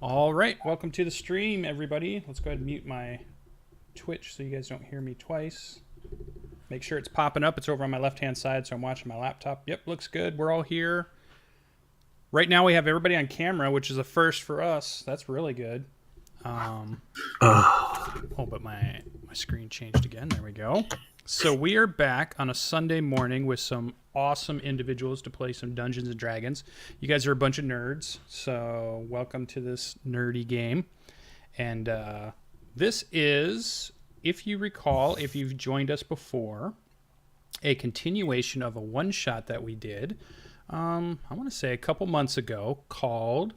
All right, welcome to the stream, everybody. Let's go ahead and mute my Twitch so you guys don't hear me twice. Make sure it's popping up. It's over on my left-hand side, so I'm watching my laptop. Yep, looks good. We're all here. Right now we have everybody on camera, which is a first for us. That's really good. But my screen changed again. There we go. So we are back on a Sunday morning with some awesome individuals to play some Dungeons and Dragons. You guys are a bunch of nerds, so welcome to this nerdy game. And this is, if you recall, if you've joined us before, a continuation of a one-shot that we did, I want to say a couple months ago, called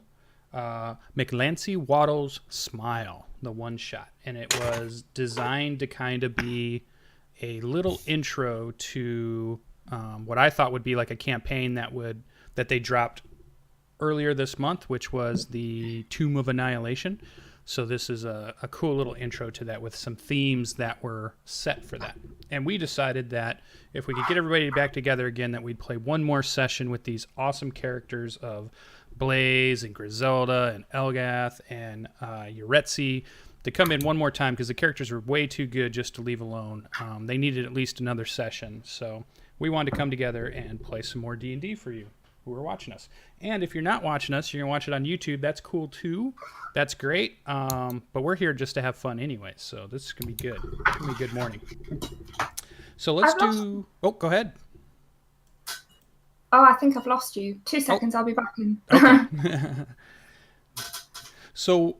Mictlancihuatl's Smile, the one-shot. And it was designed to kind of be a little intro to what I thought would be like a campaign that they dropped earlier this month, which was the Tomb of Annihilation. So this is a cool little intro to that with some themes that were set for that. And we decided that if we could get everybody back together again, that we'd play one more session with these awesome characters of Blaze and Griselda and Elgath and Uretzi to come in one more time, because the characters were way too good just to leave alone. They needed at least another session. So we wanted to come together and play some more D&D for you who are watching us. And if you're not watching us, you're going to watch it on YouTube. That's cool too. That's great. But we're here just to have fun anyway. So this is going to be good. It's going to be a good morning. So let's do... Oh, go ahead. Oh, I think I've lost you. 2 seconds, I'll be back in. Okay. So...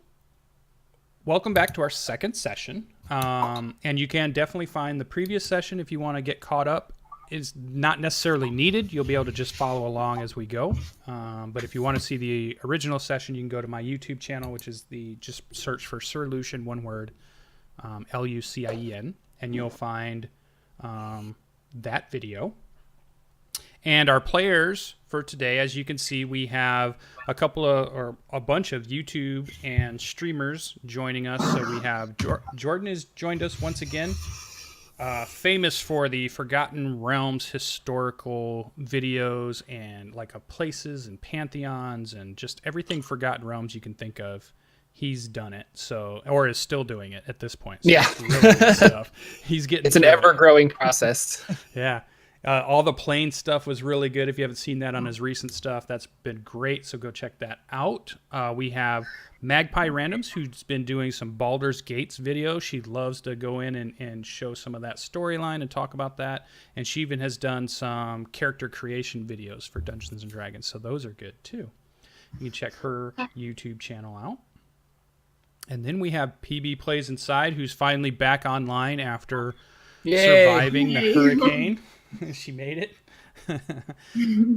welcome back to our second session, and you can definitely find the previous session if you want to get caught up. It's not necessarily needed. You'll be able to just follow along as we go. But if you want to see the original session, you can go to my YouTube channel, which is just search for SirLucien, one word, Lucien, and you'll find that video. And our players for today, as you can see, we have a bunch of YouTube and streamers joining us. So we have Jordan has joined us once again, famous for the Forgotten Realms historical videos and places and pantheons and just everything Forgotten Realms you can think of. He's done it, or is still doing it at this point. So yeah, really good stuff. He's getting. It's an ever-growing process. Yeah. All the plane stuff was really good. If you haven't seen that on his recent stuff, that's been great. So go check that out. We have Magpie Randoms, who's been doing some Baldur's Gates videos. She loves to go in and show some of that storyline and talk about that. And she even has done some character creation videos for Dungeons and Dragons. So those are good too. You can check her YouTube channel out. And then we have PB Plays Inside, who's finally back online after surviving the hurricane. She made it.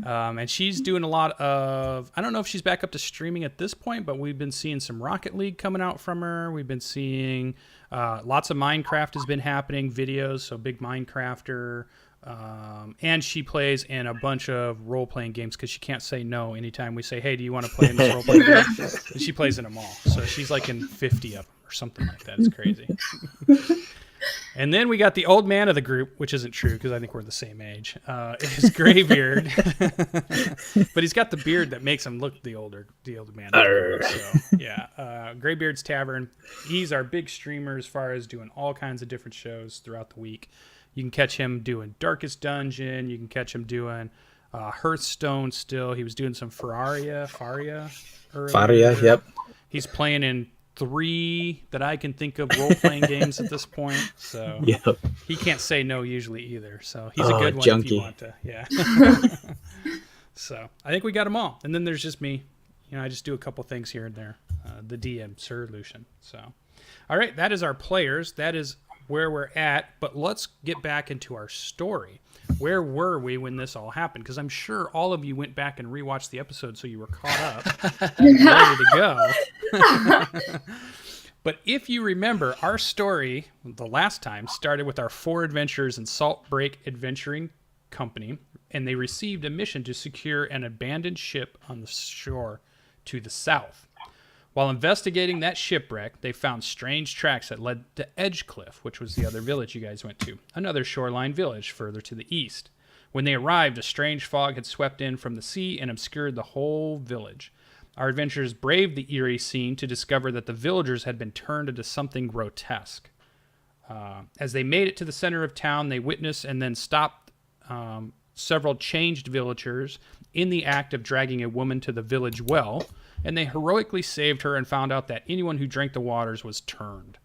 And she's doing a lot of, I don't know if she's back up to streaming at this point, but we've been seeing some Rocket League coming out from her. We've been seeing lots of Minecraft has been happening, videos, so big Minecrafter. And she plays in a bunch of role-playing games because she can't say no anytime we say, hey, do you want to play in this role-playing game? And she plays in them all. So she's like in 50 of them or something like that. It's crazy. And then we got the old man of the group, which isn't true because I think we're the same age. Is Graybeard, but he's got the beard that makes him look the older man. Of the group. So yeah, Graybeard's Tavern. He's our big streamer as far as doing all kinds of different shows throughout the week. You can catch him doing Darkest Dungeon. You can catch him doing Hearthstone. Still, he was doing some Faria. Yep. He's playing in 3 that I can think of role-playing games at this point. So He can't say no usually either. So he's a good one if you want to. Yeah. So I think we got them all. And then there's just me. I just do a couple things here and there. The DM, SirLucien. So, all right, that is our players. That is where we're at. But let's get back into our story. Where were we when this all happened? Because I'm sure all of you went back and rewatched the episode, so you were caught up and ready to go. But if you remember, our story the last time started with our 4 adventurers in Salt Break Adventuring Company, and they received a mission to secure an abandoned ship on the shore to the south. While investigating that shipwreck, they found strange tracks that led to Edgecliff, which was the other village you guys went to, another shoreline village further to the east. When they arrived, a strange fog had swept in from the sea and obscured the whole village. Our adventurers braved the eerie scene to discover that the villagers had been turned into something grotesque. As they made it to the center of town, they witnessed and then stopped several changed villagers in the act of dragging a woman to the village well, and they heroically saved her and found out that anyone who drank the waters was turned.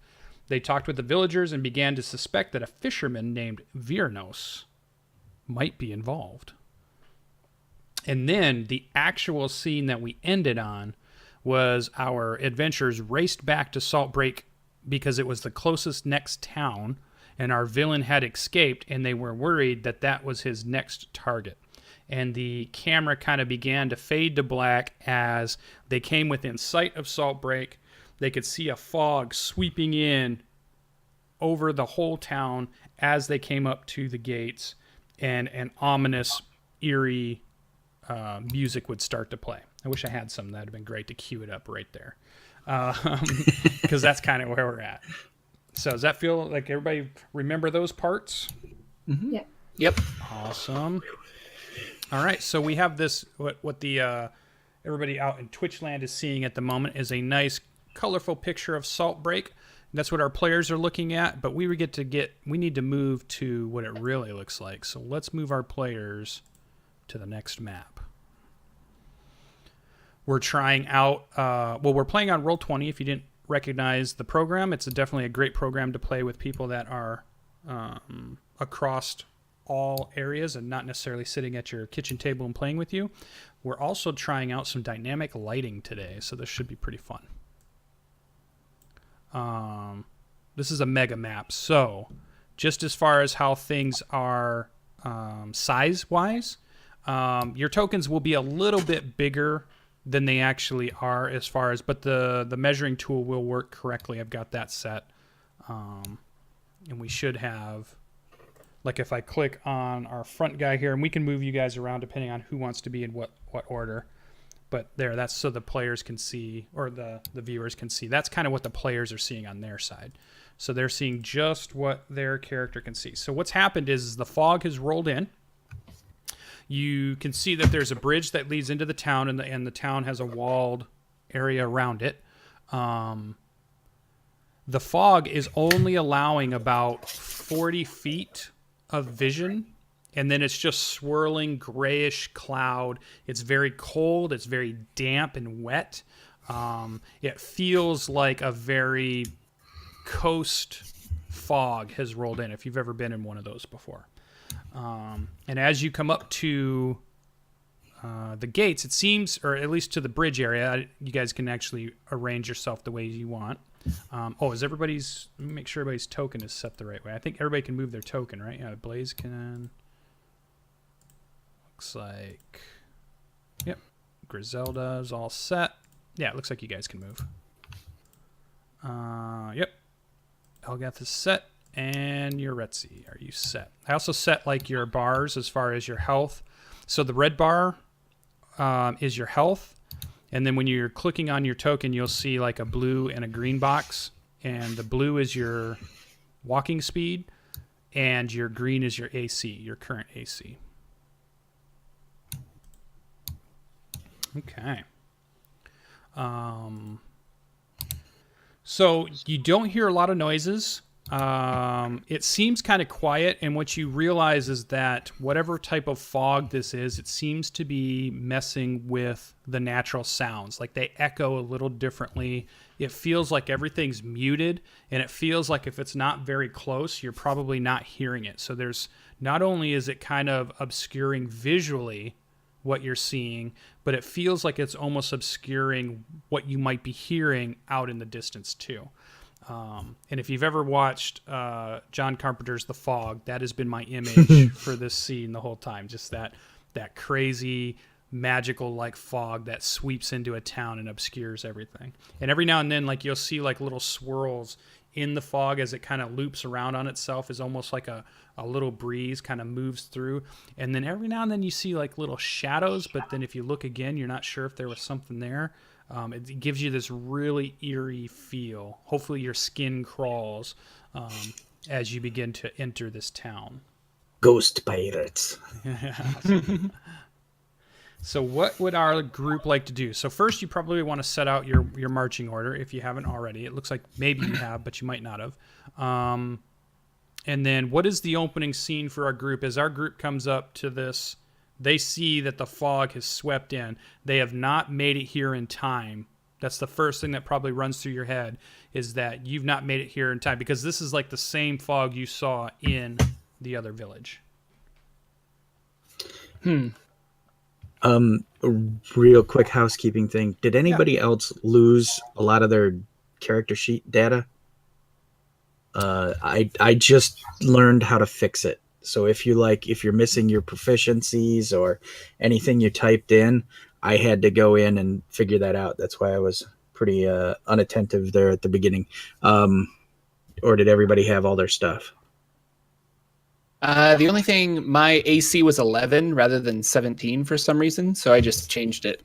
They talked with the villagers and began to suspect that a fisherman named Virnos might be involved. And then the actual scene that we ended on was our adventurers raced back to Salt Break because it was the closest next town, and our villain had escaped, and they were worried that that was his next target. And the camera kind of began to fade to black as they came within sight of Salt Break. They could see a fog sweeping in over the whole town as they came up to the gates, and an ominous, eerie music would start to play. I wish I had some. That would have been great to cue it up right there. Because that's kind of where we're at. So does that feel like everybody remember those parts? Mm-hmm. Yeah. Yep. Awesome. All right, so we have this, what the everybody out in Twitch land is seeing at the moment is a nice, colorful picture of Salt Break. That's what our players are looking at, but we need to move to what it really looks like. So let's move our players to the next map. We're trying out, we're playing on Roll20. If you didn't recognize the program, it's definitely a great program to play with people that are across all areas and not necessarily sitting at your kitchen table and playing with you. We're also trying out some dynamic lighting today, so this should be pretty fun. This is a mega map, so just as far as how things are size-wise, your tokens will be a little bit bigger than they actually are as far as, but the measuring tool will work correctly. I've got that set. And we should have, like if I click on our front guy here, and we can move you guys around depending on who wants to be in what order. But there, that's so the players can see, or the viewers can see. That's kind of what the players are seeing on their side. So they're seeing just what their character can see. So what's happened is the fog has rolled in. You can see that there's a bridge that leads into the town, and the town has a walled area around it. The fog is only allowing about 40 feet of vision, and then it's just swirling grayish cloud. It's very cold. It's very damp and wet. It feels like a very coast fog has rolled in, if you've ever been in one of those before. And as you come up to the gates, it seems, or at least to the bridge area, you guys can actually arrange yourself the way you want. Let me make sure everybody's token is set the right way. I think everybody can move their token, right? Yeah, Blaze can. Looks like, yep, Griselda is all set. Yeah, it looks like you guys can move. Yep, Elgath is set. And your Retzi, are you set? I also set like your bars as far as your health. So the red bar is your health. And then when you're clicking on your token, you'll see like a blue and a green box. And the blue is your walking speed. And your green is your AC, your current AC. Okay. So you don't hear a lot of noises. It seems kind of quiet, and what you realize is that whatever type of fog this is, it seems to be messing with the natural sounds. Like they echo a little differently. It feels like everything's muted, and it feels like if it's not very close, you're probably not hearing it. So there's, not only is it kind of obscuring visually what you're seeing, but it feels like it's almost obscuring what you might be hearing out in the distance too. And if you've ever watched John Carpenter's The Fog, that has been my image for this scene the whole time. Just that crazy, magical like fog that sweeps into a town and obscures everything. And every now and then, like you'll see like little swirls in the fog as it kind of loops around on itself, is almost like a little breeze kind of moves through. And then every now and then you see like little shadows, but then if you look again, you're not sure if there was something there. It gives you this really eerie feel. Hopefully your skin crawls as you begin to enter this town. Ghost pirates. So what would our group like to do? So first, you probably want to set out your marching order if you haven't already. It looks like maybe you have, but you might not have. And then what is the opening scene for our group? As our group comes up to this, they see that the fog has swept in. They have not made it here in time. That's the first thing that probably runs through your head, is that you've not made it here in time, because this is like the same fog you saw in the other village. Real quick housekeeping thing. Did anybody else lose a lot of their character sheet data? I just learned how to fix it. So if you're missing your proficiencies or anything you typed in, I had to go in and figure that out. That's why I was pretty unattentive there at the beginning. Or did everybody have all their stuff? The only thing, my AC was 11 rather than 17 for some reason, so I just changed it.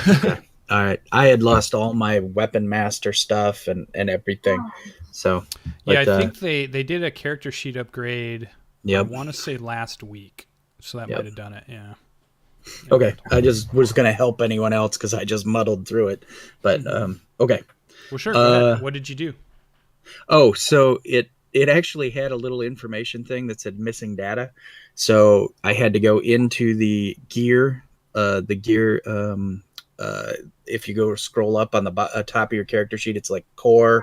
Okay. All right. I had lost all my weapon master stuff and everything. So yeah, I think they did a character sheet upgrade. Yep. I want to say last week, so that might have done it. Yeah. Okay. I just was going to help anyone else because I just muddled through it. But okay. Well, sure. Go ahead. What did you do? Oh, so it actually had a little information thing that said missing data. So I had to go into the gear. If you go scroll up on the top of your character sheet, it's like core,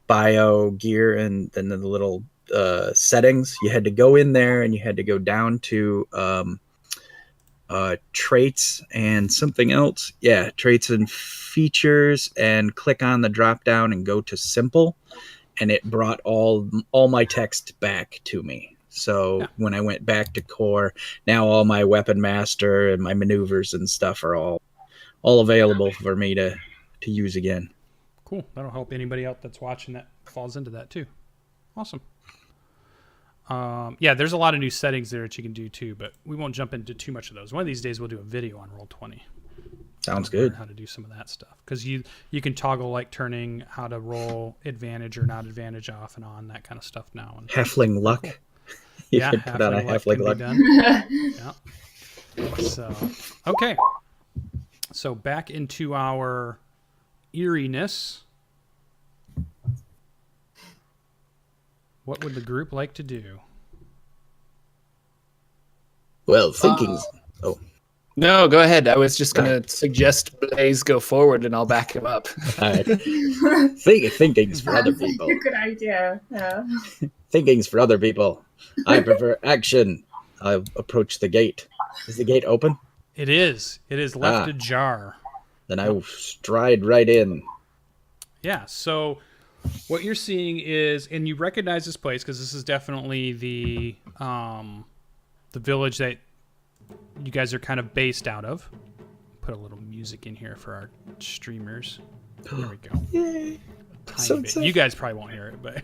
bio, gear, and then the little settings. You had to go in there and you had to go down to traits and something else. Yeah, traits and features, and click on the drop down and go to simple. And it brought all my text back to me. So when I went back to core, now all my weapon master and my maneuvers and stuff are all available for me to use again. Cool. That'll help anybody out that's watching that falls into that too. Awesome. Yeah, there's a lot of new settings there that you can do too, but we won't jump into too much of those. One of these days we'll do a video on Roll20. Sounds good. How to do some of that stuff, because you can toggle like turning how to roll advantage or not advantage off and on, that kind of stuff now. And Halfling luck. Cool. You yeah, can put on a halfling luck. Yeah. So okay. So back into our eeriness. What would the group like to do? Well, thinking's... No, go ahead. I was just going to suggest Blaze go forward, and I'll back him up. All right. Thinking's for other people. Good idea. Yeah. Thinking's for other people. I prefer action. I'll approach the gate. Is the gate open? It is. It is left ajar. Then I will stride right in. Yeah, so what you're seeing is, and you recognize this place because this is definitely the village that you guys are kind of based out of. Put a little music in here for our streamers. There we go. Yay. Tiny bit. You guys probably won't hear it, but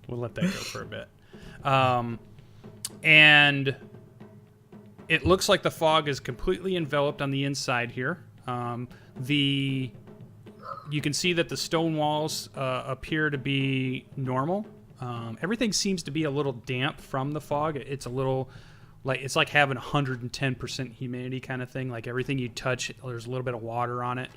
we'll let that go for a bit. And it looks like the fog is completely enveloped on the inside here. You can see that the stone walls appear to be normal. Everything seems to be a little damp from the fog. It's a little it's like having 110% humidity kind of thing. Like everything you touch, there's a little bit of water on it.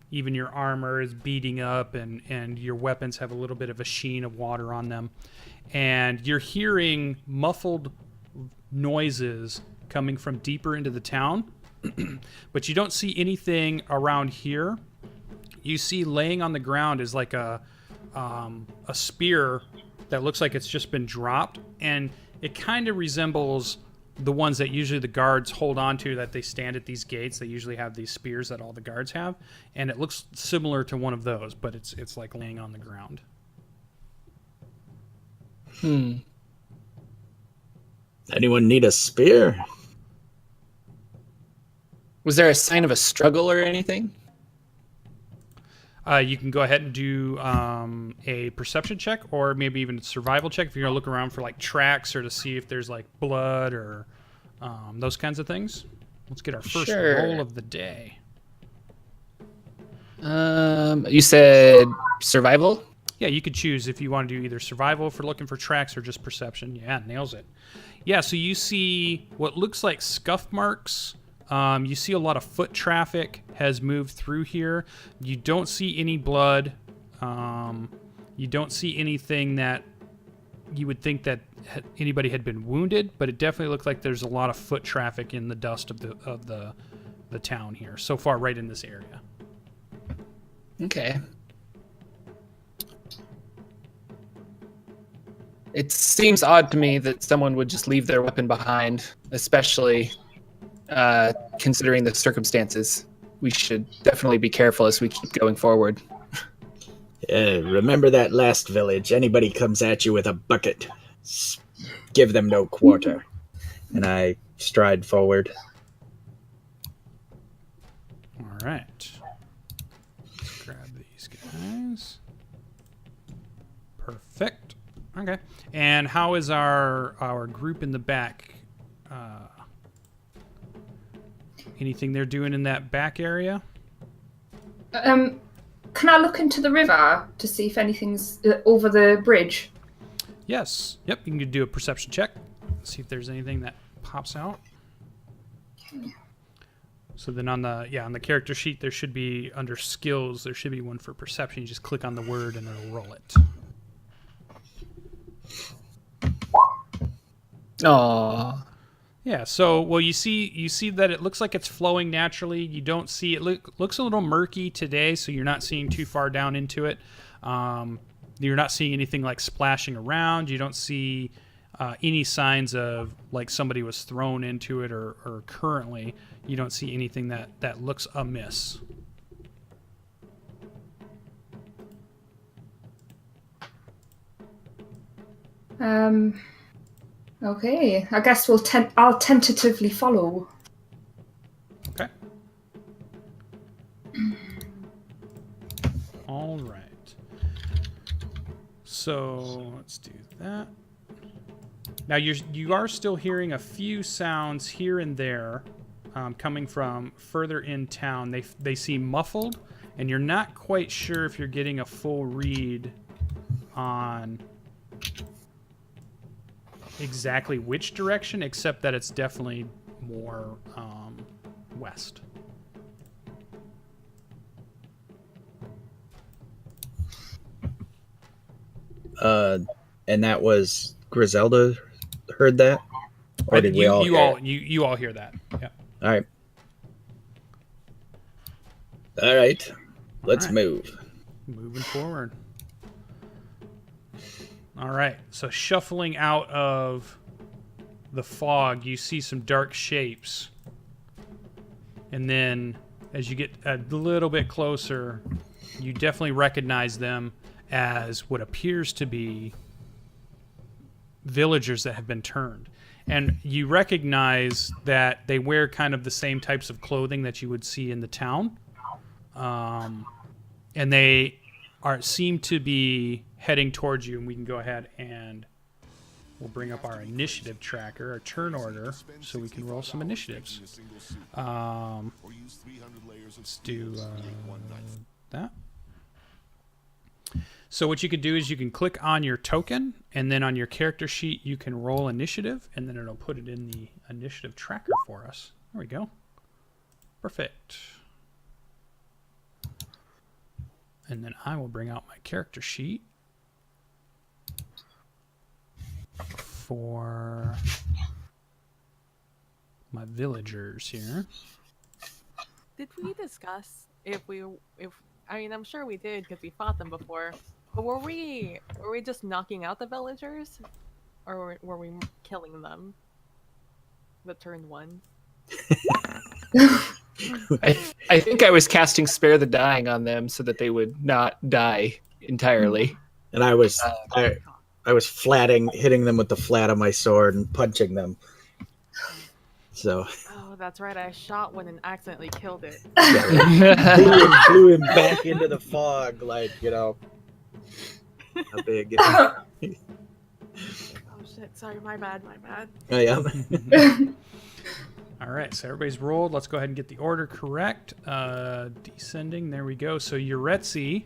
Even your armor is beating up, and your weapons have a little bit of a sheen of water on them. And you're hearing muffled noises coming from deeper into the town, but you don't see anything around here. You see laying on the ground is like a spear that looks like it's just been dropped, and it kind of resembles the ones that usually the guards hold on to, that they stand at these gates. They usually have these spears that all the guards have, and it looks similar to one of those, but it's like laying on the ground. Anyone need a spear? Was there a sign of a struggle or anything? You can go ahead and do a perception check, or maybe even a survival check if you're gonna look around for like tracks or to see if there's like blood or those kinds of things. Let's get our first roll of the day. You said survival? Yeah, you could choose if you want to do either survival for looking for tracks or just perception. Yeah, nails it. Yeah, so you see what looks like scuff marks. You see a lot of foot traffic has moved through here. You don't see any blood. You don't see anything that you would think that anybody had been wounded, but it definitely looks like there's a lot of foot traffic in the dust of the town here so far, right in this area. Okay. It seems odd to me that someone would just leave their weapon behind, especially considering the circumstances. We should definitely be careful as we keep going forward. Remember that last village. Anybody comes at you with a bucket, give them no quarter. And I stride forward. All right. Let's grab these guys. Perfect. Okay. And how is our group in the back? Anything they're doing in that back area? Can I look into the river to see if anything's over the bridge? Yes. Yep. You can do a perception check. See if there's anything that pops out. Okay. So then on the character sheet there should be under skills there should be one for perception. You just click on the word and it'll roll it. Aww. Yeah, so well you see that it looks like it's flowing naturally. You don't see it looks a little murky today, so you're not seeing too far down into it. You're not seeing anything like splashing around. You don't see any signs of like somebody was thrown into it or currently you don't see anything that looks amiss. Okay, I guess I'll tentatively follow. Okay. All right. So let's do that. Now you are still hearing a few sounds here and there, coming from further in town. They seem muffled, and you're not quite sure if you're getting a full read on exactly which direction, except that it's definitely more west. And that was Griselda heard that? Or did we all hear it? You all hear that. Yeah. All right. All right. Let's move. Moving forward. All right. So shuffling out of the fog, you see some dark shapes. And then as you get a little bit closer, you definitely recognize them as what appears to be villagers that have been turned. And you recognize that they wear kind of the same types of clothing that you would see in the town. And they seem to be heading towards you, and we can go ahead and we'll bring up our initiative tracker, our turn order, so we can roll some initiatives. Let's do that. So what you can do is you can click on your token, and then on your character sheet you can roll initiative, and then it'll put it in the initiative tracker for us. There we go. Perfect. And then I will bring out my character sheet for my villagers here. Did we discuss if I mean, I'm sure we did because we fought them before. But were we just knocking out the villagers, or were we killing them? The turn one. I think I was casting Spare the Dying on them so that they would not die entirely. And I was hitting them with the flat of my sword and punching them. So. Oh, that's right. I shot one and accidentally killed it. blew him back into the fog, like, you know. How big? Oh shit! Sorry, my bad. Oh yeah. All right, so everybody's rolled. Let's go ahead and get the order correct. Descending. There we go. So Yuretsi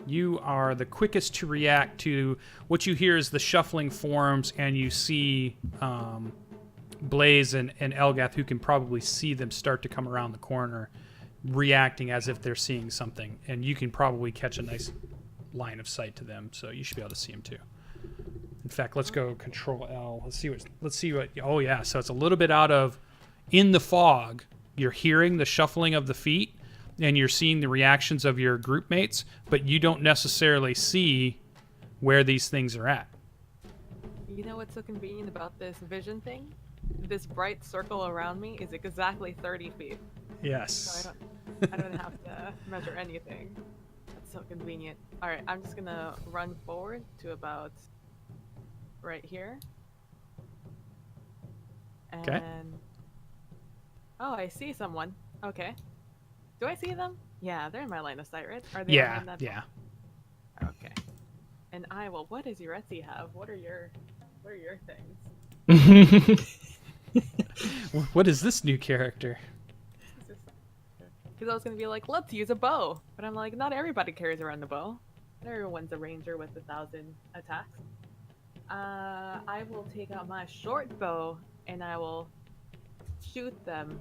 You are the quickest to react to what you hear is the shuffling forms, and you see Blaze and Elgath, who can probably see them start to come around the corner, reacting as if they're seeing something. And you can probably catch a nice line of sight to them, so you should be able to see them too. In fact, let's go Control L. Let's see what. Oh yeah, so it's a little bit out of in the fog. You're hearing the shuffling of the feet, and you're seeing the reactions of your group mates, but you don't necessarily see where these things are at. You know what's so convenient about this vision thing? This bright circle around me is exactly 30 feet. Yes. So I don't have to measure anything. That's so convenient. Alright, I'm just gonna run forward to about right here. And... Okay. Oh, I see someone. Okay. Do I see them? Yeah, they're in my line of sight, right? Are they Yeah, in that yeah. Okay. And I will. What does your Etsy have? What are your things? What is this new character? Because I was gonna be like, let's use a bow, but I'm like, not everybody carries around a bow. Not everyone's a ranger with 1,000 attacks. I will take out my short bow and I will shoot them.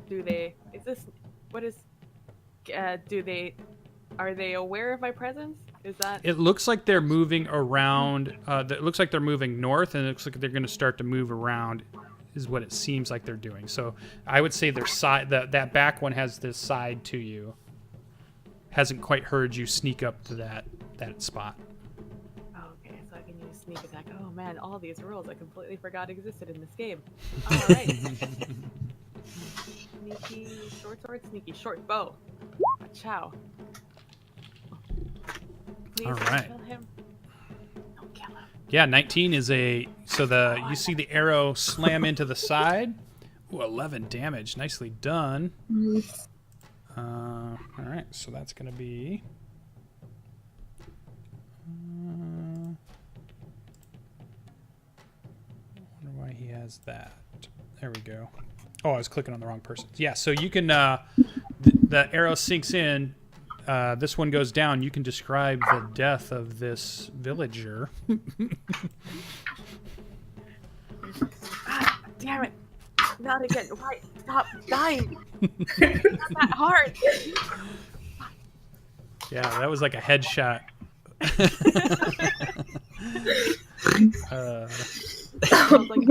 Do they? Is this? What is? Do they? Are they aware of my presence? Is that? It looks like they're moving around. It looks like they're moving north, and it looks like they're going to start to move around. Is what it seems like they're doing. So I would say their side. That back one has this side to you. Hasn't quite heard you sneak up to that spot. Oh, okay, so I can use sneak attack. Oh man, all these rules I completely forgot existed in this game. All right. Sneaky short sword, sneaky short bow. Chow. Please All right. kill him. Don't kill him. Yeah, 19 is a. So you see the arrow slam into the side. Ooh, 11 damage. Nicely done. Nice. All right, so that's going to be. I wonder why he has that. There we go. Oh, I was clicking on the wrong person. Yeah, so you can. The arrow sinks in. This one goes down. You can describe the death of this villager. Ah, damn it! Not again. Why? Stop dying. It's not that hard. Yeah, that was like a headshot.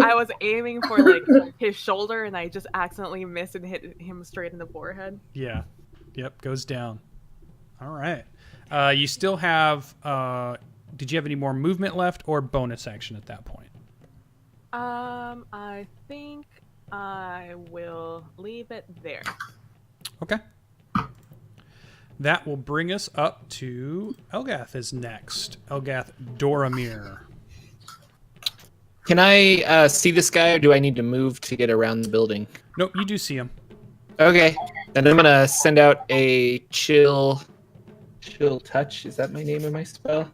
I was aiming for like his shoulder, and I just accidentally missed and hit him straight in the forehead. Yeah. Yep, goes down. All right. You still have. Did you have any more movement left or bonus action at that point? I think I will leave it there. Okay. That will bring us up to Elgath is next. Elgath Doramir. Can I see this guy, or do I need to move to get around the building? Nope, you do see him. Okay, then I'm gonna send out a chill touch. Is that my name of my spell?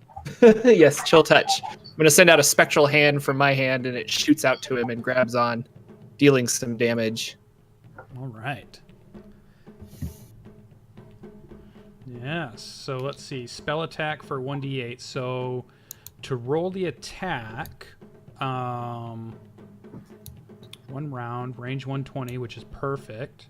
Yes, chill touch. I'm gonna send out a spectral hand from my hand, and it shoots out to him and grabs on, dealing some damage. All right. Yeah, so let's see. Spell attack for 1d8. So to roll the attack, 1 round, range 120, which is perfect.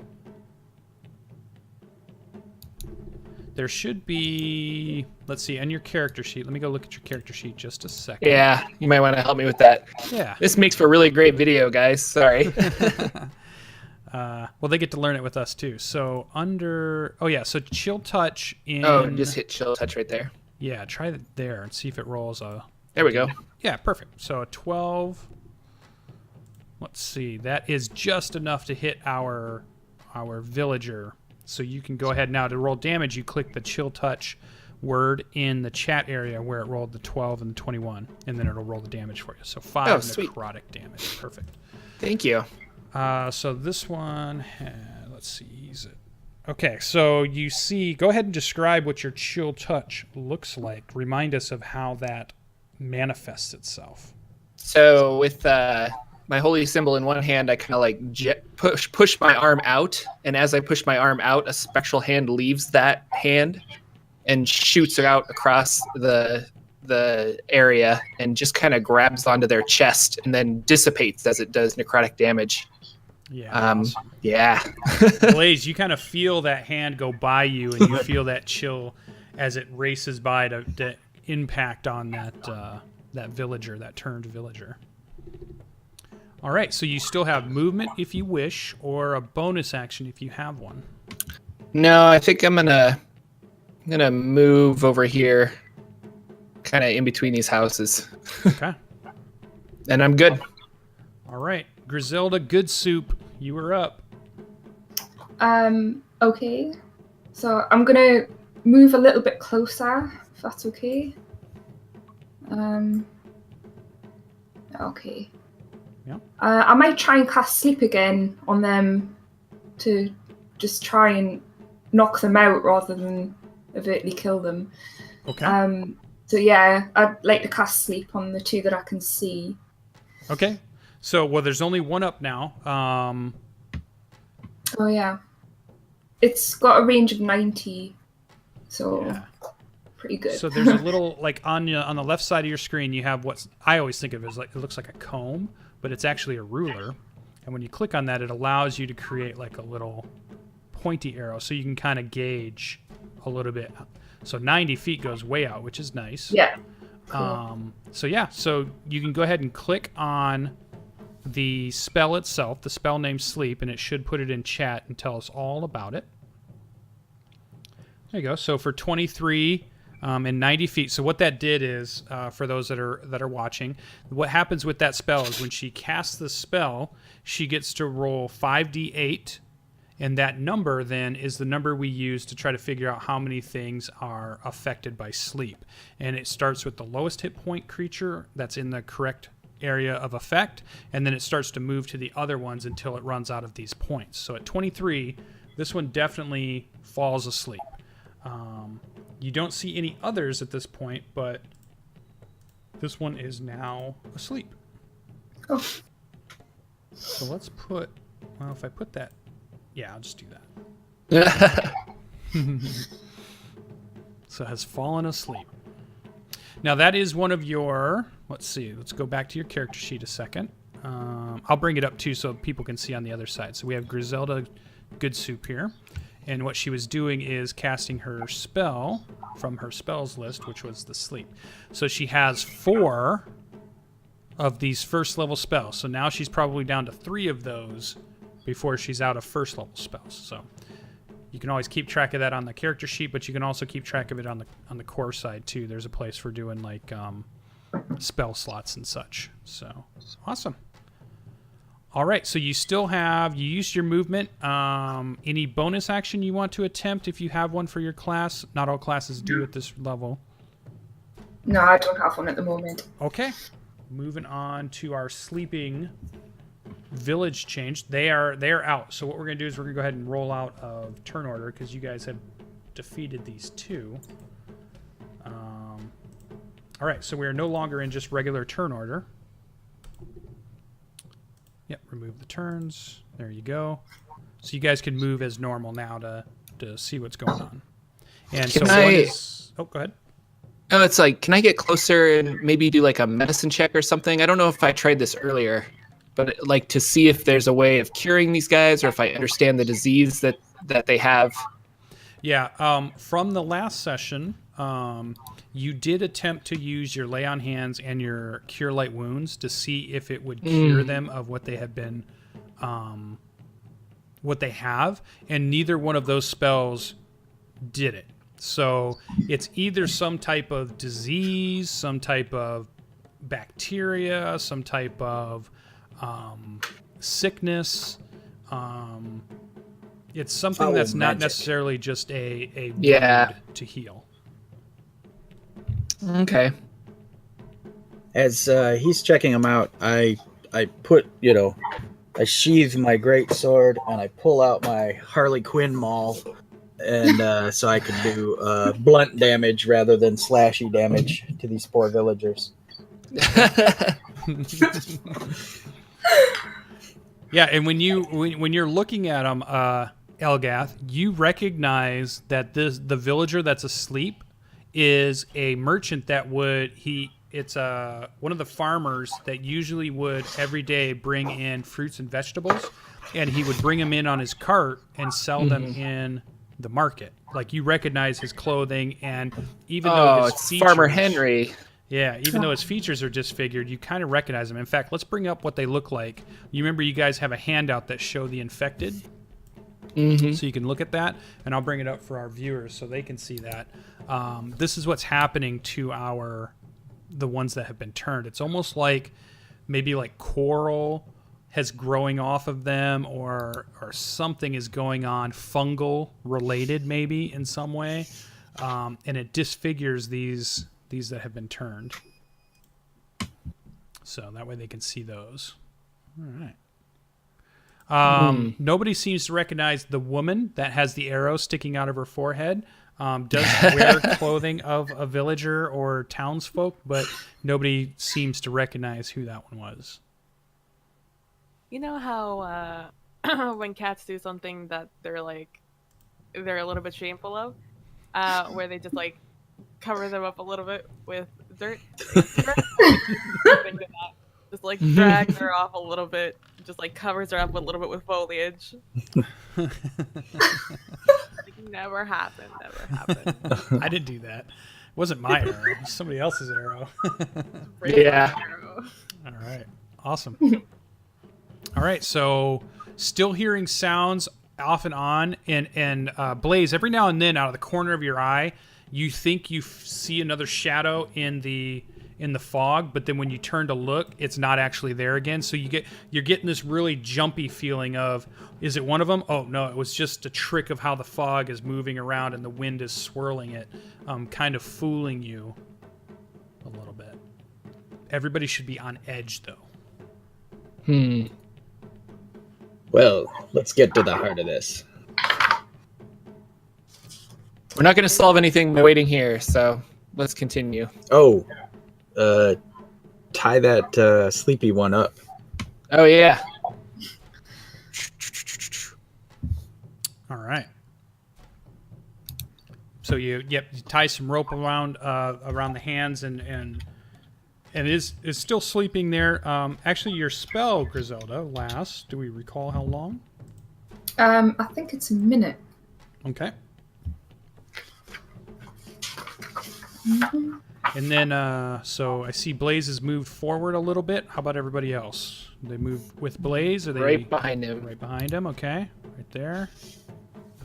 There should be, let's see, on your character sheet. Let me go look at your character sheet just a second. Yeah, you might want to help me with that. Yeah. This makes for a really great video, guys. Sorry. Well, they get to learn it with us too. So so chill touch in. Oh, just hit chill touch right there. Yeah, try it there and see if it rolls a. There we go. Yeah, perfect. So a 12. Let's see. That is just enough to hit our villager. So you can go ahead now to roll damage. You click the chill touch word in the chat area where it rolled the 12 and the 21, and then it'll roll the damage for you. So 5 necrotic damage. Perfect. Thank you. So this one, let's see. Use it. Okay, so you see. Go ahead and describe what your chill touch looks like. Remind us of how that manifests itself. So with my holy symbol in one hand, I kind of like push my arm out, and as I push my arm out, a spectral hand leaves that hand, and shoots out across the area and just kind of grabs onto their chest and then dissipates as it does necrotic damage. Yeah. Awesome. Yeah. Blaze, you kind of feel that hand go by you, and you feel that chill as it races by to impact on that villager, that turned villager. All right, so you still have movement if you wish, or a bonus action if you have one. No, I think I'm gonna move over here, kind of in between these houses. Okay. And I'm good. All right, Griselda, good soup. You were up. Okay. So I'm gonna move a little bit closer, if that's okay. Okay. Yeah. I might try and cast sleep again on them to just try and knock them out rather than overtly kill them. Okay. So yeah, I'd like to cast sleep on the two that I can see. Okay. So, well, there's only one up now. Oh yeah. It's got a range of 90, so Yeah. pretty good. So there's a little, like, on the left side of your screen, you have what's, I always think of it as, like, it looks like a comb, but it's actually a ruler. And when you click on that, it allows you to create, like, a little pointy arrow, so you can kind of gauge a little bit. So 90 feet goes way out, which is nice. Yeah. Cool. So yeah, so you can go ahead and click on the spell itself, the spell name Sleep, and it should put it in chat and tell us all about it. There you go. So for 23 and 90 feet. So what that did is, for those that are watching, what happens with that spell is when she casts the spell, she gets to roll 5d8, and that number then is the number we use to try to figure out how many things are affected by sleep. And it starts with the lowest hit point creature that's in the correct area of effect, and then it starts to move to the other ones until it runs out of these points. So at 23, this one definitely falls asleep. You don't see any others at this point, but this one is now asleep. Oh. So let's put, well, if I put that, yeah, I'll just do that. So has fallen asleep. Now that is one of your, let's see, let's go back to your character sheet a second. I'll bring it up too so people can see on the other side. So we have Griselda Good Soup here. And what she was doing is casting her spell from her spells list, which was the sleep. So she has 4 of these first level spells. So now she's probably down to 3 of those before she's out of first level spells. So you can always keep track of that on the character sheet, but you can also keep track of it on the core side too. There's a place for doing like spell slots and such. So awesome. All right, so you still have, you used your movement. Any bonus action you want to attempt if you have one for your class? Not all classes do at this level. No, I don't have one at the moment. Okay, moving on to our sleeping village change. They are out. So what we're gonna do is we're gonna go ahead and roll out of turn order because you guys have defeated these 2. All right, so we are no longer in just regular turn order. Yep, remove the turns. There you go. So you guys can move as normal now to see what's going on. And so one is, oh, go ahead. Oh, it's like, can I get closer and maybe do like a medicine check or something? I don't know if I tried this earlier, but like to see if there's a way of curing these guys or if I understand the disease that they have. Yeah, from the last session, you did attempt to use your lay on hands and your cure light wounds to see if it would cure them of what they have been, what they have, and neither one of those spells did it. So it's either some type of disease, some type of bacteria, some type of sickness. It's something that's not necessarily just a wound to heal. Okay. As he's checking them out, I put, I sheathe my great sword and I pull out my Harley Quinn maul, and so I can do blunt damage rather than slashy damage to these poor villagers. Yeah, and when you're looking at them, Elgath, you recognize that the villager that's asleep is a merchant that it's one of the farmers that usually would every day bring in fruits and vegetables, and he would bring them in on his cart and sell them in the market. Like, you recognize his clothing, and even though his features, Farmer Henry. Yeah, even though his features are disfigured, you kind of recognize him. In fact, let's bring up what they look like. You remember you guys have a handout that show the infected? So you can look at that, and I'll bring it up for our viewers so they can see that. This is what's happening to the ones that have been turned. It's almost like maybe like coral has growing off of them, or something is going on, fungal related maybe in some way, and it disfigures these that have been turned. So that way they can see those. All right. Nobody seems to recognize the woman that has the arrow sticking out of her forehead. Does wear clothing of a villager or townsfolk, but nobody seems to recognize who that one was. You know how when cats do something that they're a little bit shameful of, where they just like cover them up a little bit with dirt. Just like drags her off a little bit, just like covers her up a little bit with foliage. Never happened. I didn't do that. It wasn't my arrow. It was somebody else's arrow. Yeah. All right. Awesome. All right. So still hearing sounds off and on, and Blaze, every now and then out of the corner of your eye, you think you see another shadow in the fog, but then when you turn to look, it's not actually there again. So you're getting this really jumpy feeling of, is it one of them? Oh no, it was just a trick of how the fog is moving around and the wind is swirling it, kind of fooling you a little bit. Everybody should be on edge though. Well, let's get to the heart of this. We're not going to solve anything by waiting here, so let's continue. Oh, tie that sleepy one up. Oh, yeah. All right. So you tie some rope around the hands, and is still sleeping there. Actually, your spell, Griselda, lasts. Do we recall how long? I think it's a minute. Okay. And then, so I see Blaze has moved forward a little bit. How about everybody else? They move with Blaze? Or they right behind him. Right behind him, okay. Right there.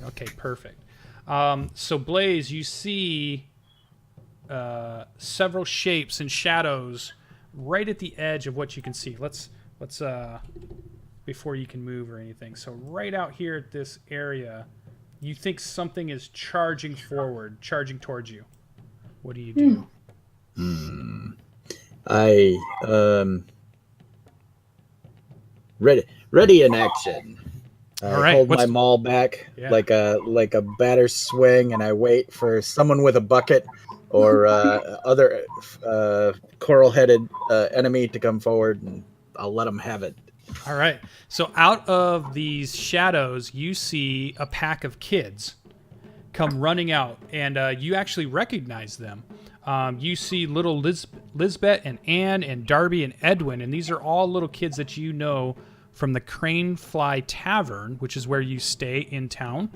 Okay, perfect. So Blaze, you see several shapes and shadows right at the edge of what you can see. Let's before you can move or anything. So right out here at this area, you think something is charging forward, charging towards you. What do you do? I ready in action. I All right, hold my maul back Yeah. like a batter swing, and I wait for someone with a bucket or other coral-headed enemy to come forward, and I'll let them have it. All right. So out of these shadows, you see a pack of kids come running out, and you actually recognize them. You see little Lisbeth and Anne and Darby and Edwin, and these are all little kids that you know from the Cranefly Tavern, which is where you stay in town.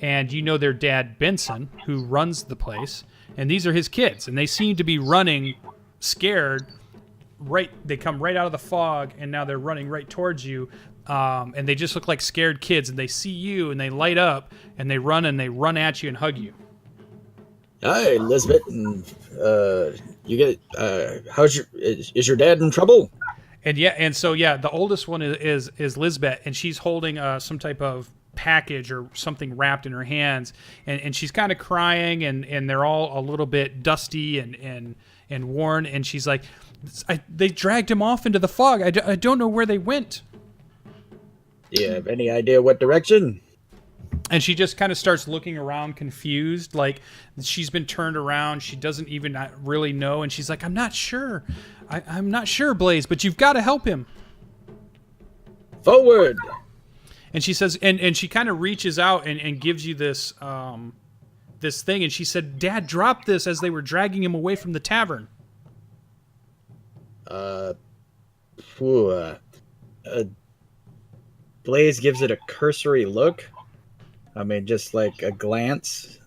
And you know their dad, Benson, who runs the place. And these are his kids, and they seem to be running scared. They come right out of the fog, and now they're running right towards you. And they just look like scared kids, and they see you, and they light up, and they run at you and hug you. Hi, Elizabeth, and you get is your dad in trouble? And so the oldest one is Lisbeth, and she's holding some type of package or something wrapped in her hands, and she's kind of crying, and they're all a little bit dusty and worn, and she's like, they dragged him off into the fog. I don't know where they went. Do you have any idea what direction? And she just kind of starts looking around confused, like she's been turned around. She doesn't even really know. And she's like, I'm not sure. I'm not sure, Blaze, but you've got to help him. Forward. And she says, and she kind of reaches out and gives you this this thing, and she said, "Dad dropped this as they were dragging him away from the tavern." Blaze gives it a cursory look. I mean, just like a glance.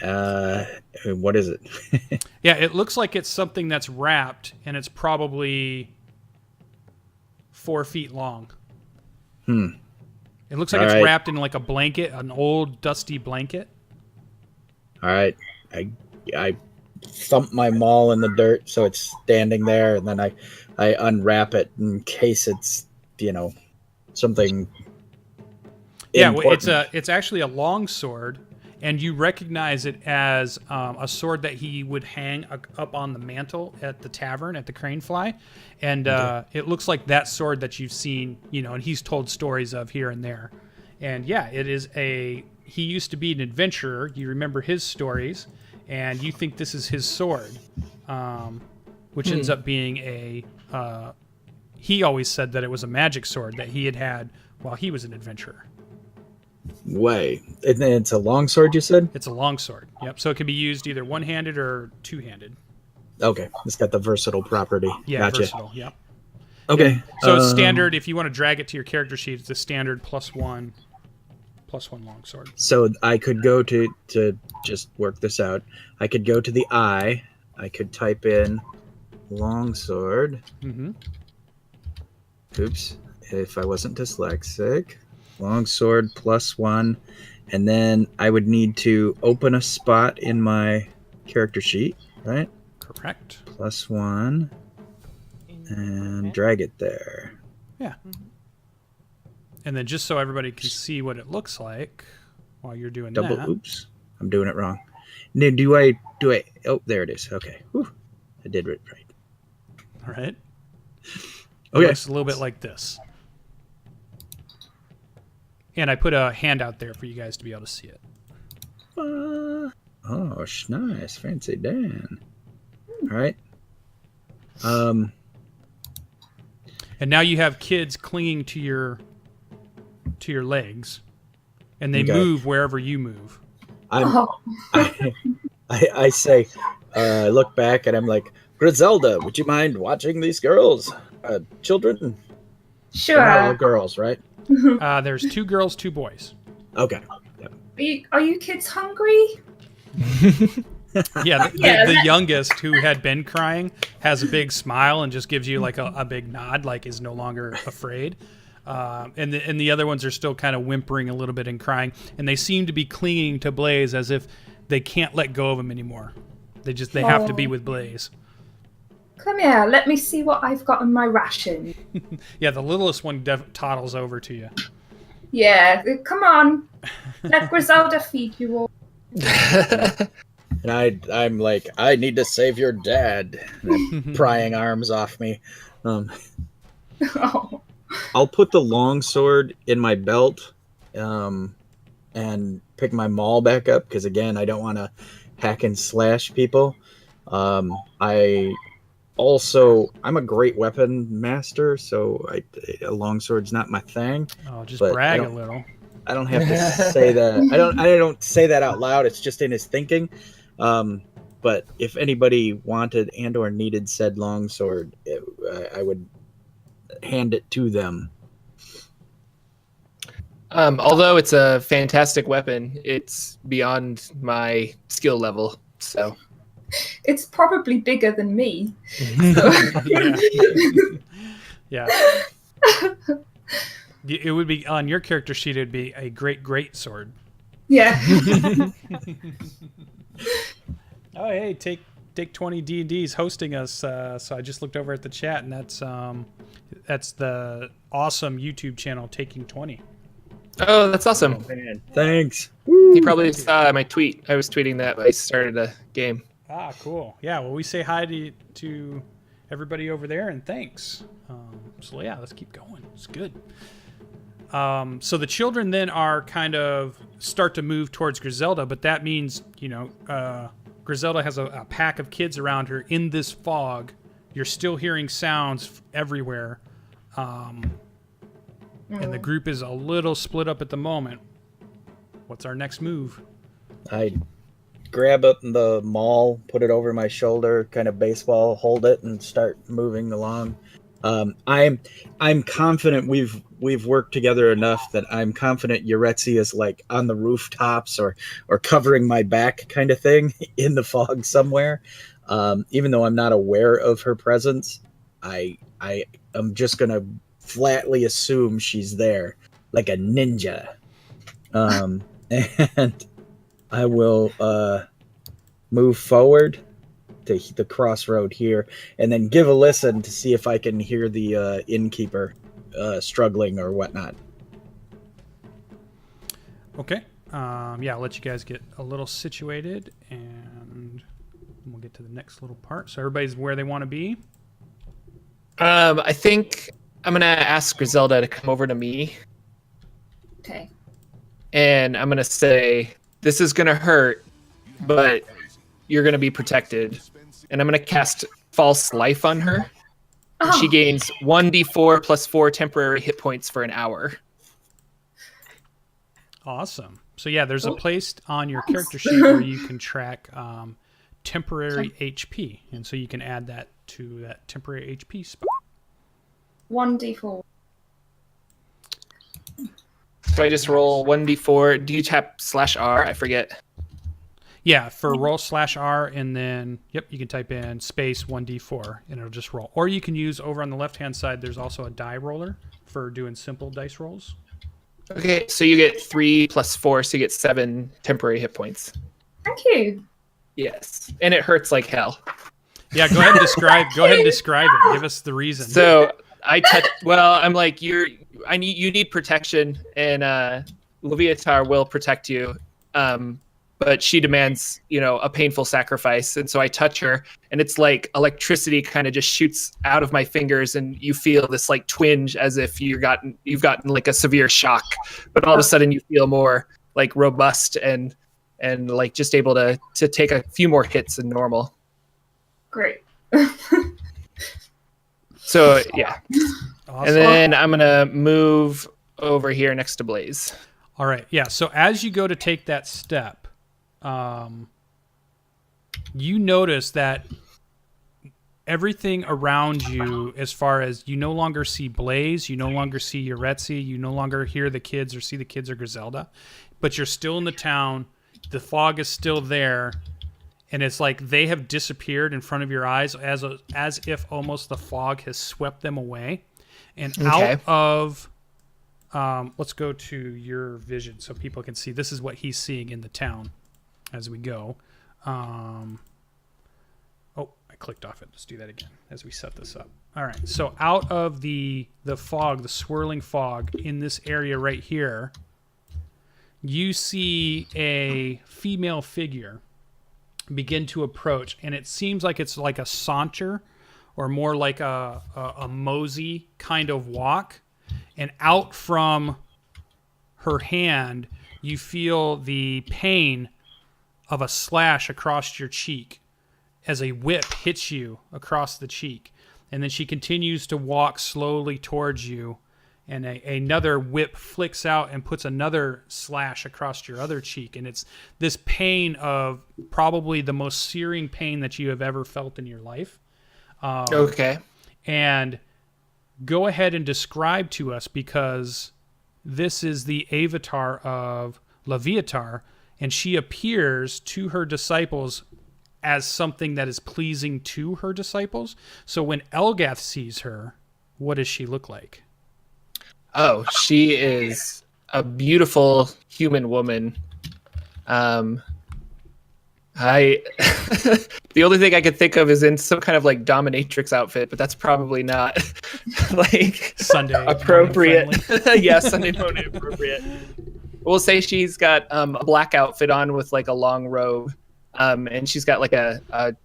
What is it? Yeah, it looks like it's something that's wrapped, and it's probably 4 feet long. It looks like All it's right. wrapped in like a blanket, an old dusty blanket. All right, I thump my maul in the dirt so it's standing there, and then I unwrap it in case it's something. Yeah, well, important. it's actually a long sword, and you recognize it as a sword that he would hang up on the mantle at the tavern at the Cranefly, and it looks like that sword that you've seen, and he's told stories of here and there. And yeah, it is he used to be an adventurer. You remember his stories, and you think this is his sword, which ends up being he always said that it was a magic sword that he had while he was an adventurer. Way. It's a long sword, you said? It's a long sword. Yep. So it can be used either one-handed or two-handed. Okay. It's got the versatile property. Yeah, Gotcha. versatile. Yep. Okay. So it's standard. If you want to drag it to your character sheet, it's a standard +1 long sword. So I could go to just work this out. I could go to the eye. I could type in long sword. Mm-hmm. Oops. If I wasn't dyslexic. Long sword +1. And then I would need to open a spot in my character sheet, right? Correct. +1. And drag it there. Yeah. And then just so everybody can see what it looks like while you're doing Double. that. Oops. I'm doing it wrong. No, do I? Oh, there it is. Okay. Whew. I did it right. All right. It Okay. looks a little bit like this. And I put a handout there for you guys to be able to see it. Oh, nice. Fancy Dan. All right. And now you have kids clinging to your legs, and they Okay. move wherever you move. I say, I look back and I'm like, Grizelda, would you mind watching these girls? Children? They're not all Sure. girls, right? There's 2 girls, 2 boys. Okay. Yep. Are you kids hungry? Yeah, Yeah, the that- youngest, who had been crying, has a big smile and just gives you like a big nod, like is no longer afraid. And the other ones are still kind of whimpering a little bit and crying, and they seem to be clinging to Blaze as if they can't let go of him anymore. They have to be with Blaze. Come here, let me see what I've got in my ration. Yeah, the littlest one toddles over to you. Yeah, come on. Let Griselda feed you all. And I'm like, I need to save your dad. And I'm prying arms off me. Oh. I'll put the long sword in my belt and pick my maul back up because, again, I don't want to hack and slash people. I'm a great weapon master, so a long sword's not my thing. Oh, just But brag a little. I don't have to say that. I don't say that out loud. It's just in his thinking. But if anybody wanted and or needed said long sword, I would hand it to them. Although it's a fantastic weapon, it's beyond my skill level. So It's probably bigger than me. Yeah. It would be on your character sheet. It'd be a great sword. Yeah. Oh, hey, take 20 D&D's hosting us. So I just looked over at the chat, and that's the awesome YouTube channel Taking 20. Oh, that's awesome. Man, thanks. He probably saw my tweet. I was tweeting that I started a game. Ah, cool. Yeah, well, we say hi to everybody over there, and thanks. So yeah, let's keep going. It's good. So the children then are kind of start to move towards Griselda, but that means, Griselda has a pack of kids around her in this fog. You're still hearing sounds everywhere. And the group is a little split up at the moment. What's our next move? I grab up the maul, put it over my shoulder, kind of baseball, hold it, and start moving along. I'm confident we've worked together enough that I'm confident Yuretsi is like on the rooftops or covering my back kind of thing in the fog somewhere. Even though I'm not aware of her presence, I am just gonna flatly assume she's there like a ninja. And I will move forward to the crossroad here and then give a listen to see if I can hear the innkeeper struggling or whatnot. Okay. Yeah, I'll let you guys get a little situated and we'll get to the next little part. So everybody's where they want to be. I think I'm going to ask Griselda to come over to me. Okay. And I'm going to say, this is going to hurt, but you're going to be protected. And I'm going to cast False Life on her. And she gains 1d4 plus 4 temporary hit points for an hour. Awesome. So yeah, there's a place on your character sheet where you can track temporary HP. And so you can add that to that temporary HP spot. 1d4. So I just roll 1d4. Do you tap /R? I forget. Yeah, for roll /R, and then, yep, you can type in space 1d4, and it'll just roll. Or you can use, over on the left-hand side, there's also a die roller for doing simple dice rolls. Okay, so you get 3 plus 4, so you get 7 temporary hit points. Thank you. Yes, and it hurts like hell. Yeah, go ahead and describe it. Give us the reason. So I touch. Well, I'm like, you need protection, and Leviatar will protect you. But she demands, a painful sacrifice. And so I touch her, and it's like electricity kind of just shoots out of my fingers, and you feel this like twinge as if you've gotten like a severe shock. But all of a sudden you feel more like robust and like just able to take a few more hits than normal. Great. So yeah. Awesome. And then I'm gonna move over here next to Blaze. All right. Yeah. So as you go to take that step, you notice that everything around you, as far as you no longer see Blaze, you no longer see Yuretsi, you no longer hear the kids or see the kids or Griselda, but you're still in the town. The fog is still there, and it's like they have disappeared in front of your eyes, as if almost the fog has swept them away. And out of, let's go to your vision so people can see. This is what he's seeing in the town as we go. I clicked off it. Let's do that again as we set this up. All right. So out of the fog, the swirling fog in this area right here, you see a female figure begin to approach, and it seems like it's like a saunter or more like a mosey kind of walk. And out from her hand, you feel the pain of a slash across your cheek as a whip hits you across the cheek. And then she continues to walk slowly towards you, and another whip flicks out and puts another slash across your other cheek. And it's this pain of probably the most searing pain that you have ever felt in your life. Okay. And go ahead and describe to us, because this is the avatar of Leviatar, and she appears to her disciples as something that is pleasing to her disciples. So when Elgath sees her, what does she look like? Oh, she is a beautiful human woman. The only thing I could think of is in some kind of like dominatrix outfit, but that's probably not like Sunday appropriate. Yeah, Sunday morning appropriate. We'll say she's got a black outfit on with like a long robe, and she's got like a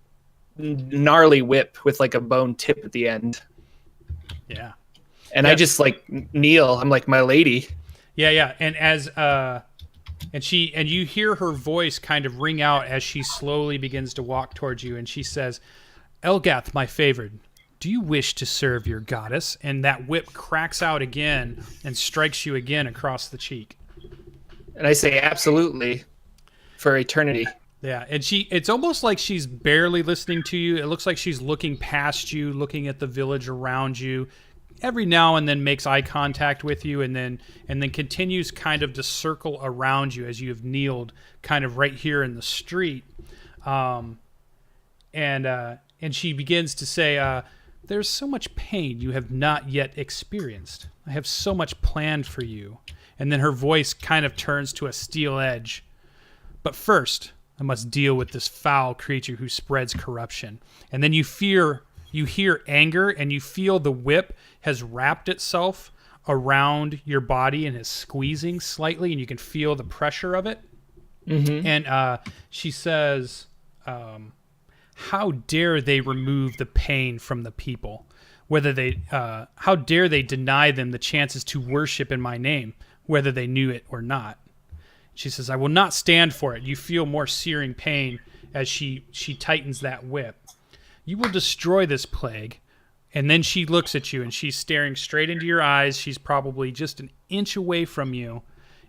gnarly whip with like a bone tip at the end. Yeah. And I just like kneel. I'm like, my lady. Yeah. And as and you hear her voice kind of ring out as she slowly begins to walk towards you, and she says, "Elgath, my favored, do you wish to serve your goddess? And that whip cracks out again and strikes you again across the cheek. And I say, absolutely, for eternity. Yeah, and it's almost like she's barely listening to you. It looks like she's looking past you, looking at the village around you. Every now and then makes eye contact with you, and then continues kind of to circle around you as you have kneeled kind of right here in the street. And she begins to say, there's so much pain you have not yet experienced. I have so much planned for you. And then her voice kind of turns to a steel edge. But first, I must deal with this foul creature who spreads corruption. And then you hear anger, and you feel the whip has wrapped itself around your body and is squeezing slightly, and you can feel the pressure of it. Mm-hmm. And she says, how dare they remove the pain from the people? How dare they deny them the chances to worship in my name, whether they knew it or not? She says, I will not stand for it. You feel more searing pain as she tightens that whip. You will destroy this plague. And then she looks at you, and she's staring straight into your eyes. She's probably just an inch away from you.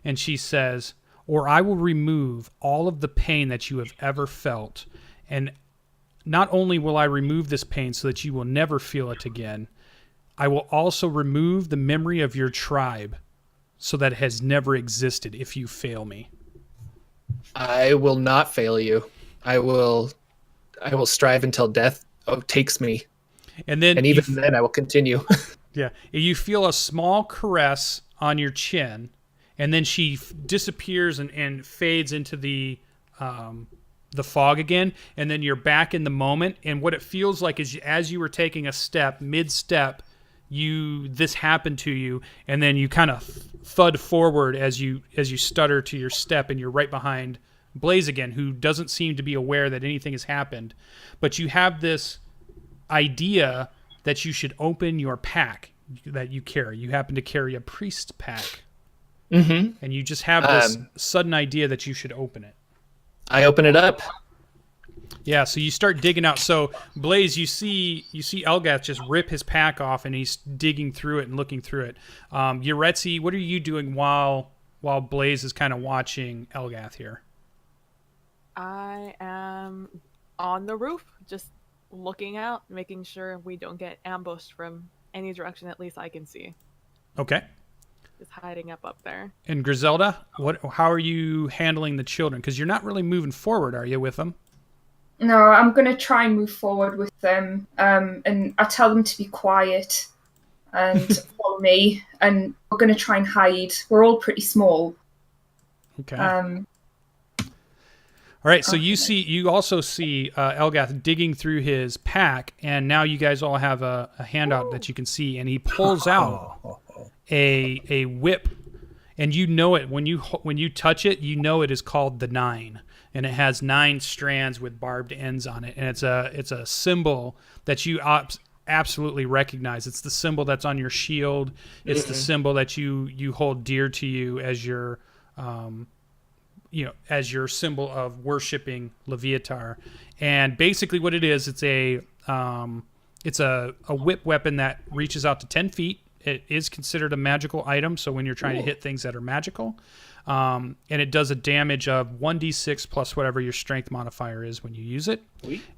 And she says, or I will remove all of the pain that you have ever felt. And not only will I remove this pain so that you will never feel it again, I will also remove the memory of your tribe so that it has never existed if you fail me. I will not fail you. I will strive until death takes me. And even then I will continue. Yeah. You feel a small caress on your chin, and then she disappears and fades into the fog again, and then you're back in the moment. And what it feels like is as you were taking a step, mid-step, this happened to you, and then you kind of thud forward as you stutter to your step, and you're right behind Blaze again, who doesn't seem to be aware that anything has happened. But you have this idea that you should open your pack that you carry. You happen to carry a priest pack. Mm-hmm. And you just have this sudden idea that you should open it. I open it up. Yeah, so you start digging out. So Blaze, you see Elgath just rip his pack off, and he's digging through it and looking through it. Yuretsi, what are you doing while Blaze is kind of watching Elgath here? I am on the roof, just looking out, making sure we don't get ambushed from any direction at least I can see. Okay. Just hiding up there. And Griselda, how are you handling the children? Because you're not really moving forward, are you, with them? No, I'm going to try and move forward with them, and I tell them to be quiet and follow me, and we're going to try and hide. We're all pretty small. Okay. All right, so you also see Elgath digging through his pack, and now you guys all have a handout that you can see, and he pulls out a whip, and you know it when you touch it, you know it is called the Nine, and it has 9 strands with barbed ends on it, and it's a symbol that you absolutely recognize. It's the symbol that's on your shield. It's the symbol that you hold dear to you as your as your symbol of worshiping Leviatar. And basically what it is, it's a whip weapon that reaches out to 10 feet. It is considered a magical item, so when you're trying to hit things that are magical, and it does a damage of 1d6 plus whatever your strength modifier is when you use it.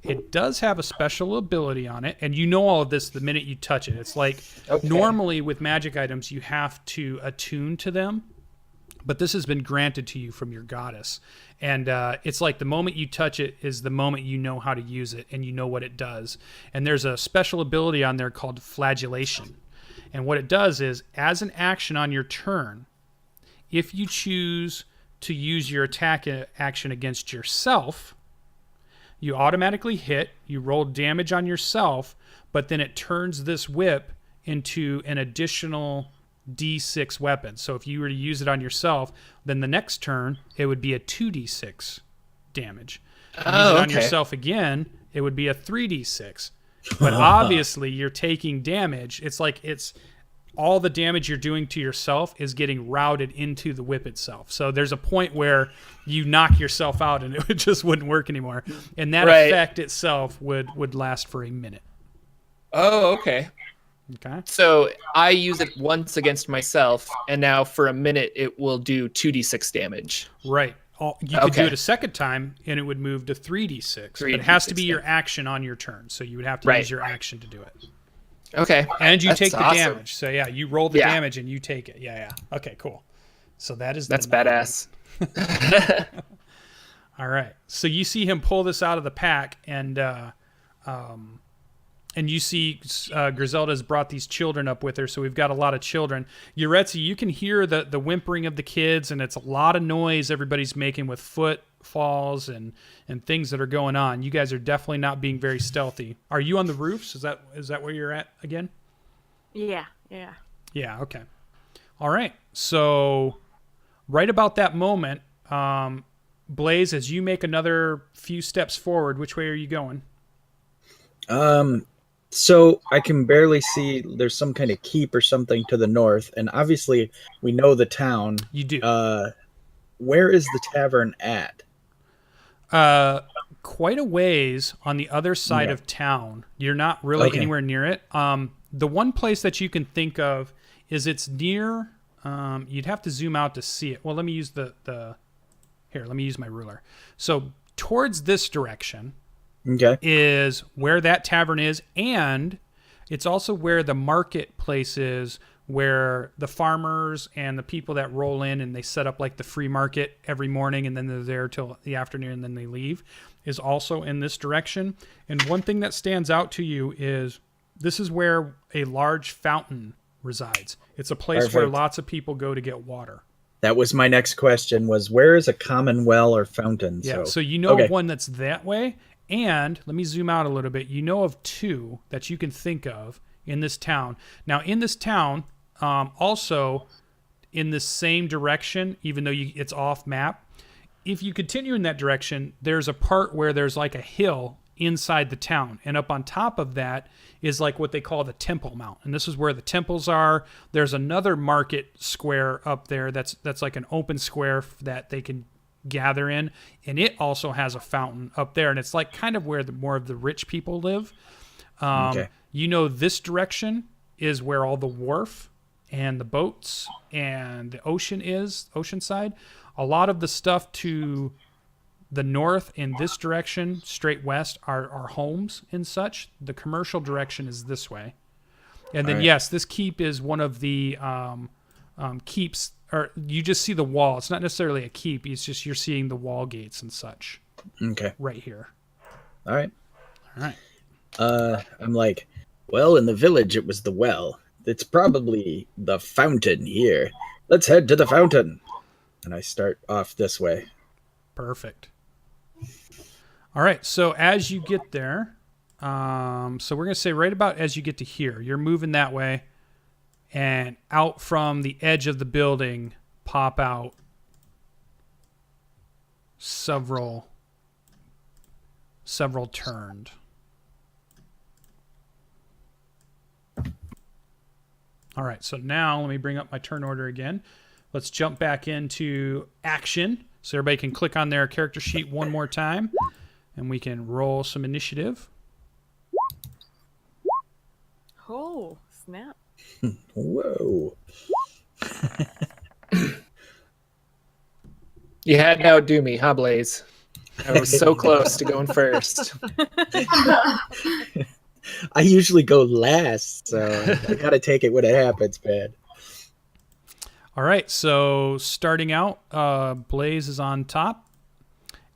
It does have a special ability on it, and you know all of this the minute you touch it. It's like normally with magic items you have to attune to them, but this has been granted to you from your goddess. And it's like the moment you touch it is the moment you know how to use it and you know what it does. And there's a special ability on there called Flagellation. And what it does is, as an action on your turn, if you choose to use your attack action against yourself, you automatically hit, you roll damage on yourself, but then it turns this whip into an additional D6 weapon. So if you were to use it on yourself, then the next turn it would be a 2d6 damage. If you use it on yourself again, it would be a 3d6. But obviously you're taking damage. It's like all the damage you're doing to yourself is getting routed into the whip itself. So there's a point where you knock yourself out and it just wouldn't work anymore. And that effect itself would last for a minute. Oh, okay. Okay. So I use it once against myself, and now for a minute it will do 2d6 damage. Right. You could do Okay. it a second time, and it would move to 3d6. But it 3d6, has to be your yeah. action on your turn, so you would have to Right. use your action to do it. Okay. And you That's take the awesome. damage. So yeah, you roll the Yeah. damage and you take it. Yeah. Okay, cool. So that is That's the 9. badass. All right. So you see him pull this out of the pack, and you see Griselda has brought these children up with her. So we've got a lot of children. Yuretsi, you can hear the whimpering of the kids, and it's a lot of noise everybody's making with footfalls and things that are going on. You guys are definitely not being very stealthy. Are you on the roofs? Is that where you're at again? Yeah. Yeah, okay. All right. So right about that moment, Blaze, as you make another few steps forward, which way are you going? So I can barely see. There's some kind of keep or something to the north, and obviously we know the town. You do. Where is the tavern at? Quite a ways on the other side Okay. of town. You're not really Okay. anywhere near it. The one place that you can think of is it's near. You'd have to zoom out to see it. Well, let me use Let me use my ruler. So towards this direction Okay. is where that tavern is, and it's also where the marketplace is, where the farmers and the people that roll in and they set up like the free market every morning, and then they're there till the afternoon and then they leave, is also in this direction. And one thing that stands out to you is this is where a large fountain resides. It's a place where Perfect. lots of people go to get water. That was my next question, was where is a common well or fountain? Yeah, so you know okay. of one that's that way, and let me zoom out a little bit. You know of 2 that you can think of in this town. Now, in this town, also in the same direction, even though it's off map, if you continue in that direction, there's a part where there's like a hill inside the town, and up on top of that is like what they call the Temple Mount, and this is where the temples are. There's another market square up there that's like an open square that they can gather in, and it also has a fountain up there, and it's like kind of where more of the rich people live. Okay. You know, this direction is where all the wharf and the boats and the ocean is, ocean side. A lot of the stuff to the north in this direction, straight west, are homes and such. The commercial direction is this way. And then, All right. yes, this keep is one of the keeps, or you just see the wall. It's not necessarily a keep. It's just you're seeing the wall gates and such Okay. right here. All right. All right. I'm like, well, in the village it was the well. It's probably the fountain here. Let's head to the fountain. And I start off this way. Perfect. All right. So as you get there, so we're going to say right about as you get to here, you're moving that way, and out from the edge of the building pop out several turned. All right. So now let me bring up my turn order again. Let's jump back into action so everybody can click on their character sheet one more time, and we can roll some initiative. Oh, snap. Whoa. You had to outdo me, huh, Blaze? I was so close to going first. I usually go last, so I gotta take it when it happens, man. All right, so starting out, Blaze is on top,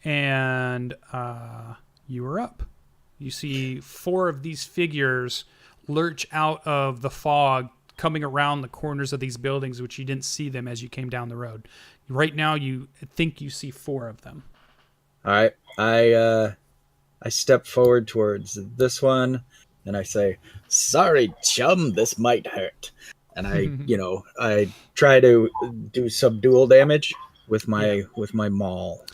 and you are up. You see 4 of these figures lurch out of the fog, coming around the corners of these buildings, which you didn't see them as you came down the road. Right now, you think you see 4 of them. All right, I step forward towards this one, and I say, "Sorry, chum, this might hurt." And I try to do subdual damage with my maul.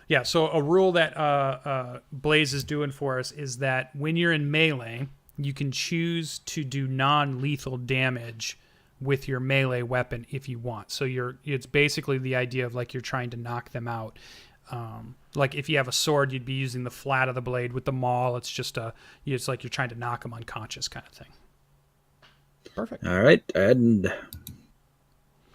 Yeah, so a rule that Blaze is doing for us is that when you're in melee, you can choose to do non-lethal damage with your melee weapon if you want. So it's basically the idea of like you're trying to knock them out. Like if you have a sword, you'd be using the flat of the blade. With the maul, it's just it's like you're trying to knock them unconscious kind of thing. Perfect. All right, and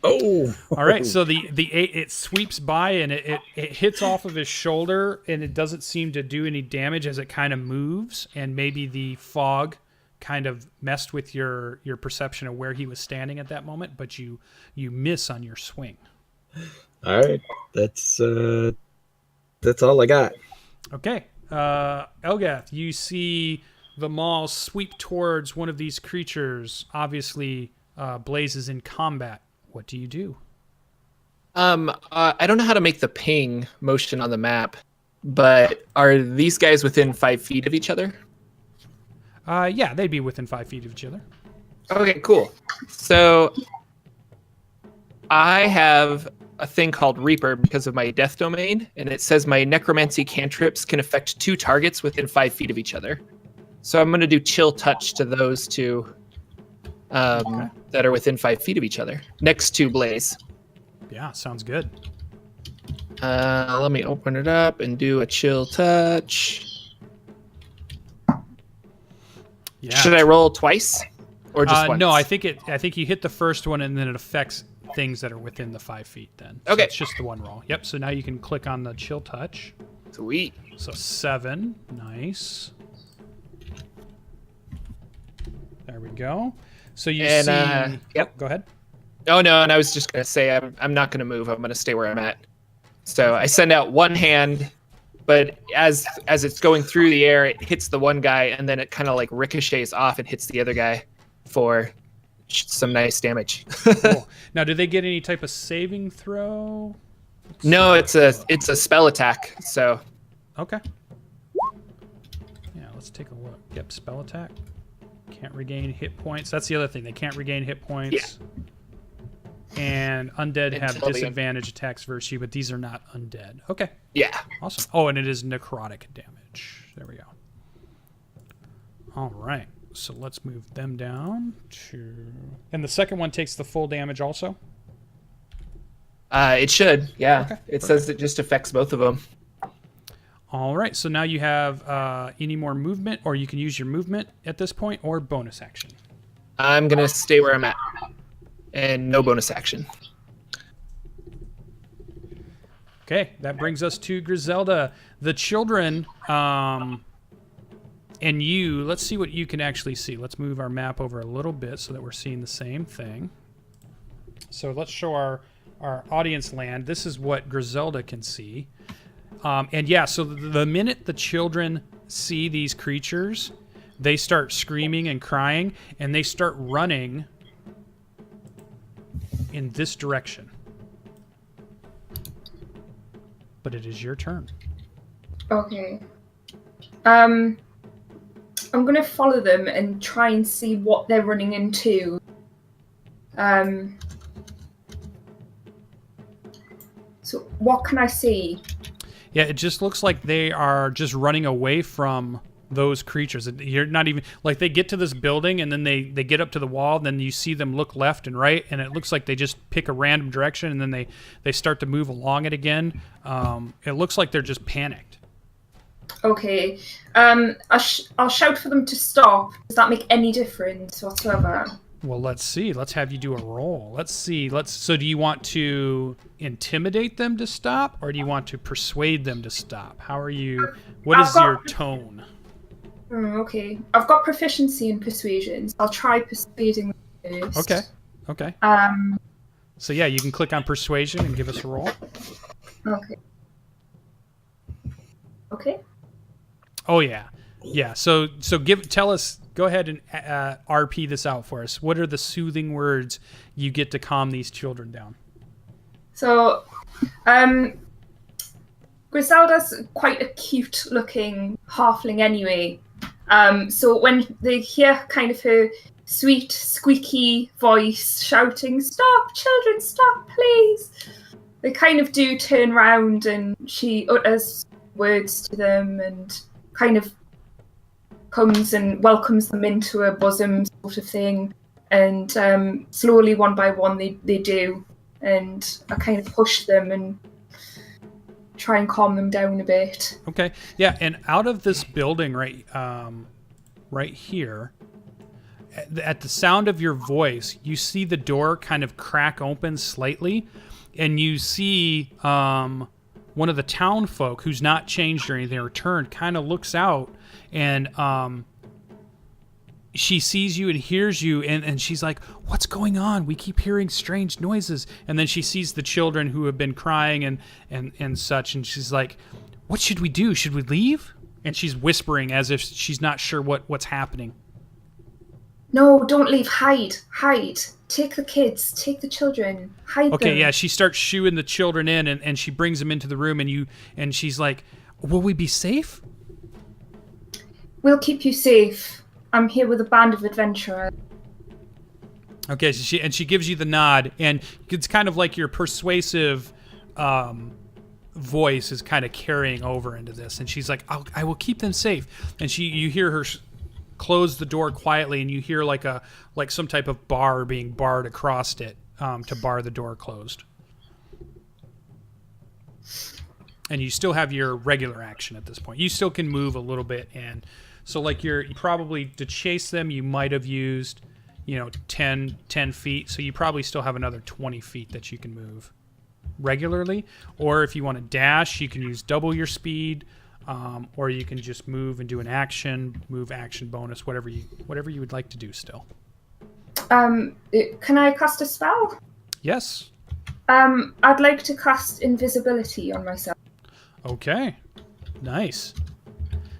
all right. So it sweeps by and it hits off of his shoulder, and it doesn't seem to do any damage as it kind of moves. And maybe the fog kind of messed with your perception of where he was standing at that moment, but you miss on your swing. All right, that's all I got. Okay. Elgath, you see the maul sweep towards one of these creatures. Obviously, Blaze is in combat. What do you do? I don't know how to make the ping motion on the map, but are these guys within 5 feet of each other? Yeah, they'd be within 5 feet of each other. Okay, cool. So I have a thing called Reaper because of my death domain, and it says my necromancy cantrips can affect 2 targets within 5 feet of each other. So I'm going to do chill touch to those 2 that are within 5 feet of each other, next to Blaze. Yeah, sounds good. Let me open it up and do a chill touch. Yeah. Should I roll twice, or just once? No, I think you hit the first one and then it affects things that are within the 5 feet. Then okay, so it's just the one roll. Yep. So now you can click on the chill touch. Sweet. So 7, nice. There we go. So you see. Yep. Go ahead. Oh no, and I was just gonna say I'm not gonna move. I'm gonna stay where I'm at. So I send out one hand, but as it's going through the air, it hits the one guy, and then it kind of like ricochets off and hits the other guy for some nice damage. Cool. Now, do they get any type of saving throw? No, it's a spell attack. So. Okay. Yeah, let's take a look. Yep, spell attack. Can't regain hit points. That's the other thing. They can't regain hit points. Yeah. And undead have Until the disadvantage attacks versus you, but these are not undead. Okay. Yeah. Awesome. Oh, and it is necrotic damage. There we go. All right. So let's move them down to... And the second one takes the full damage also? It should, yeah. Okay, it says it just affects both of them. All right, so now you have any more movement, or you can use your movement at this point, or bonus action. I'm going to stay where I'm at, and no bonus action. Okay, that brings us to Griselda. The children, and you, let's see what you can actually see. Let's move our map over a little bit so that we're seeing the same thing. So let's show our audience land. This is what Griselda can see. And yeah, so the minute the children see these creatures, they start screaming and crying, and they start running in this direction. But it is your turn. Okay. I'm going to follow them and try and see what they're running into. So what can I see? Yeah, it just looks like they are just running away from those creatures. You're not even like they get to this building and then they get up to the wall, and then you see them look left and right, and it looks like they just pick a random direction, and then they start to move along it again. It looks like they're just panicked. Okay. I'll shout for them to stop. Does that make any difference whatsoever? Well, let's see. Let's have you do a roll. Let's see. So do you want to intimidate them to stop, or do you want to persuade them to stop? What is your tone? Okay. I've got proficiency in persuasion. So I'll try persuading them first. Okay. So yeah, you can click on persuasion and give us a roll. Okay. Oh yeah. So tell us. Go ahead and RP this out for us. What are the soothing words you get to calm these children down? So, Griselda's quite a cute-looking halfling anyway. So when they hear kind of her sweet, squeaky voice shouting, "Stop, children, stop, please!" they kind of do turn round, and she utters words to them and kind of comes and welcomes them into her bosom, sort of thing. And slowly, one by one, they do. And I kind of push them and try and calm them down a bit. Okay. Yeah, and out of this building right here, at the sound of your voice, you see the door kind of crack open slightly, and you see one of the town folk who's not changed or anything or turned kind of looks out, and she sees you and hears you, and she's like, what's going on? We keep hearing strange noises. And then she sees the children who have been crying and such, and she's like, what should we do? Should we leave? And she's whispering as if she's not sure what's happening. No, don't leave. Hide. Take the kids. Take the children. Hide them. Okay, yeah, she starts shooing the children in, and she brings them into the room, and she's like, will we be safe? We'll keep you safe. I'm here with a band of adventurers. Okay, so she gives you the nod, and it's kind of like your persuasive voice is kind of carrying over into this, and she's like, I will keep them safe. And you hear her close the door quietly, and you hear like some type of bar being barred across it to bar the door closed. And you still have your regular action at this point. You still can move a little bit, and so like you're probably to chase them, you might have used 10 feet, so you probably still have another 20 feet that you can move regularly. Or if you want to dash, you can use double your speed. Or you can just move and do an action bonus, whatever you would like to do still. Can I cast a spell? Yes. I'd like to cast invisibility on myself. Okay. Nice.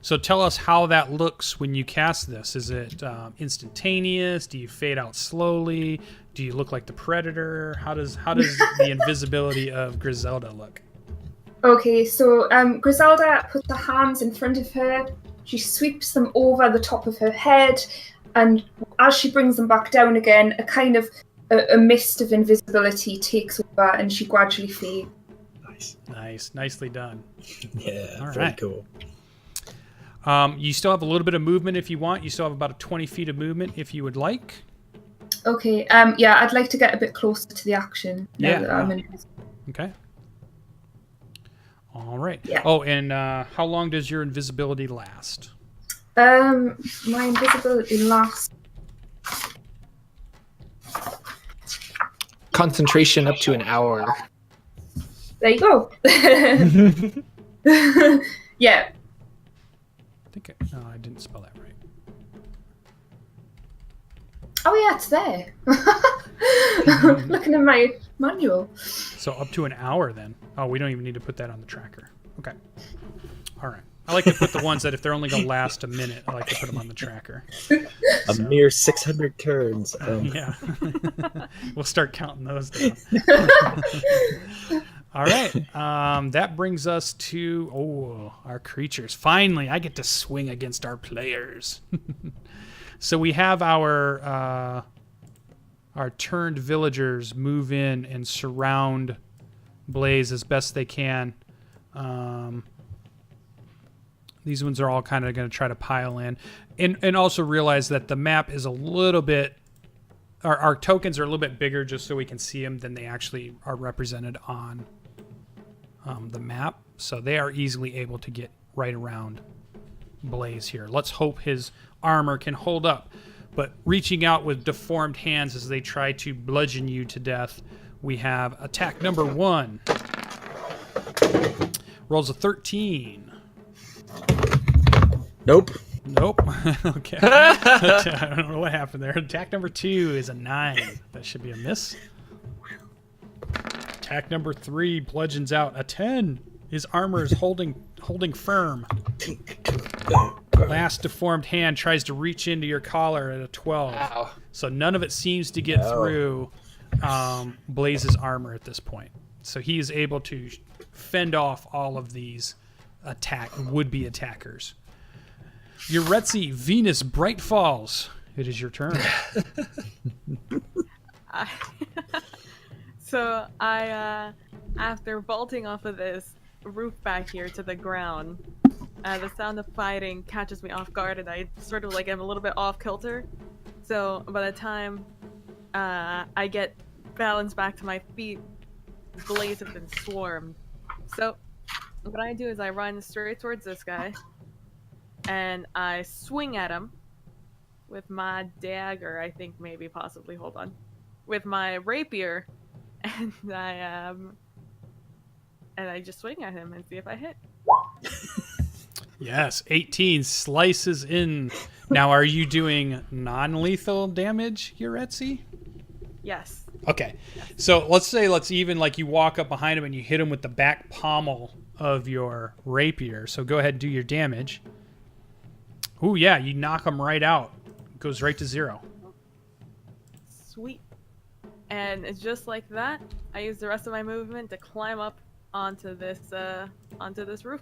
So tell us how that looks when you cast this. Is it instantaneous? Do you fade out slowly? Do you look like the Predator? How does the invisibility of Griselda look? Okay, so Griselda puts her hands in front of her. She sweeps them over the top of her head, and as she brings them back down again, a kind of a mist of invisibility takes over, and she gradually fades. Nice, nicely done. Yeah, all very right. cool. You still have a little bit of movement if you want. You still have about 20 feet of movement if you would like. Okay, yeah, I'd like to get a bit closer to the action. Yeah. That I'm invisible. Okay. All right. Yeah. Oh, and how long does your invisibility last? My invisibility lasts. Concentration up to an hour. There you go. Yeah. I think I didn't spell that right. Oh yeah, it's there. Looking at my manual. So up to an hour then. Oh, we don't even need to put that on the tracker. Okay. All right. I like to put the ones that if they're only going to last a minute, I like to put them on the tracker. A mere 600 turns. Yeah. We'll start counting those down. All right. That brings us to our creatures. Finally, I get to swing against our players. So we have our turned villagers move in and surround Blaze as best they can. These ones are all kind of going to try to pile in, and also realize that the map is a little bit. Our tokens are a little bit bigger, just so we can see them than they actually are represented on the map. So they are easily able to get right around Blaze here. Let's hope his armor can hold up. But reaching out with deformed hands as they try to bludgeon you to death, we have attack number 1. Rolls a 13. Nope. Okay. I don't know what happened there. Attack number 2 is a 9. That should be a miss. Attack number 3 bludgeons out a 10. His armor is holding firm. Last deformed hand tries to reach into your collar at a 12. Ow. So none of it seems to get through Blaze's armor at this point. So he is able to fend off all of these would-be attackers. Yuretsi, Venus, Bright Falls. It is your turn. So I, after vaulting off of this roof back here to the ground, the sound of fighting catches me off guard, and I sort of like am a little bit off kilter. So by the time I get balanced back to my feet, Blaze has been swarmed. So what I do is I run straight towards this guy, and I swing at him with my dagger. I think maybe possibly. Hold on, with my rapier, and I just swing at him and see if I hit. Yes, 18 slices in. Now, are you doing non-lethal damage, Yuretsi? Yes. Okay, so let's even like you walk up behind him and you hit him with the back pommel of your rapier. So go ahead and do your damage. Ooh, yeah, you knock him right out. It goes right to 0. Sweet. And it's just like that. I use the rest of my movement to climb up onto this roof.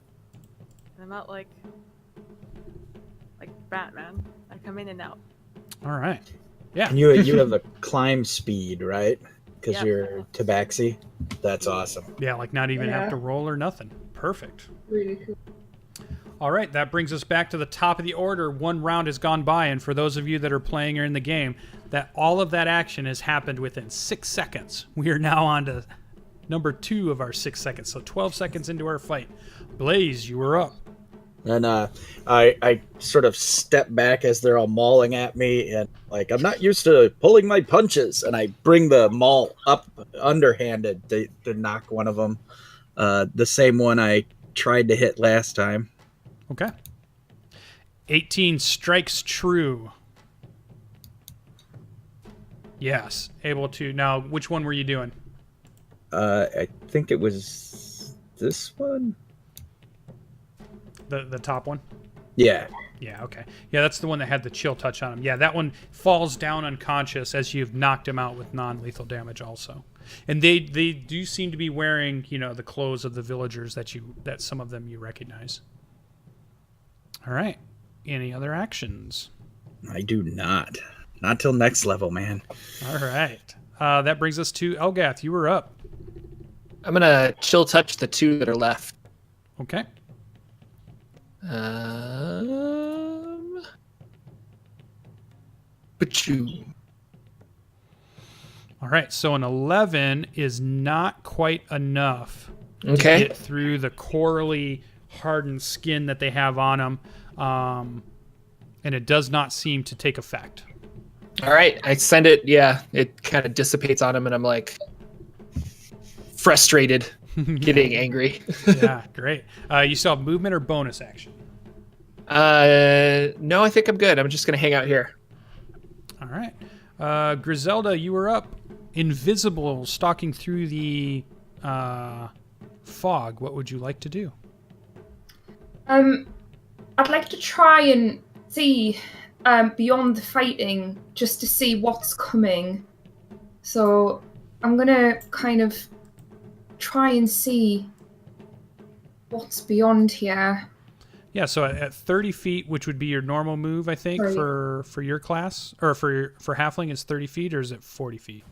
And I'm out like Batman. I come in and out. All right. Yeah. And you have a climb speed, right? Because Yep. you're tabaxi. That's awesome. Yeah, like not even have Yeah. to roll or nothing. Perfect. Really cool. All right, that brings us back to the top of the order. One round has gone by, and for those of you that are playing or in the game, that all of that action has happened within 6 seconds. We are now on to number 2 of our 6 seconds, so 12 seconds into our fight. Blaze, you were up. And I sort of step back as they're all mauling at me, and like I'm not used to pulling my punches, and I bring the maul up underhanded to knock one of them, the same one I tried to hit last time. Okay. 18 strikes true. Yes, able to. Now, which one were you doing? I think it was this one. The top one? Yeah. Yeah, okay. Yeah, that's the one that had the chill touch on him. Yeah, that one falls down unconscious as you've knocked him out with non-lethal damage also. And they do seem to be wearing, the clothes of the villagers that some of them you recognize. All right. Any other actions? I do not. Not till next level, man. All right. That brings us to Elgath. You were up. I'm gonna chill touch the 2 that are left. Okay. But you. All right. So an 11 is not quite enough to Okay. get through the corally hardened skin that they have on them. And it does not seem to take effect. All right. I send it. Yeah. It kind of dissipates on him, and I'm like frustrated, getting angry. Yeah, great. You still have movement or bonus action? No, I think I'm good. I'm just gonna hang out here. All right. Griselda, you were up. Invisible, stalking through the fog. What would you like to do? I'd like to try and see beyond the fighting, just to see what's coming. So I'm gonna kind of try and see what's beyond here. Yeah, so at 30 feet, which would be your normal move, I think, Right. for your class, or for Halfling is 30 feet, or is it 40 feet?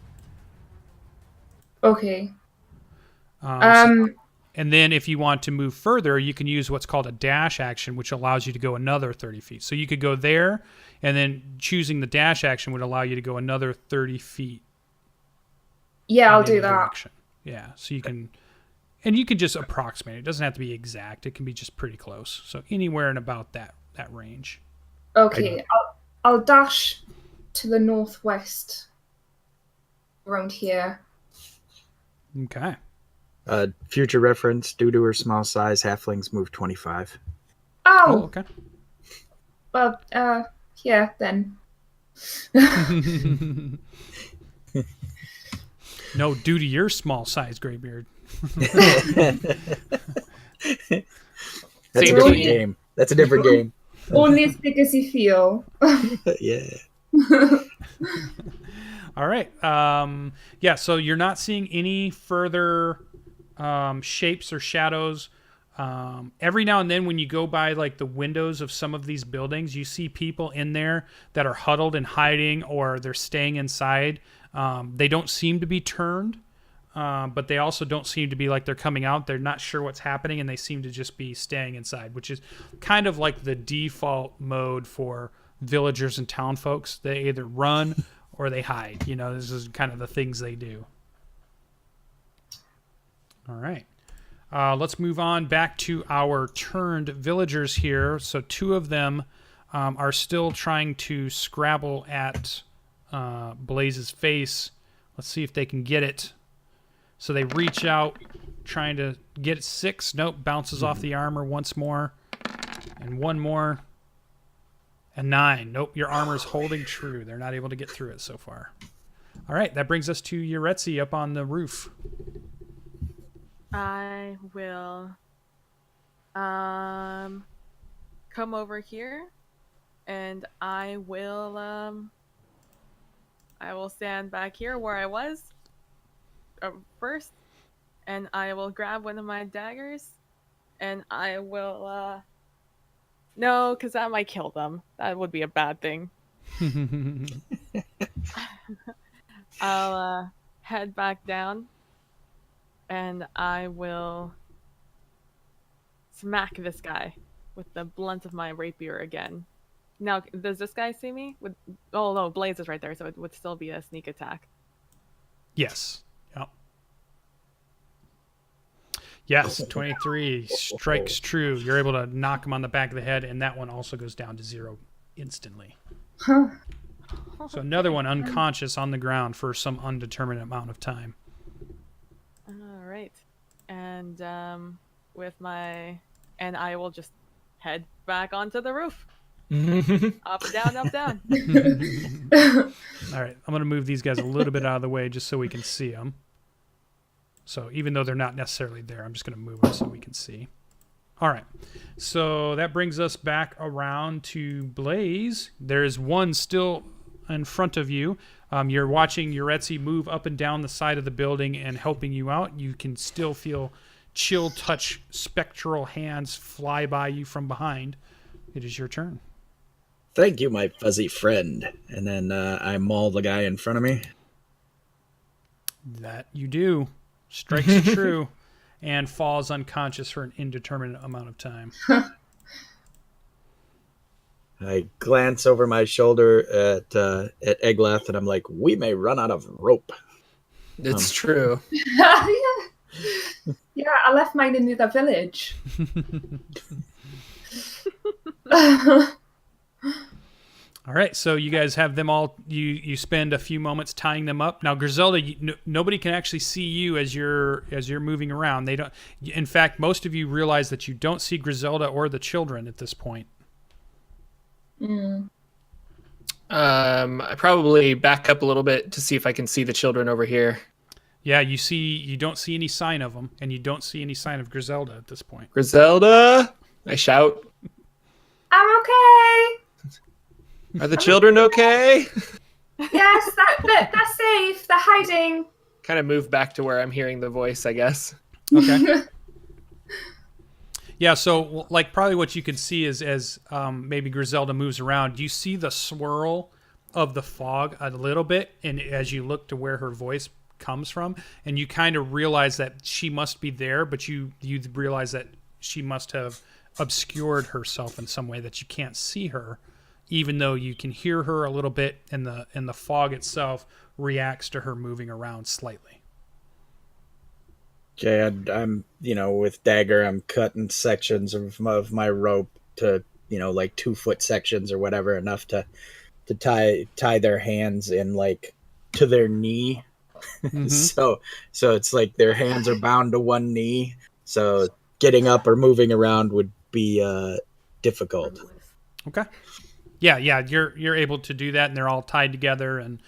Okay. And then if you want to move further, you can use what's called a dash action, which allows you to go another 30 feet. So you could go there, and then choosing the dash action would allow you to go another 30 feet. Yeah, in I'll any do that. direction. Yeah, so you can just approximate. It doesn't have to be exact. It can be just pretty close. So anywhere in about that range. Okay, I'll dash to the northwest around here. Okay. Future reference, due to her small size, halflings move 25. Oh, Oh, okay. well, yeah, then. No, due to your small size, Graybeard. That's a different game. That's a different game. Only as big as you feel. Yeah. All right. Yeah, so you're not seeing any further shapes or shadows. Every now and then when you go by like the windows of some of these buildings, you see people in there that are huddled and hiding, or they're staying inside. They don't seem to be turned, but they also don't seem to be like they're coming out. They're not sure what's happening, and they seem to just be staying inside, which is kind of like the default mode for villagers and town folks. They either run or they hide. This is kind of the things they do. All right. Let's move on back to our turned villagers here. So 2 of them are still trying to scrabble at Blaze's face. Let's see if they can get it. So they reach out, trying to get it. 6. Nope, bounces off the armor once more. And 1 more. And 9. Nope, your armor's holding true. They're not able to get through it so far. All right, that brings us to Yuretsi up on the roof. I will come over here, and I will stand back here where I was first, and I will grab one of my daggers, and I will no, because that might kill them. That would be a bad thing. I'll head back down, and I will smack this guy with the blunt of my rapier again. Now, does this guy see me? Oh no, Blaze is right there, so it would still be a sneak attack. Yes. Yep. Yes, 23 strikes true. You're able to knock him on the back of the head, and that one also goes down to 0 instantly. Huh. So another one unconscious on the ground for some undetermined amount of time. All right, and I will just head back onto the roof. Up, down, up, down. All right, I'm going to move these guys a little bit out of the way just so we can see them. So even though they're not necessarily there, I'm just going to move them so we can see. All right, so that brings us back around to Blaze. There's one still in front of you. You're watching Yuretsi move up and down the side of the building and helping you out. You can still feel chill touch spectral hands fly by you from behind. It is your turn. Thank you, my fuzzy friend. And then I maul the guy in front of me. That you do. Strikes true and falls unconscious for an indeterminate amount of time. I glance over my shoulder at Egleth, and I'm like, we may run out of rope. It's true. Yeah, I left mine in the other village. All right, so you guys have them all. You spend a few moments tying them up. Now, Griselda, nobody can actually see you as you're moving around. They don't. In fact, most of you realize that you don't see Griselda or the children at this point. I probably back up a little bit to see if I can see the children over here. Yeah, you don't see any sign of them, and you don't see any sign of Griselda at this point. Griselda! I shout. I'm okay. Are the children okay? Yes, they're safe. They're hiding. Kind of move back to where I'm hearing the voice, I guess. Okay. Yeah, so like probably what you can see is as maybe Griselda moves around, you see the swirl of the fog a little bit, and as you look to where her voice comes from, and you kind of realize that she must be there, but you realize that she must have obscured herself in some way that you can't see her, even though you can hear her a little bit, and the fog itself reacts to her moving around slightly. Okay, I'm with dagger, I'm cutting sections of my rope to like 2-foot sections or whatever, enough to tie their hands in like to their knee. Mm-hmm. So it's like their hands are bound to one knee, so getting up or moving around would be difficult. Okay. Yeah, you're able to do that, and they're all tied together, and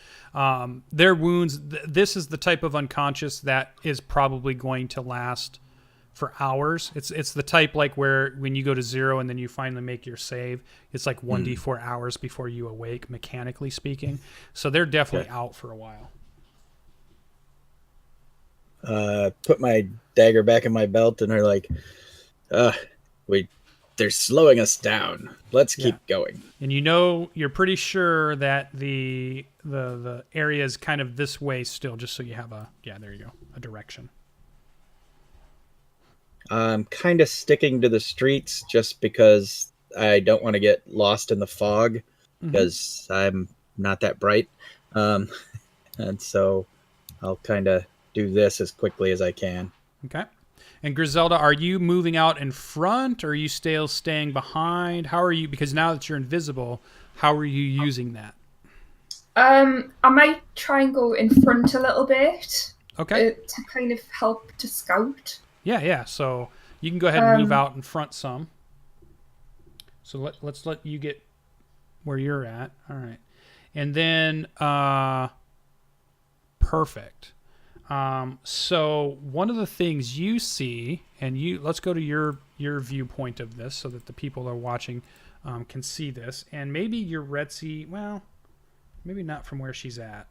their wounds. This is the type of unconscious that is probably going to last for hours. It's the type like where when you go to 0 and then you finally make your save, it's like 1d4 hours before you awake, mechanically speaking. So they're definitely out for a while. Put my dagger back in my belt, and they're like, they're slowing us down. Let's keep going. And you're pretty sure that the area is kind of this way still, just so you have a direction. I'm kind of sticking to the streets just because I don't want to get lost in the fog, because I'm not that bright. And so I'll kind of do this as quickly as I can. Okay. And Griselda, are you moving out in front, or are you still staying behind? How are you? Because now that you're invisible, how are you using that? I might try and go in front a little bit. Okay. To kind of help to scout. Yeah. So you can go ahead and move out in front some. So let's let you get where you're at. All right. And then, perfect. So one of the things you see, and let's go to your viewpoint of this so that the people that are watching can see this. And maybe your Retzi, well, maybe not from where she's at.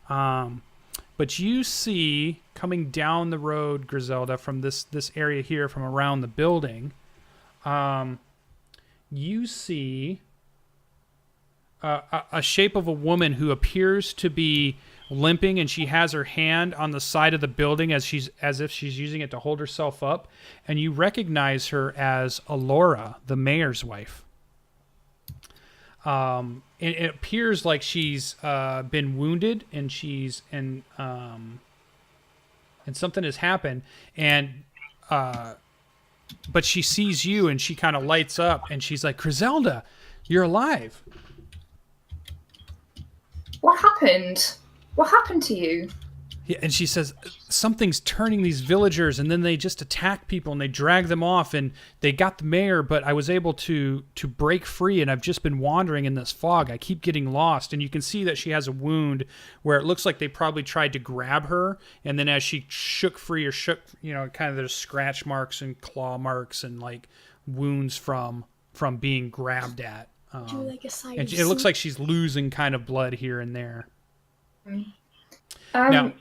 But you see coming down the road, Griselda, from this area here, from around the building, you see a shape of a woman who appears to be limping, and she has her hand on the side of the building as if she's using it to hold herself up. And you recognize her as Alora, the mayor's wife. And it appears like she's been wounded, and and something has happened, and but she sees you, and she kind of lights up, and she's like, "Griselda, you're alive." What happened? What happened to you? Yeah, and she says, something's turning these villagers, and then they just attack people, and they drag them off, and they got the mayor, but I was able to break free, and I've just been wandering in this fog. I keep getting lost, and you can see that she has a wound where it looks like they probably tried to grab her, and then as she shook free, kind of there's scratch marks and claw marks and like wounds from being grabbed at. Like a side And it looks like she's losing kind of blood here and there. Um,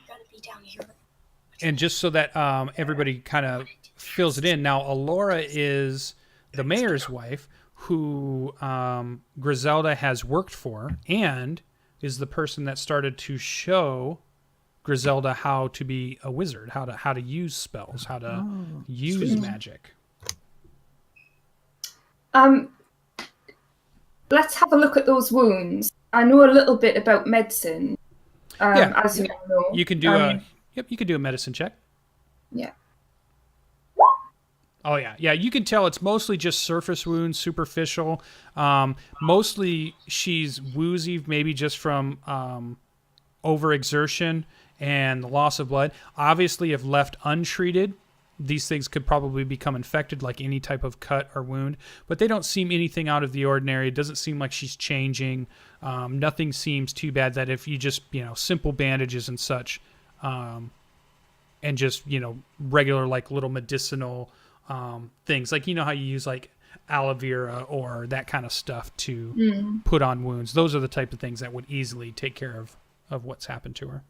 and just so that everybody kind of fills it in, now Alora is the mayor's wife who Griselda has worked for, and is the person that started to show Griselda how to be a wizard, how to use spells, how to use magic. Let's have a look at those wounds. I know a little bit about medicine. As you know. You can do you can do a medicine check. Yeah. Oh yeah. You can tell it's mostly just surface wounds, superficial. Mostly she's woozy, maybe just from overexertion and the loss of blood. Obviously, if left untreated, these things could probably become infected like any type of cut or wound, but they don't seem anything out of the ordinary. It doesn't seem like she's changing. Nothing seems too bad that if you just, simple bandages and such, and just, regular, like little medicinal things, like, how you use like aloe vera or that kind of stuff to put on wounds. Those are the type of things that would easily take care of what's happened to her.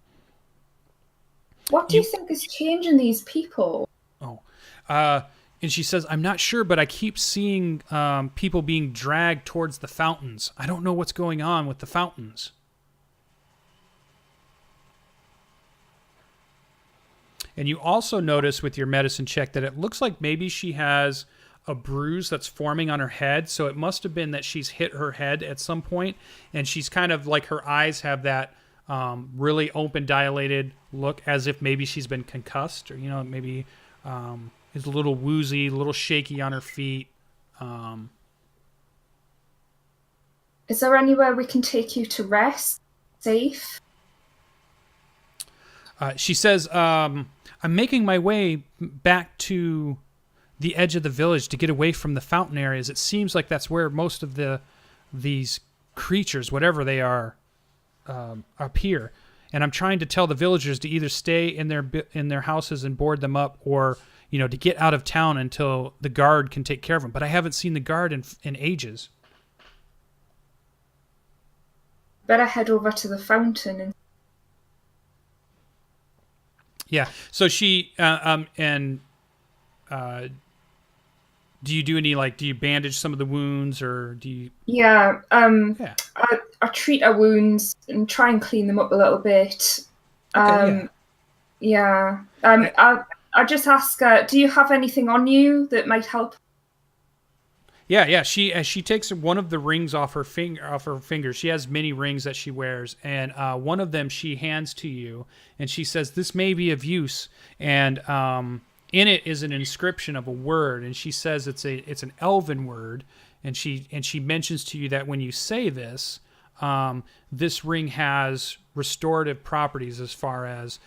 What do you think is changing these people? And she says, I'm not sure, but I keep seeing people being dragged towards the fountains. I don't know what's going on with the fountains. And you also notice with your medicine check that it looks like maybe she has a bruise that's forming on her head. So it must have been that she's hit her head at some point, and she's kind of like, her eyes have that really open, dilated look as if maybe she's been concussed, or, maybe is a little woozy, a little shaky on her feet. Is there anywhere we can take you to rest? Safe? She says, I'm making my way back to the edge of the village to get away from the fountain areas. It seems like that's where most of these creatures, whatever they are, appear. And I'm trying to tell the villagers to either stay in their houses and board them up, or to get out of town until the guard can take care of them. But I haven't seen the guard in ages. Better head over to the fountain and. Yeah. So she do you do any, like, do you bandage some of the wounds, or do you? Yeah. Yeah. I treat her wounds and try and clean them up a little bit. Okay, yeah. I just ask her, do you have anything on you that might help? Yeah. She takes one of the rings off her finger. She has many rings that she wears, and one of them she hands to you, and she says, "This may be of use." And in it is an inscription of a word, and she says it's an elven word, and she mentions to you that when you say this, this ring has restorative properties as far as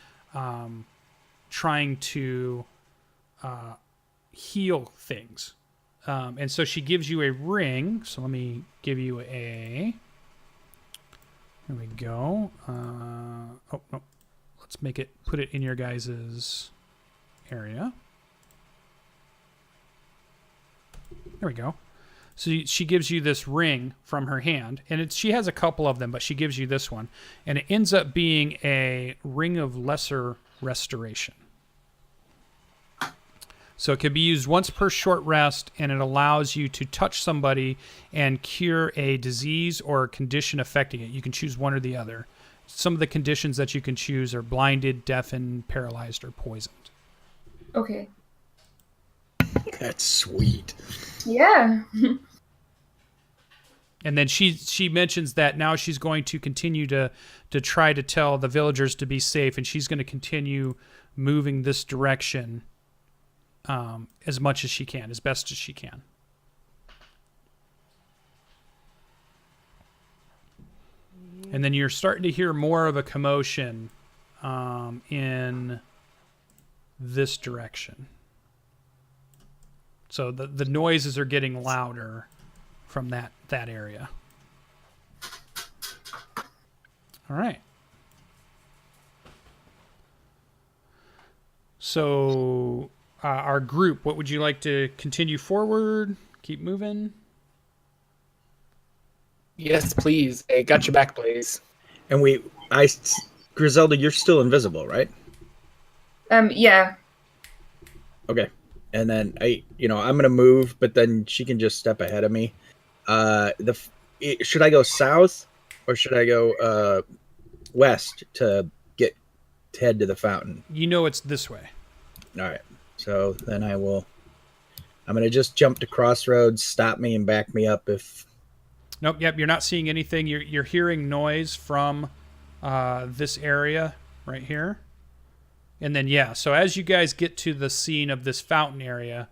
trying to heal things. And so she gives you a ring. So let me give you a. There we go. Oh no, let's put it in your guys's area. There we go. So she gives you this ring from her hand, and she has a couple of them, but she gives you this one, and it ends up being a ring of lesser restoration. So it can be used once per short rest, and it allows you to touch somebody and cure a disease or a condition affecting it. You can choose one or the other. Some of the conditions that you can choose are blinded, deafened, paralyzed, or poisoned. Okay. That's sweet. Yeah. And then she mentions that now she's going to continue to try to tell the villagers to be safe, and she's going to continue moving this direction as much as she can, as best as she can. And then you're starting to hear more of a commotion in this direction. So the noises are getting louder from that area. All right. So our group, what would you like to continue forward? Keep moving? Yes, please. Hey, got your back, please. And Griselda, you're still invisible, right? Yeah. Okay. And then I'm gonna move, but then she can just step ahead of me. Should I go south or should I go west to head to the fountain? You know it's this way. All right. So then I'm gonna just jump to crossroads, stop me and back me up if. Nope. Yep. You're not seeing anything. You're hearing noise from this area right here. And then, so as you guys get to the scene of this fountain area,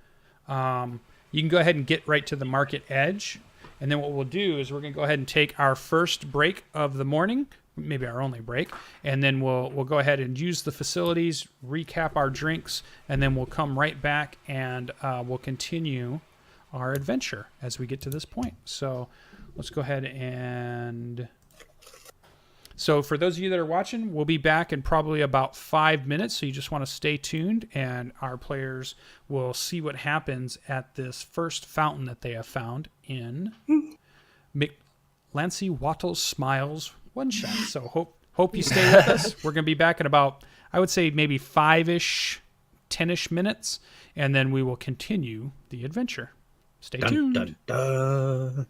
you can go ahead and get right to the market edge. And then what we'll do is we're going to go ahead and take our first break of the morning, maybe our only break, and then we'll go ahead and use the facilities, recap our drinks, and then we'll come right back and we'll continue our adventure as we get to this point. So let's go ahead and... So for those of you that are watching, we'll be back in probably about 5 minutes. So you just want to stay tuned, and our players will see what happens at this first fountain that they have found in Mictlancihuatl Smiles Oneshot. So hope you stay with us. We're going to be back in about, I would say, maybe 5-ish, 10-ish minutes, and then we will continue the adventure. Stay tuned. Dun, dun, dun.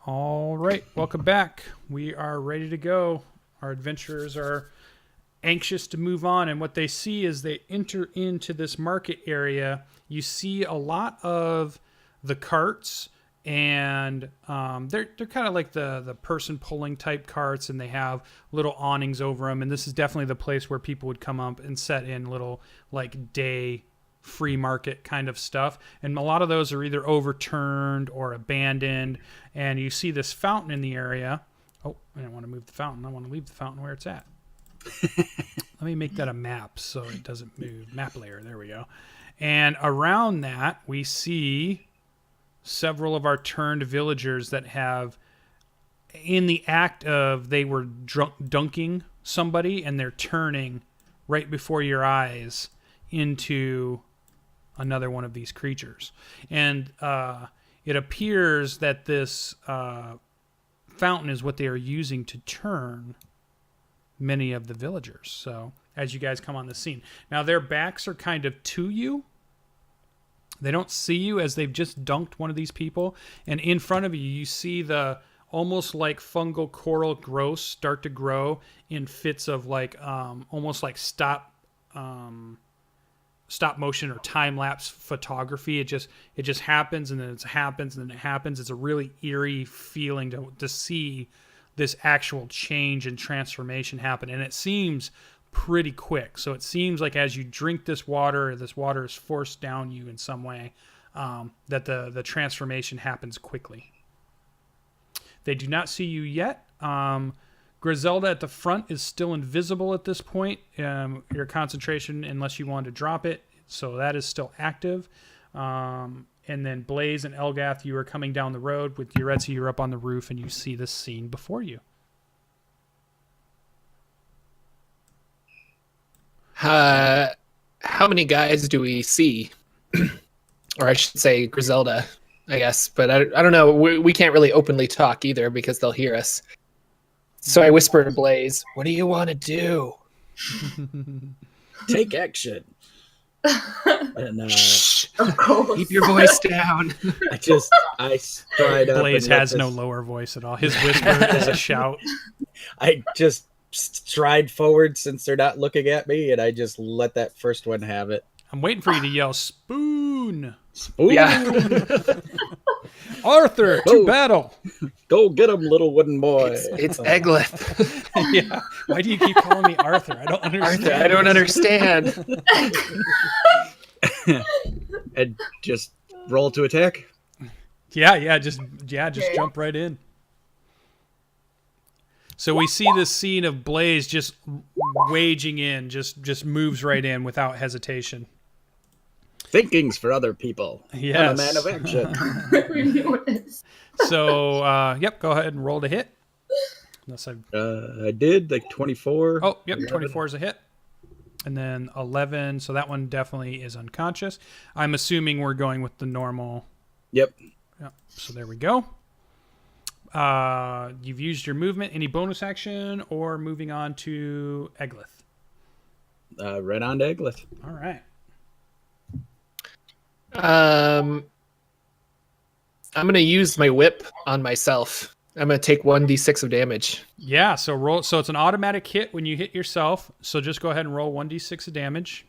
All right, welcome back. We are ready to go. Our adventurers are anxious to move on, and what they see is they enter into this market area. You see a lot of the carts, and they're kind of like the person pulling type carts, and they have little awnings over them. And this is definitely the place where people would come up and set in little like day free market kind of stuff, and a lot of those are either overturned or abandoned. And you see this fountain in the area. Oh, I don't want to move the fountain. I want to leave the fountain where it's at. Let me make that a map so it doesn't move. Map layer, there we go. And around that we see several of our turned villagers that have, in the act of, they were dunking somebody, and they're turning right before your eyes into another one of these creatures. And it appears that this fountain is what they are using to turn many of the villagers. So as you guys come on the scene, now their backs are kind of to you. They don't see you as they've just dunked one of these people. And in front of you, you see the almost like fungal coral growths start to grow in fits of like almost like stop motion or time lapse photography. It just happens, and then it happens, and then it happens. It's a really eerie feeling to see this actual change and transformation happen, and it seems pretty quick. So it seems like as you drink this water is forced down you in some way, that the transformation happens quickly. They do not see you yet. Griselda at the front is still invisible at this point. Your concentration, unless you want to drop it, so that is still active. And then Blaze and Elgath, you are coming down the road. With Uretzi, you're up on the roof, and you see this scene before you. How many guys do we see? Or I should say Griselda, I guess. But I don't know. We can't really openly talk either because they'll hear us. So I whisper to Blaze, "What do you want to do?" Take action. And Shh. Of course. Keep your voice down. I stride up. Blaze and let has no this- lower voice at all. His whisper is a shout. I just stride forward since they're not looking at me, and I just let that first one have it. I'm waiting for you to yell spoon. Spoon. Yeah. Arthur, to Go. battle. Go get him, little wooden boy. It's Eglith. Yeah. Why do you keep calling me Arthur? I don't understand. Arthur, I don't understand. And just roll to attack. Yeah, just jump right in. So we see this scene of Blaze just waging in, just moves right in without hesitation. Thinking's for other people. Yes. I'm a man of action. So, yep, go ahead and roll to hit. Unless I did like 24. Oh, yep, 11. 24 is a hit. And then 11, so that one definitely is unconscious. I'm assuming we're going with the normal. Yep. Yep. So there we go. You've used your movement. Any bonus action or moving on to Eglith? Right on to Eglith. All right. I'm gonna use my whip on myself. I'm gonna take 1d6 of damage. Yeah, so roll. So it's an automatic hit when you hit yourself. So just go ahead and roll 1d6 of damage.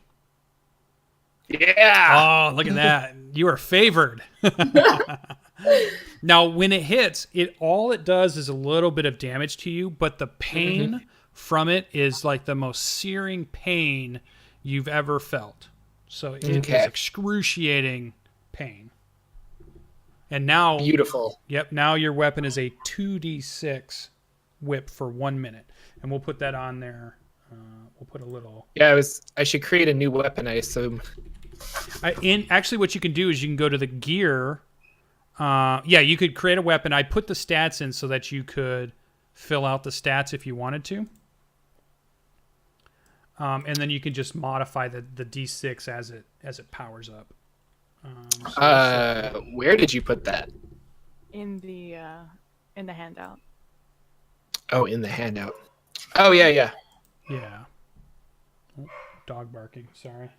Yeah. Oh, look at that. You are favored. Now, when it hits, all it does is a little bit of damage to you, but the pain from it is like the most searing pain you've ever felt. So it is excruciating pain. And now, Beautiful. Yep, now your weapon is a 2d6 whip for 1 minute. And we'll put that on there. We'll put a little... Yeah, I should create a new weapon, I assume. Actually, what you can do is you can go to the gear. Yeah, you could create a weapon. I put the stats in so that you could fill out the stats if you wanted to. And then you can just modify the D6 as it powers up. Where did you put that? In the handout. Oh, in the handout. Oh, yeah. Yeah. Oh, dog barking. Sorry.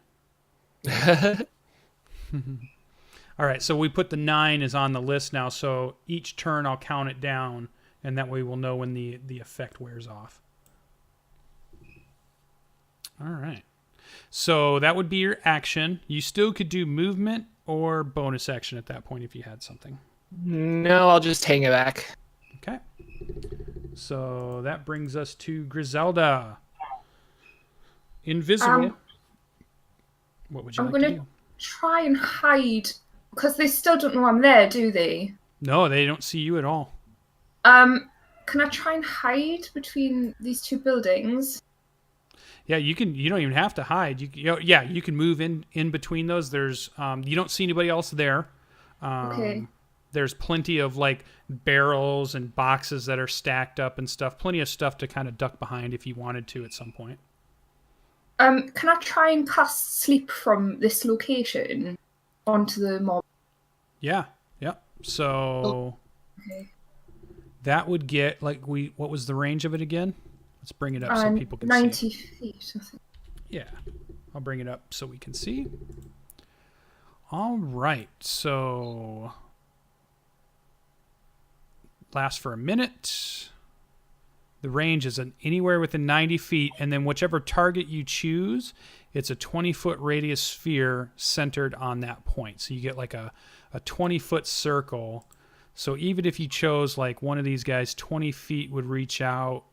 All right, so we put the 9 is on the list now, so each turn I'll count it down, and that way we'll know when the effect wears off. All right. So that would be your action. You still could do movement or bonus action at that point if you had something. No, I'll just hang it back. Okay. So that brings us to Griselda. Invisible. What would you I'm like to gonna do? try and hide because they still don't know I'm there, do they? No, they don't see you at all. Can I try and hide between these two buildings? Yeah, you can. You don't even have to hide. You can move in between those. There's you don't see anybody else there. Okay. There's plenty of like barrels and boxes that are stacked up and stuff. Plenty of stuff to kind of duck behind if you wanted to at some point. Can I try and cast sleep from this location onto the mob? Yeah. So Okay. that would get what was the range of it again? Let's bring it up so people can 90 see. feet, I think. Yeah. I'll bring it up so we can see. All right. So lasts for a minute. The range is anywhere within 90 feet, and then whichever target you choose, it's a 20-foot radius sphere centered on that point. So you get like a 20-foot circle. So even if you chose like one of these guys, 20 feet would reach out.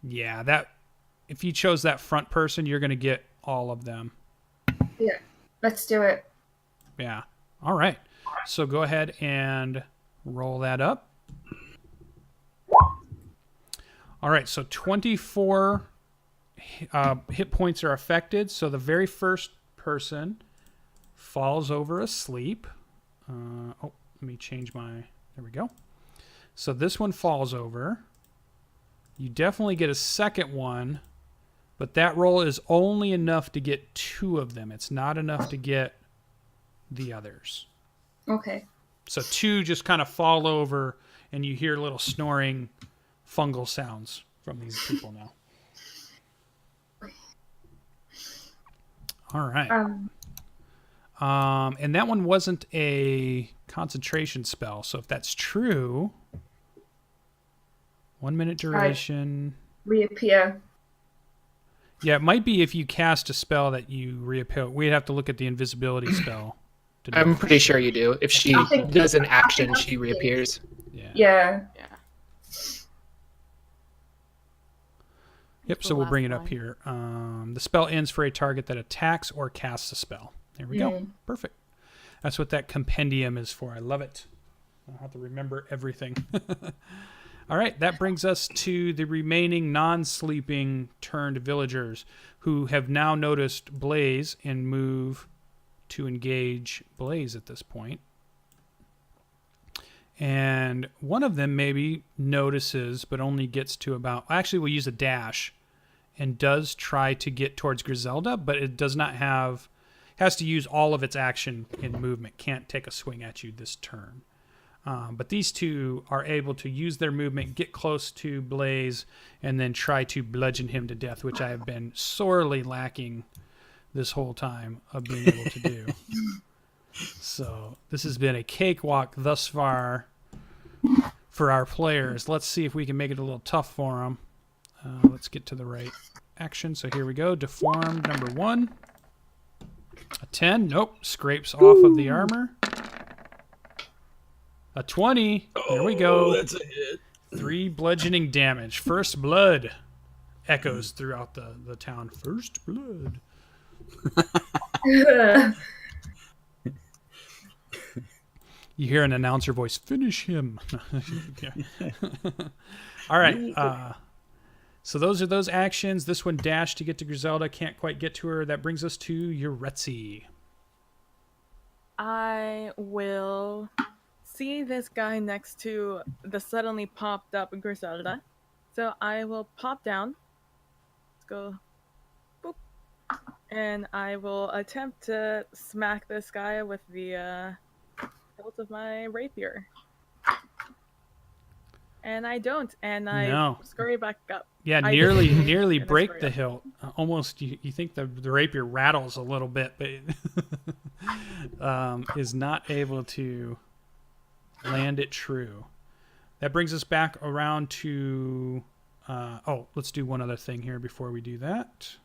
Yeah, that if you chose that front person, you're going to get all of them. Yeah, let's do it. Yeah. All right. So go ahead and roll that up. All right. So 24 hit points are affected. So the very first person falls over asleep. Let me change my... There we go. So this one falls over. You definitely get a second one, but that roll is only enough to get 2 of them. It's not enough to get the others. Okay. So 2 just kind of fall over, and you hear little snoring fungal sounds from these people now. All right. And that one wasn't a concentration spell, so if that's true, 1 minute duration. Reappear. Yeah, it might be if you cast a spell that you reappear. We'd have to look at the invisibility spell. I'm pretty sure you do. If she does an action, she reappears. Yeah. Yep, so we'll bring it up here. The spell ends for a target that attacks or casts a spell. There we go. Perfect. That's what that compendium is for. I love it. I'll have to remember everything. All right, that brings us to the remaining non-sleeping turned villagers who have now noticed Blaze and move to engage Blaze at this point. And one of them maybe notices, but only gets to about... Actually, we'll use a dash and does try to get towards Griselda, but it does not have... Has to use all of its action in movement. Can't take a swing at you this turn. But these two are able to use their movement, get close to Blaze, and then try to bludgeon him to death, which I have been sorely lacking this whole time of being able to do. So this has been a cakewalk thus far for our players. Let's see if we can make it a little tough for them. Let's get to the right action. So here we go. Deformed number 1. A 10. Nope. Scrapes off of the armor. A 20. There we go. That's a hit. 3 bludgeoning damage. First blood echoes throughout the town. First blood. You hear an announcer voice, finish him. All right. So those are those actions. This one dashed to get to Griselda. Can't quite get to her. That brings us to Yuretsi. I will see this guy next to the suddenly popped up Griselda. So I will pop down. Let's go. Boop. And I will attempt to smack this guy with the hilt of my rapier. And I don't, and I No. scurry back up. Yeah, I nearly didn't. nearly And I break scurry the up. hilt. Almost, you think the rapier rattles a little bit, but is not able to land it true. That brings us back around to... let's do one other thing here before we do that.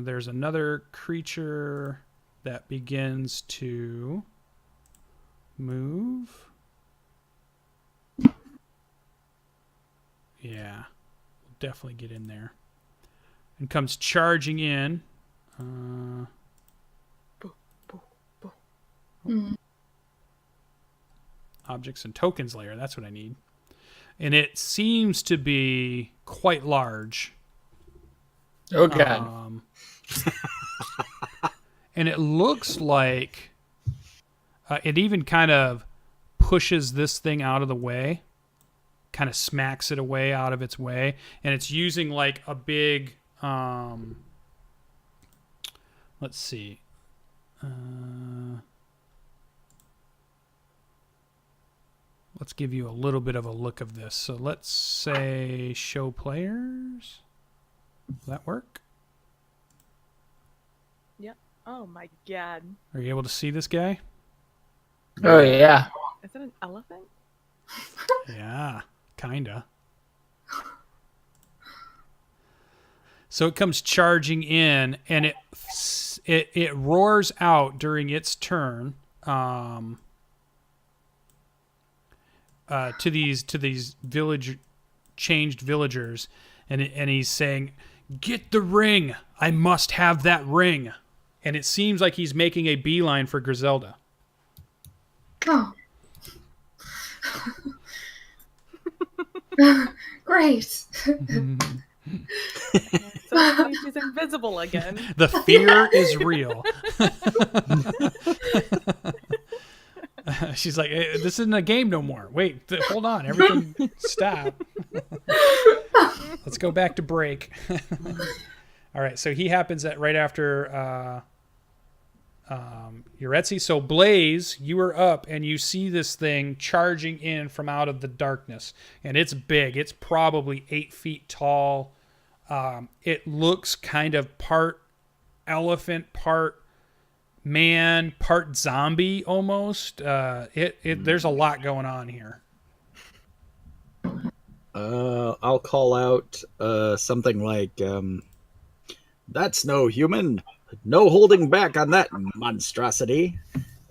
There's another creature that begins to move. Yeah, we'll definitely get in there. And comes charging in. Objects and tokens layer, that's what I need. And it seems to be quite large. Oh god. And it looks like it even kind of pushes this thing out of the way, kind of smacks it away out of its way, and it's using like a big let's see, let's give you a little bit of a look of this. So let's say show players. Will that work? Oh my god. Are you able to see this guy? Oh yeah. Is it an elephant? Yeah, kinda. So it comes charging in, and it roars out during its turn to these changed villagers, and he's saying, "Get the ring! I must have that ring!" And it seems like he's making a beeline for Griselda. Oh. Great. So she's invisible again. The fear is real. She's like, hey, this isn't a game no more. Wait, hold on. Everything stop. Let's go back to break. All right, so he happens at right after Yuretsi. So Blaze, you are up and you see this thing charging in from out of the darkness, and it's big. It's probably 8 feet tall. It looks kind of part elephant, part man, part zombie almost. There's a lot going on here. I'll call out something like, "That's no human. No holding back on that monstrosity."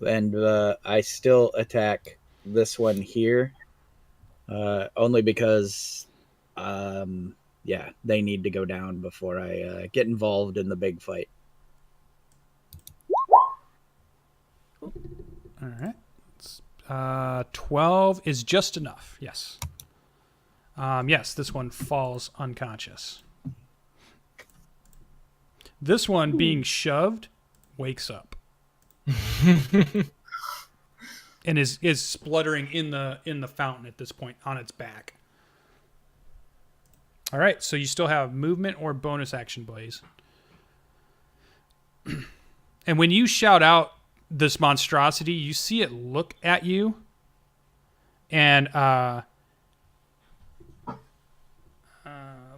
And I still attack this one here, only because, they need to go down before I get involved in the big fight. All right. 12 is just enough. Yes. Yes, this one falls unconscious. This one being shoved wakes up and is spluttering in the fountain at this point on its back. All right, so you still have movement or bonus action, Blaze. And when you shout out this monstrosity, you see it look at you, and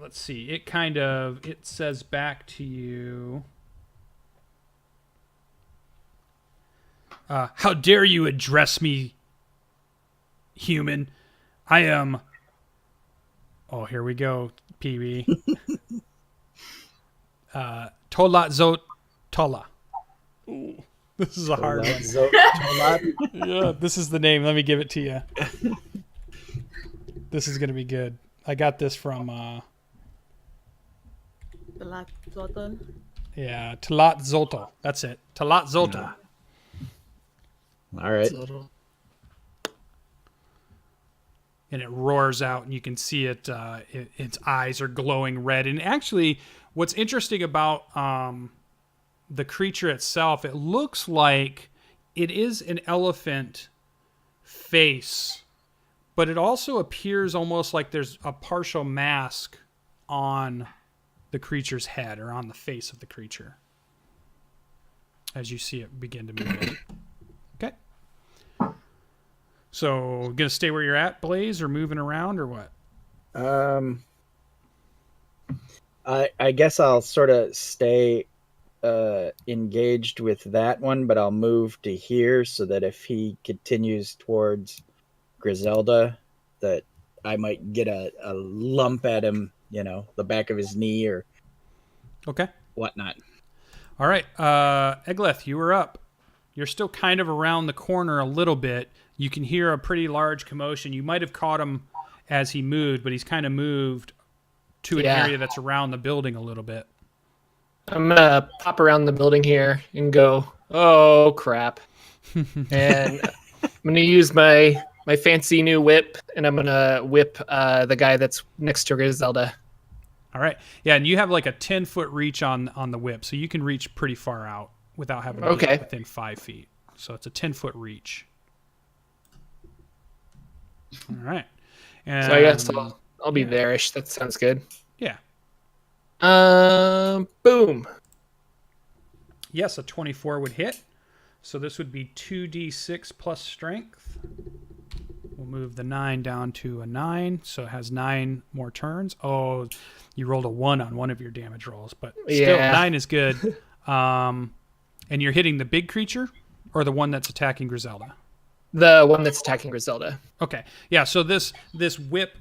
let's see. It says back to you, "How dare you address me, human? I am..." Oh, here we go, PB. Tolat Tola. Ooh, this is a hard one. Yeah, this is the name. Let me give it to you. This is going to be good. I got this from... Yeah, Talat Zolto. That's it. Talat Zolto. All right. And it roars out, and you can see its eyes are glowing red. And actually, what's interesting about the creature itself, it looks like it is an elephant face, but it also appears almost like there's a partial mask on the creature's head or on the face of the creature. as you see it begin to move in. Okay. So, gonna stay where you're at, Blaze, or moving around, or what? I guess I'll sort of stay engaged with that one, but I'll move to here so that if he continues towards Griselda, that I might get a lump at him, the back of his knee or Okay. whatnot. All right. Egleth, you were up. You're still kind of around the corner a little bit. You can hear a pretty large commotion. You might have caught him as he moved, but he's kind of moved to an area that's around the building a little bit. I'm gonna pop around the building here and go, oh crap. And I'm gonna use my fancy new whip, and I'm gonna whip the guy that's next to Griselda. All right. Yeah, and you have like a 10-foot reach on the whip, so you can reach pretty far out without having to be within 5 feet. So it's a 10-foot reach. All right. And So I guess I'll be there-ish. That sounds good. Yeah. Boom. Yes, a 24 would hit. So this would be 2d6 plus strength. We'll move the 9 down to a 9, so it has 9 more turns. Oh, you rolled a 1 on one of your damage rolls, but still, 9 is good. And you're hitting the big creature or the one that's attacking Griselda? The one that's attacking Griselda. Okay. Yeah, so this whip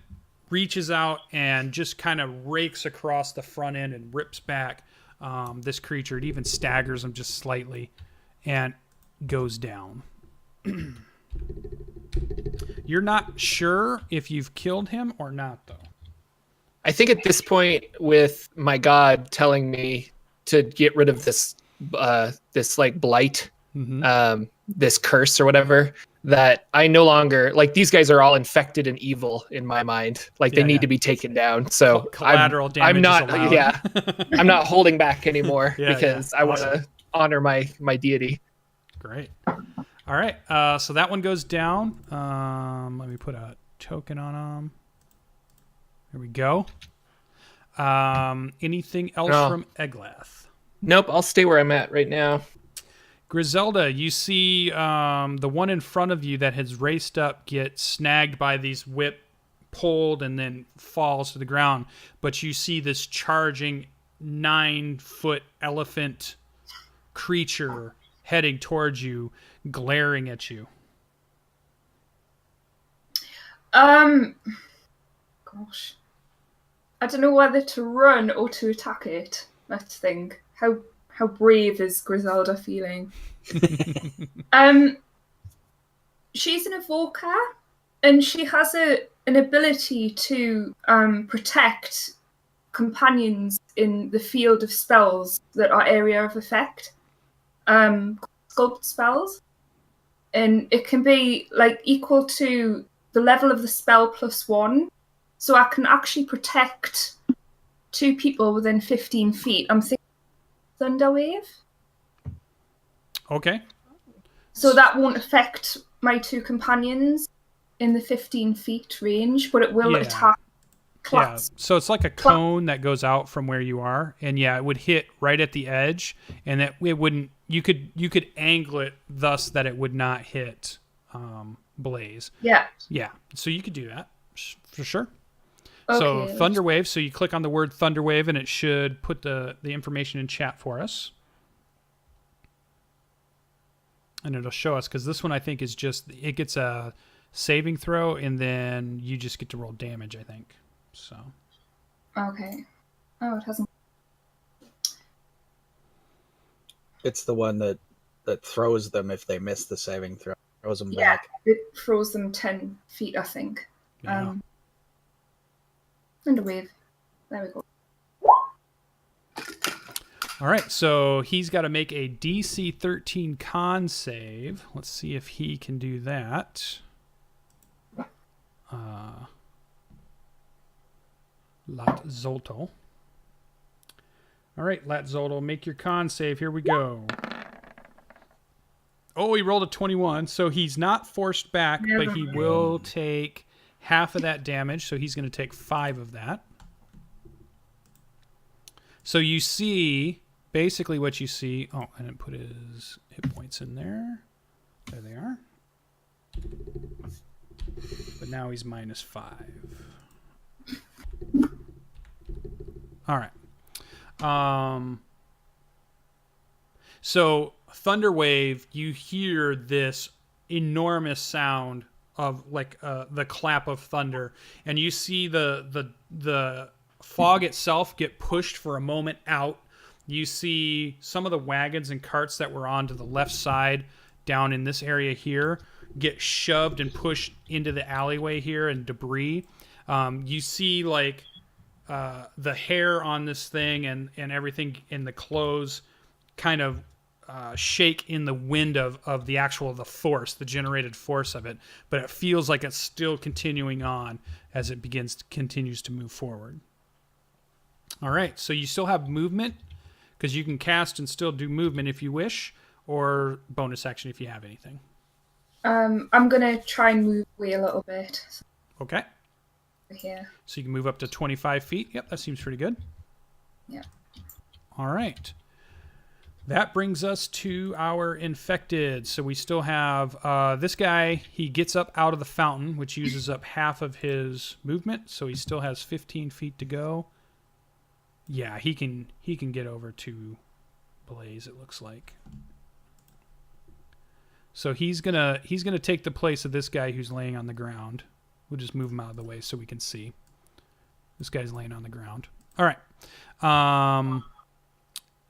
reaches out and just kind of rakes across the front end and rips back this creature. It even staggers him just slightly and goes down. You're not sure if you've killed him or not, though. I think at this point, with my god telling me to get rid of this like blight, this curse or whatever, that I no longer, like, these guys are all infected and evil in my mind. Like, they need to be taken down. So collateral damage. I'm not, is allowed. I'm not holding back anymore Yeah, because yeah. I want to honor my deity. Great. All right. So that one goes down. Let me put a token on him. There we go. Anything else from Egleth? Nope, I'll stay where I'm at right now. Griselda, you see the one in front of you that has raced up get snagged by these whip, pulled, and then falls to the ground. But you see this charging 9-foot elephant creature heading towards you, glaring at you. Gosh. I don't know whether to run or to attack it. Let's think. How brave is Griselda feeling? She's an evoker, and she has an ability to protect companions in the field of spells that are area of effect. Sculpt spells. And it can be like equal to the level of the spell plus 1. So I can actually protect 2 people within 15 feet. I'm thinking Thunderwave. Okay. So that won't affect my 2 companions in the 15 feet range, but it will attack. Yeah, so it's like a cone that goes out from where you are, and it would hit right at the edge, and that it wouldn't. You could angle it thus that it would not hit Blaze. Yeah. Yeah. So you could do that for sure. Okay, so Thunderwave. So you click on the word Thunderwave, and it should put the information in chat for us, and it'll show us because this one I think is just it gets a saving throw, and then you just get to roll damage. I think. So. Okay. Oh, it hasn't. It's the one that throws them if they miss the saving throw. Throws them Yeah, back. it throws them 10 feet, I think. Yeah. And a wave. There we go. All right, so he's got to make a DC 13 con save. Let's see if he can do that. Latzolto. All right, Latzolto, make your con save. Here we go. Oh, he rolled a 21, so he's not forced back, but he will take half of that damage, so he's going to take 5 of that. So you see basically what you see... Oh, I didn't put his hit points in there. There they are. But now he's -5. All right. So Thunderwave, you hear this enormous sound of like the clap of thunder, and you see the fog itself get pushed for a moment out. You see some of the wagons and carts that were on to the left side down in this area here get shoved and pushed into the alleyway here and debris. You see like the hair on this thing and everything in the clothes kind of shake in the wind of the force, the generated force of it, but it feels like it's still continuing on as it continues to move forward. All right, so you still have movement because you can cast and still do movement if you wish, or bonus action if you have anything. I'm gonna try and move away a little bit. Okay. Here. So you can move up to 25 feet. Yep, that seems pretty good. Yeah. All right. That brings us to our infected. So we still have this guy. He gets up out of the fountain, which uses up half of his movement. So he still has 15 feet to go. Yeah, he can get over to Blaze, it looks like. So he's gonna take the place of this guy who's laying on the ground. We'll just move him out of the way so we can see. This guy's laying on the ground. All right.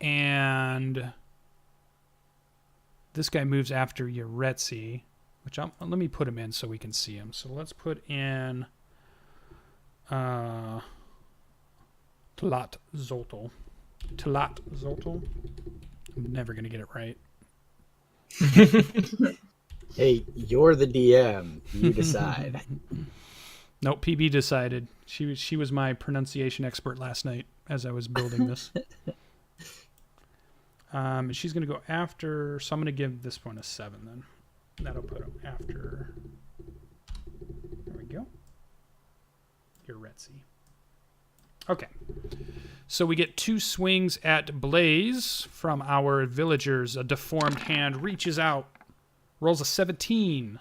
And this guy moves after Yaretsi, which let me put him in so we can see him. So let's put in Tlatzoltl. Tlatzoltl. I'm never going to get it right. Hey, you're the DM. You decide. Nope, PB decided. She was my pronunciation expert last night as I was building this. She's going to go after... So I'm going to give this one a 7 then. That'll put him after... There we go. Yaretsi. Okay. So we get 2 swings at Blaze from our villagers. A deformed hand reaches out. Rolls a 17.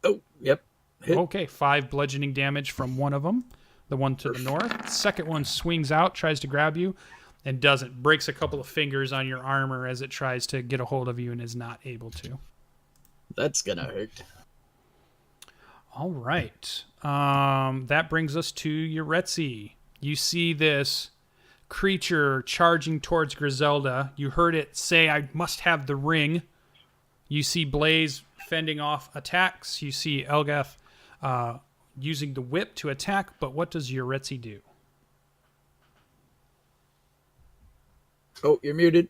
Oh, yep. Hit. Okay, 5 bludgeoning damage from one of them. The one to the north. Second one swings out, tries to grab you, and doesn't. Breaks a couple of fingers on your armor as it tries to get a hold of you and is not able to. That's gonna hurt. All right. That brings us to Yaretsi. You see this creature charging towards Griselda. You heard it say, "I must have the ring." You see Blaze fending off attacks. You see Elgath using the whip to attack, but what does Yaretsi do? Oh, you're muted.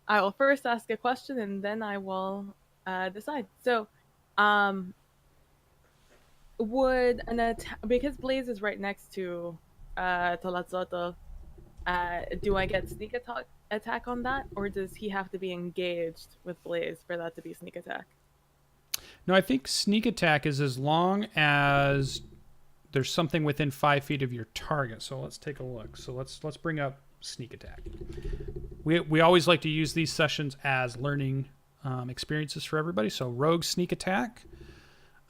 I will first ask a question and then I will decide. So, would an attack, because Blaze is right next to Tlatzoltl, do I get sneak attack on that, or does he have to be engaged with Blaze for that to be sneak attack? No, I think sneak attack is as long as there's something within 5 feet of your target. So let's take a look. So let's bring up sneak attack. We always like to use these sessions as learning experiences for everybody. So rogue sneak attack.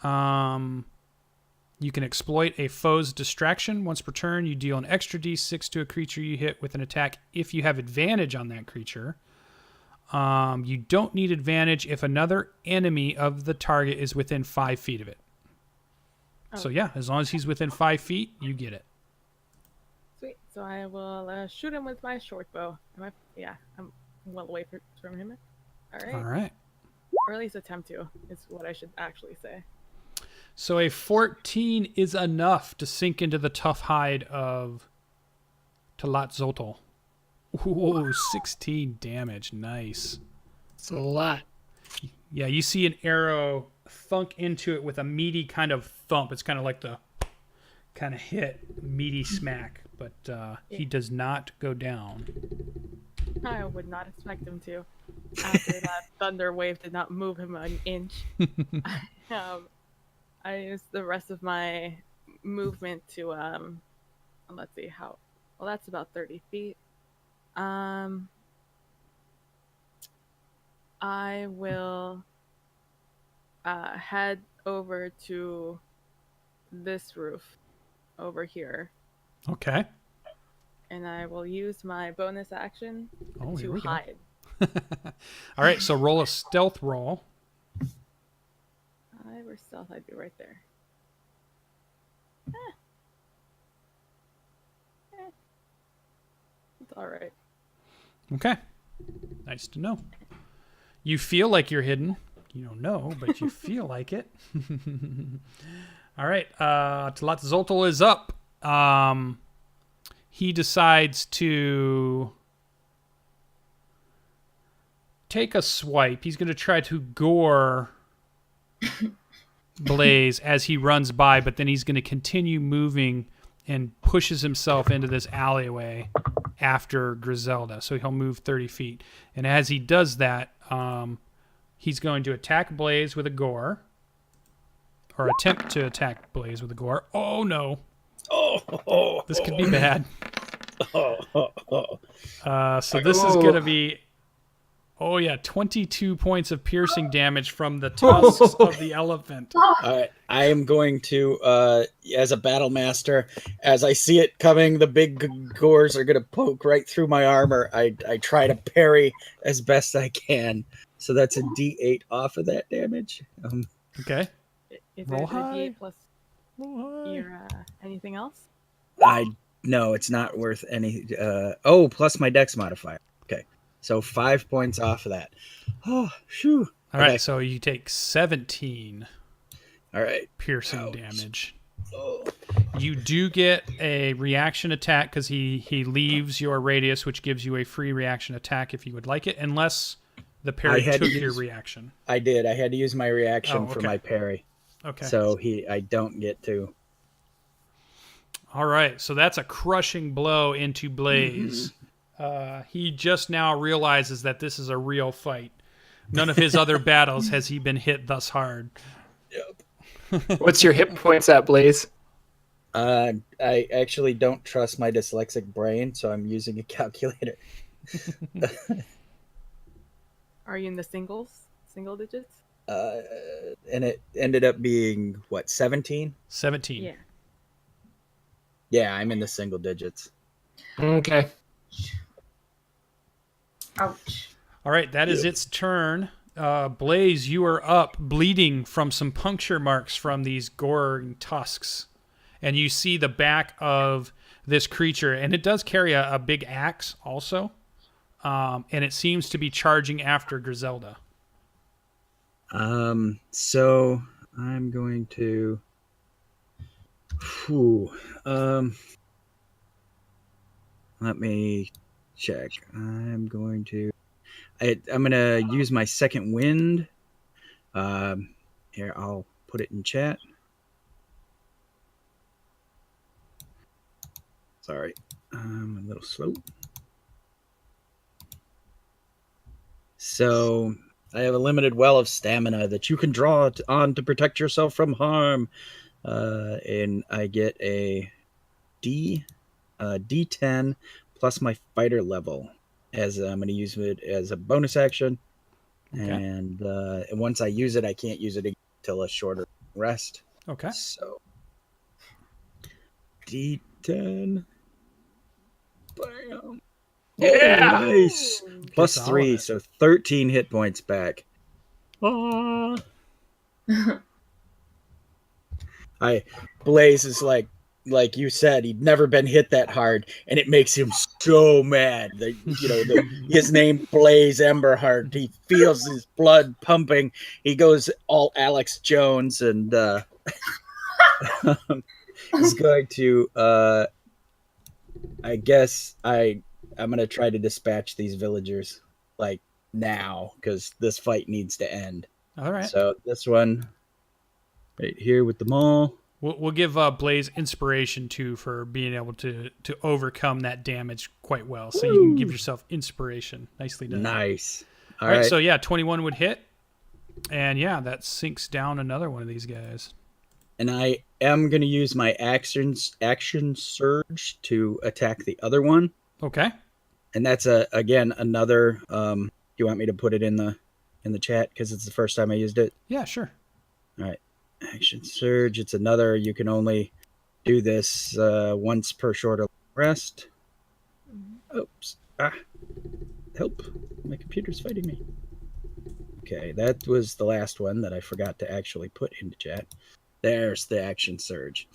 You can exploit a foe's distraction. Once per turn, you deal an extra d6 to a creature you hit with an attack if you have advantage on that creature. You don't need advantage if another enemy of the target is within 5 feet of it. Oh. So yeah, as long as he's within 5 feet, you get it. Sweet. So I will shoot him with my short bow. I'm well away from him. All right. All right. Or at least attempt to, is what I should actually say. So a 14 is enough to sink into the tough hide of Tlatzoltl. Ooh, 16 damage. Nice. It's a lot. Yeah, you see an arrow thunk into it with a meaty kind of thump. It's kind of like the kind of hit, meaty smack, but he does not go down. I would not expect him to. After that thunder wave did not move him an inch. I used the rest of my movement to let's see, how Well, that's about 30 feet. I will head over to this roof over here, Okay. and I will use my bonus action Oh, here to we go. hide. All right, so roll a stealth roll. I were stealth, I'd be right there. It's all right. Okay. Nice to know. You feel like you're hidden. You don't know, but you feel like it. All right. Tlazoltl is up. He decides to take a swipe. He's going to try to gore Blaze as he runs by, but then he's going to continue moving and pushes himself into this alleyway after Griselda. So he'll move 30 feet. And as he does that, he's going to attack Blaze with a gore. Or attempt to attack Blaze with a gore. Oh, no. This could be bad. So this is going to be... Oh, yeah, 22 points of piercing damage from the tusks of the elephant. All right, I am going to, as a battle master, as I see it coming, the big gores are going to poke right through my armor. I try to parry as best I can. So that's a D8 off of that damage. Okay. Is Roll it high. a D8 plus your anything else? No, it's not worth any. Plus my dex modifier. Okay, so 5 points off of that. Oh, shoo. All right, so you take 17 All right. piercing damage. You do get a reaction attack because he leaves your radius, which gives you a free reaction attack if you would like it, unless the parry took your reaction. I did. I had to use my reaction for okay. my parry. Okay. So I don't get to. All right, so that's a crushing blow into Blaze. He just now realizes that this is a real fight. None of his other battles has he been hit thus hard. Yep. What's your hit points at, Blaze? I actually don't trust my dyslexic brain, so I'm using a calculator. Are you in the single digits? And it ended up being, what, 17? 17. Yeah. Yeah, I'm in the single digits. Okay. Ouch. All right, that is its turn. Blaze, you are up, bleeding from some puncture marks from these goring tusks. And you see the back of this creature, and it does carry a big axe also. And it seems to be charging after Griselda. So I'm going to... let me check. I'm going to use my second wind. Here, I'll put it in chat. Sorry, I'm a little slow. So I have a limited well of stamina that you can draw on to protect yourself from harm. And I get a D10 plus my fighter level, as I'm going to use it as a bonus action. Okay. And once I use it, I can't use it until a shorter rest. Okay. So D10. Bam. Yeah. Oh, nice. Plus 3, so 13 hit points back. Blaze is like you said, he'd never been hit that hard, and it makes him so mad. His name Blaze Emberheart. He feels his blood pumping. He goes all Alex Jones, and he's going to. I guess I'm gonna try to dispatch these villagers like now, because this fight needs to end. All right. So this one right here with the maul. We'll give Blaze inspiration too for being able to overcome that damage quite well. So you can give yourself inspiration. Nicely done. Nice. All right. So yeah, 21 would hit, and yeah, that sinks down another one of these guys. And I am going to use my action surge to attack the other one. Okay. And that's again another. Do you want me to put it in the chat because it's the first time I used it? Yeah, sure. All right. Action surge. It's another. You can only do this once per short rest. Oops. Help. My computer's fighting me. Okay, that was the last one that I forgot to actually put into chat. There's the action surge.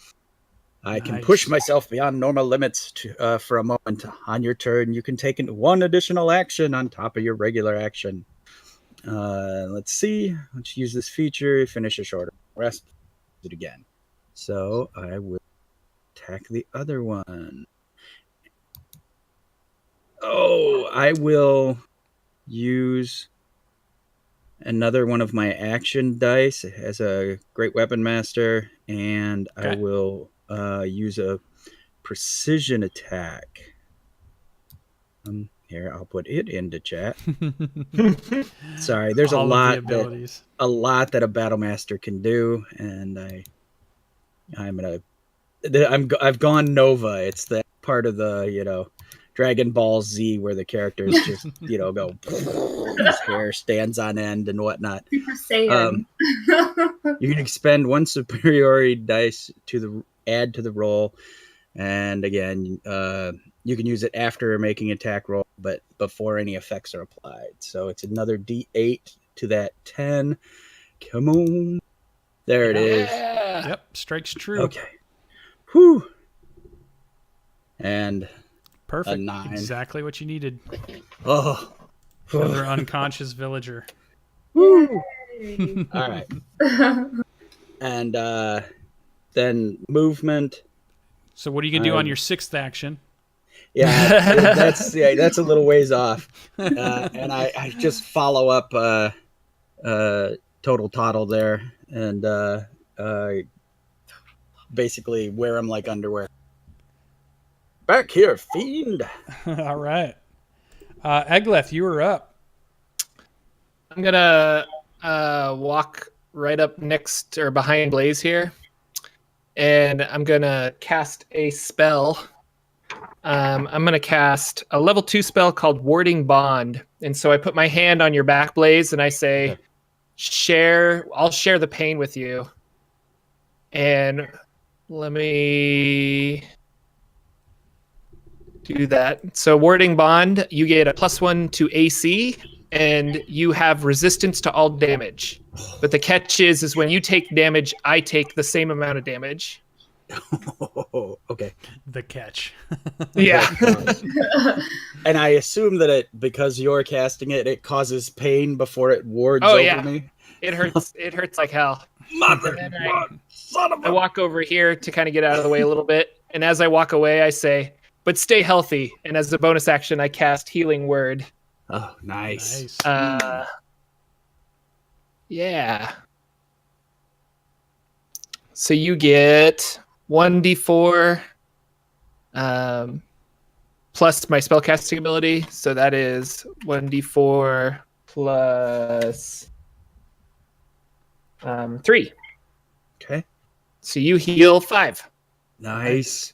I can push myself beyond normal limits for a moment. On your turn, you can take one additional action on top of your regular action. Let's see. Let's use this feature. Finish a short rest. Do it again. So I will attack the other one. Oh, I will use another one of my action dice as a great weapon master, and okay. I will use a precision attack. Here, I'll put it into chat. Sorry, there's a lot that a battle master can do, and I've gone Nova. It's that part of the Dragon Ball Z where the characters just go his hair stands on end and whatnot. Super Saiyan. You can expend one superiority dice to add to the roll, and again, you can use it after making an attack roll, but before any effects are applied. So it's another D8 to that 10. Come on, there it is. Yep, strikes true. Okay. Whew. And perfect. A 9. Exactly what you needed. Oh. Another unconscious villager. Woo! All right. And then movement. So what are you going to do on your 6th action? Yeah, that's a little ways off. And I just follow up Total Toddle there and basically wear them like underwear. Back here, fiend. All right. Egleth, you are up. I'm going to walk right up next or behind Blaze here. And I'm going to cast a spell. I'm going to cast a level 2 spell called Warding Bond. And so I put my hand on your back, Blaze, and I say, I'll share the pain with you. And let me do that. So Warding Bond, you get a +1 to AC, and you have resistance to all damage. But the catch is when you take damage, I take the same amount of damage. Okay. The catch. Yeah. And I assume that because you're casting it, it causes pain before it wards over me. It hurts. It hurts like hell. Son of I walk over here to kind of get out of the way a little bit. And as I walk away, I say, but stay healthy. And as a bonus action, I cast Healing Word. Oh, nice. Yeah. So you get 1d4 plus my spellcasting ability. So that is 1d4 plus 3. Okay. So you heal 5. Nice.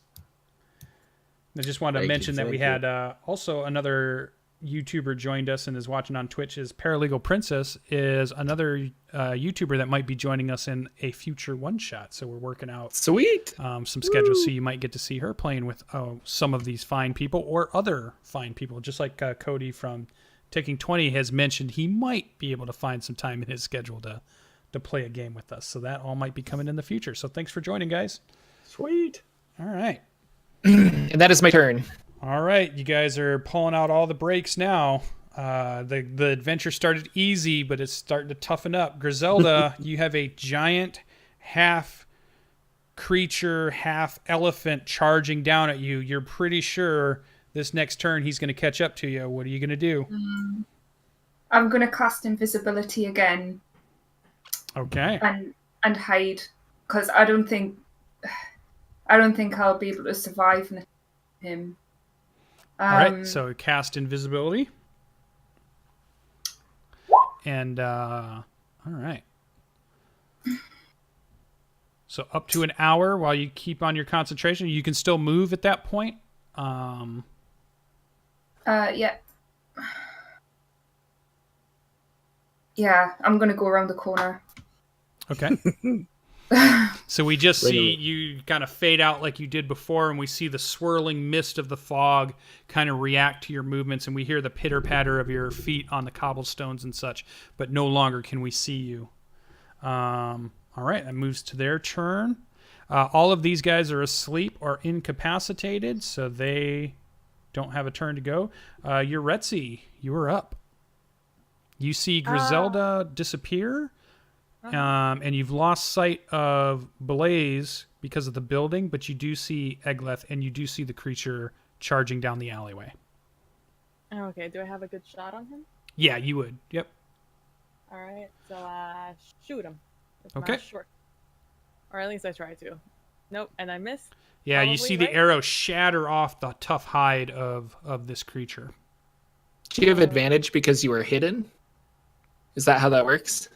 I just wanted to mention that we had also another YouTuber joined us and is watching on Twitch. Is Paralegal Princess is another YouTuber that might be joining us in a future one shot. So we're working out some schedules, so you might get to see her playing with some of these fine people or other fine people, just like Cody from Taking 20 has mentioned he might be able to find some time in his schedule to play a game with us. So that all might be coming in the future. So thanks for joining, guys. Sweet. All right. And that is my turn. All right, you guys are pulling out all the breaks now. The adventure started easy, but it's starting to toughen up. Griselda, you have a giant half creature, half elephant charging down at you. You're pretty sure this next turn he's going to catch up to you. What are you going to do? I'm going to cast invisibility again. Okay. And hide, because I don't think I'll be able to survive him. All right, so cast invisibility. And, all right. So up to an hour while you keep on your concentration. You can still move at that point. Yeah. Yeah, I'm gonna go around the corner. Okay. So we just see you kind of fade out like you did before, and we see the swirling mist of the fog kind of react to your movements, and we hear the pitter-patter of your feet on the cobblestones and such, but no longer can we see you. All right, that moves to their turn. All of these guys are asleep or incapacitated, so they don't have a turn to go. You're Retzi. You are up. You see Griselda disappear. And you've lost sight of Blaze because of the building, but you do see Egleth, and you do see the creature charging down the alleyway. Okay, do I have a good shot on him? Yeah, you would. Yep. All right, so shoot him. With Okay. my short. Or at least I try to. Nope, and I miss. Yeah, you Probably, see the right? arrow shatter off the tough hide of this creature. Do you have advantage because you were hidden? Is that how that works?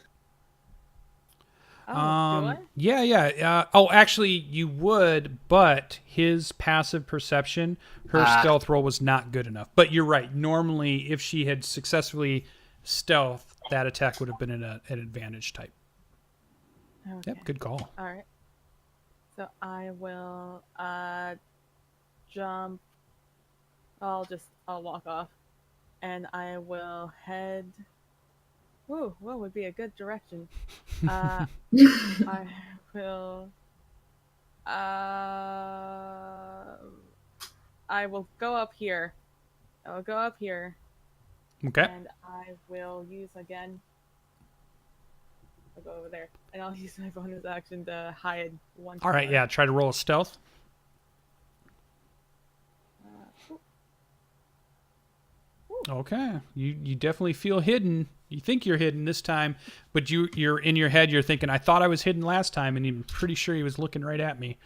Oh, do I? Yeah. Actually, you would, but his passive perception, her stealth roll was not good enough. But you're right. Normally, if she had successfully stealth, that attack would have been an advantage type. Okay. Yep, good call. All right. So I will jump. I'll walk off, and I will head. Ooh, what would be a good direction? I will. I will go up here. I will go up here, Okay. and I will use again. I'll go over there, and I'll use my bonus action to hide one. All right, yeah, try to roll a stealth. Okay, you definitely feel hidden. You think you're hidden this time, but you're in your head. You're thinking, I thought I was hidden last time, and you're pretty sure he was looking right at me.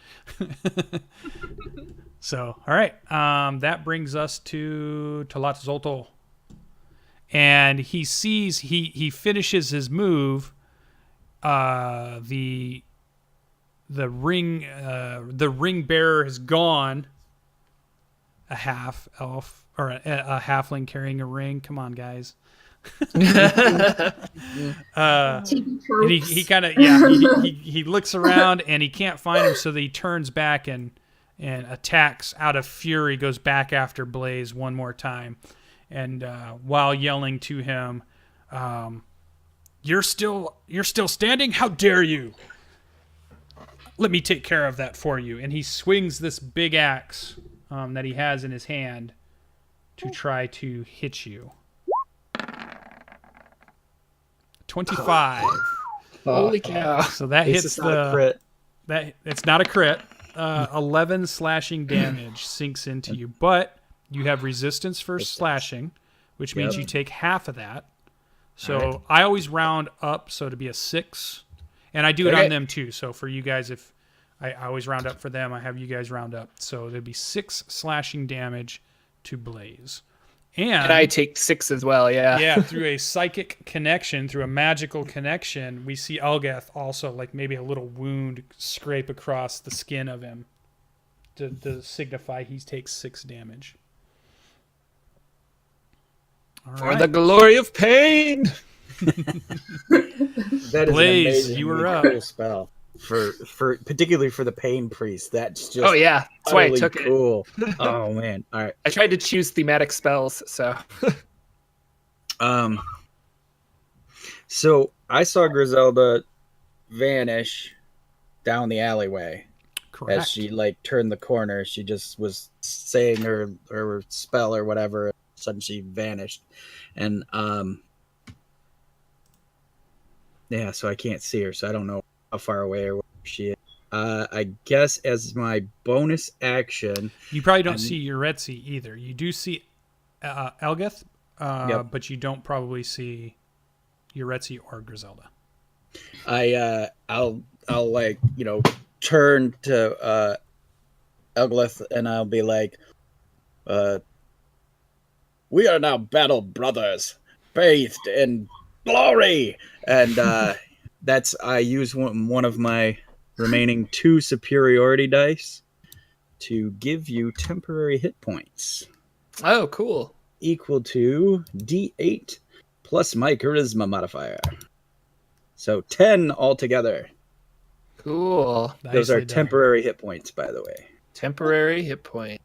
So, all right, that brings us to Tlatelolco, and he sees he finishes his move. The ring bearer is gone. A half elf or a halfling carrying a ring. Come on, guys. And he kind of he looks around and he can't find him, so he turns back and attacks out of fury. Goes back after Blaze one more time, and while yelling to him, "You're still standing? How dare you! Let me take care of that for you." And he swings this big axe that he has in his hand to try to hit you. 25. Holy cow! So that This hits is not a crit. it's not a crit. 11 slashing damage sinks into you, but you have resistance for slashing, which means you take half of that. So I always round up, so to be a 6, and I do it on them too. So for you guys, if I always round up for them, I have you guys round up. So there'd be 6 slashing damage to Blaze. And I take 6 as well, yeah. Yeah, through a psychic connection, through a magical connection, we see Elgeth also, like maybe a little wound scrape across the skin of him to signify he takes 6 damage. All For right. the glory of pain! That is Blaze, an amazing you were up. cool spell. For particularly for the pain priest. That's just Oh yeah, that's why I utterly took it. cool. Oh man. All right. I tried to choose thematic spells, so. So I saw Griselda vanish down the alleyway. Correct. As she turned the corner. She just was saying her spell or whatever, and suddenly she vanished. And yeah, so I can't see her, so I don't know how far away or where she is. I guess as my bonus action, You probably don't see Uretzi either. You do see Elgeth, but you don't probably see Uretzi or Griselda. I'll turn to Elgleth and I'll be like, we are now battle brothers, bathed in glory, and I use one of my remaining 2 superiority dice to give you temporary hit points Oh, cool. equal to D8 plus my charisma modifier. So 10 altogether. Cool. Those are Nicely done. temporary hit points, by the way. Temporary hit point.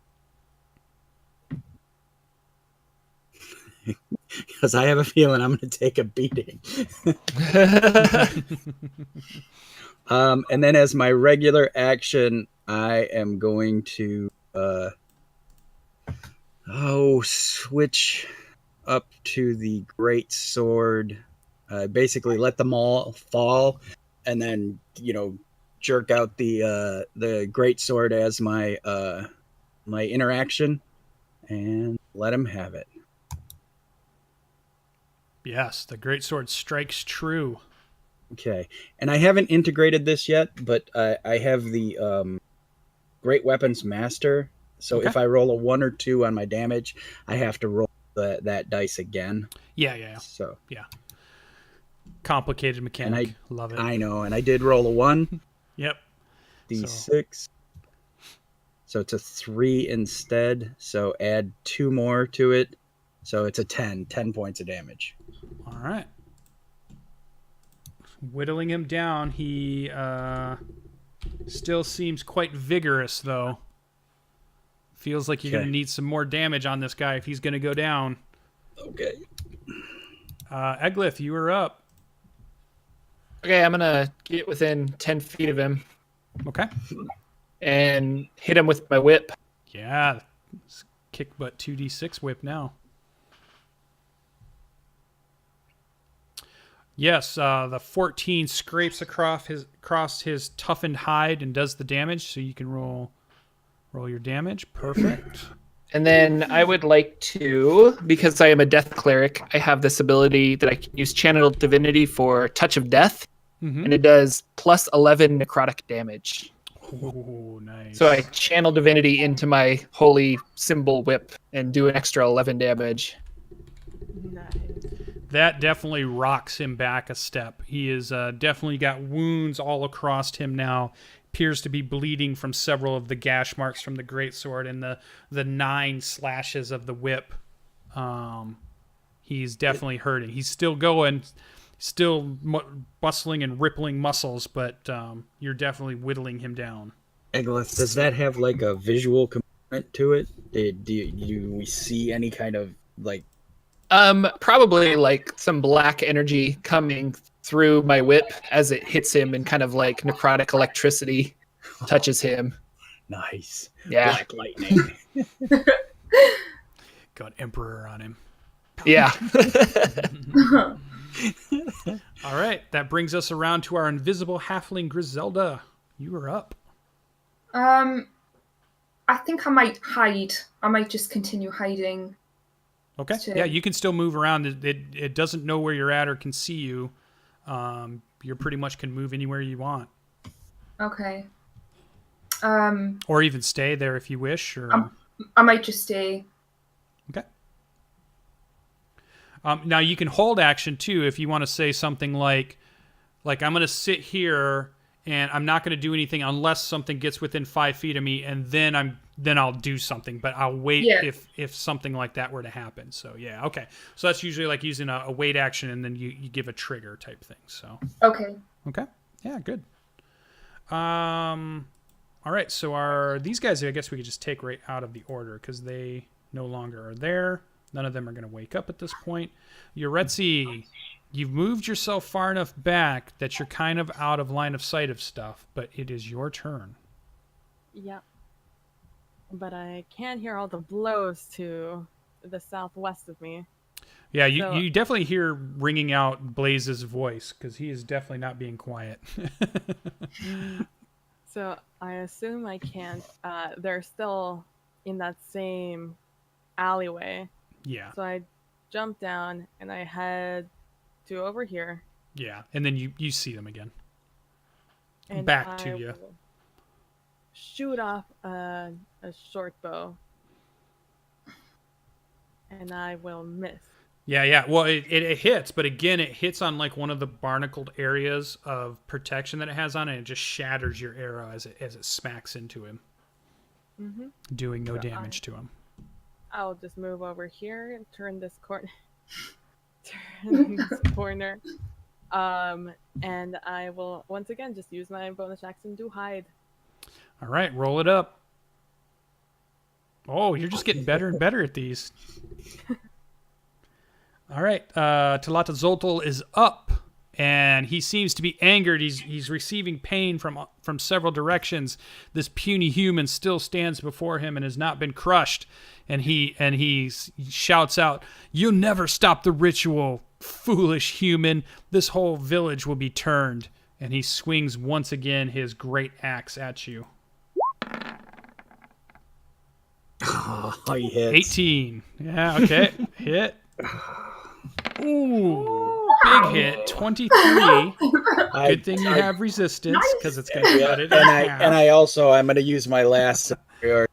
Because I have a feeling I'm going to take a beating. And then as my regular action, I am going to switch up to the great sword. Basically let them all fall, and then jerk out the great sword as my my interaction, and let him have it. Yes, the great sword strikes true. Okay, and I haven't integrated this yet, but I have the Great Weapons Master. So Okay. if I roll a 1 or 2 on my damage, I have to roll that dice again. Yeah. So Complicated mechanic. And Love it. I know, and I did roll a 1, Yep. D6. So it's a 3 instead. So add 2 more to it. So it's a 10 points of damage. All right. Whittling him down. He still seems quite vigorous, though. Feels like you're going to need some more damage on this guy if he's going to go down. Okay. Eglith, you are up. Okay, I'm gonna get within 10 feet of him Okay. and hit him with my whip. Yeah. Kick butt 2d6 whip now. Yes, the 14 scrapes across his toughened hide and does the damage, so you can roll your damage. Perfect. And then I would like to, because I am a death cleric, I have this ability that I can use Channel Divinity for Touch of Death, and it does plus 11 necrotic damage. Oh, nice. So I channel Divinity into my holy symbol whip and do an extra 11 damage. Nice. That definitely rocks him back a step. He is definitely got wounds all across him now. Appears to be bleeding from several of the gash marks from the greatsword and the 9 slashes of the whip. He's definitely hurting. He's still going, still bustling and rippling muscles, but you're definitely whittling him down. Eglith, does that have like a visual component to it? Do we see any kind of like? Probably like some black energy coming through my whip as it hits him, and kind of like necrotic electricity touches him. Nice. Yeah. Black lightning. Got Emperor on him. Yeah. All right, that brings us around to our invisible halfling Griselda. You are up. I think I might hide. I might just continue hiding. Okay. Yeah, you can still move around. It doesn't know where you're at or can see you. You pretty much can move anywhere you want. Okay. Or even stay there if you wish. Or I might just stay. Okay. Now you can hold action too if you want to say something like I'm going to sit here and I'm not going to do anything unless something gets within 5 feet of me, and then I'll do something. But I'll wait if something like that were to happen. So yeah, okay. So that's usually like using a wait action, and then you give a trigger type thing. So Okay. Yeah, good. All right. So these guys? I guess we could just take right out of the order because they no longer are there. None of them are going to wake up at this point. Yuretsi, you've moved yourself far enough back that you're kind of out of line of sight of stuff, but it is your turn. Yep. But I can hear all the blows to the southwest of me. Yeah, you definitely hear ringing out Blaze's voice because he is definitely not being quiet. So I assume I can't. They're still in that same alleyway. Yeah. So I jump down and I head to over here. Yeah, and then you see them again. And Back to you. Shoot off a short bow. And I will miss. Yeah. Well, it hits, but again, it hits on like one of the barnacled areas of protection that it has on it, and it just shatters your arrow as it smacks into him, doing no damage to him. I'll just move over here and turn this corner. And I will once again just use my bonus action to hide. All right, roll it up. Oh, you're just getting better and better at these. All right, Untitled is up, and he seems to be angered. He's receiving pain from several directions. This puny human still stands before him and has not been crushed. And he shouts out, "You never stop the ritual, foolish human. This whole village will be turned." And he swings once again his great axe at you. Oh, he hits. 18. Yeah, okay. Hit. Ooh, big hit. 23. Good thing you have resistance, because it's going to cut it in half. And I'm going to use my last to parry.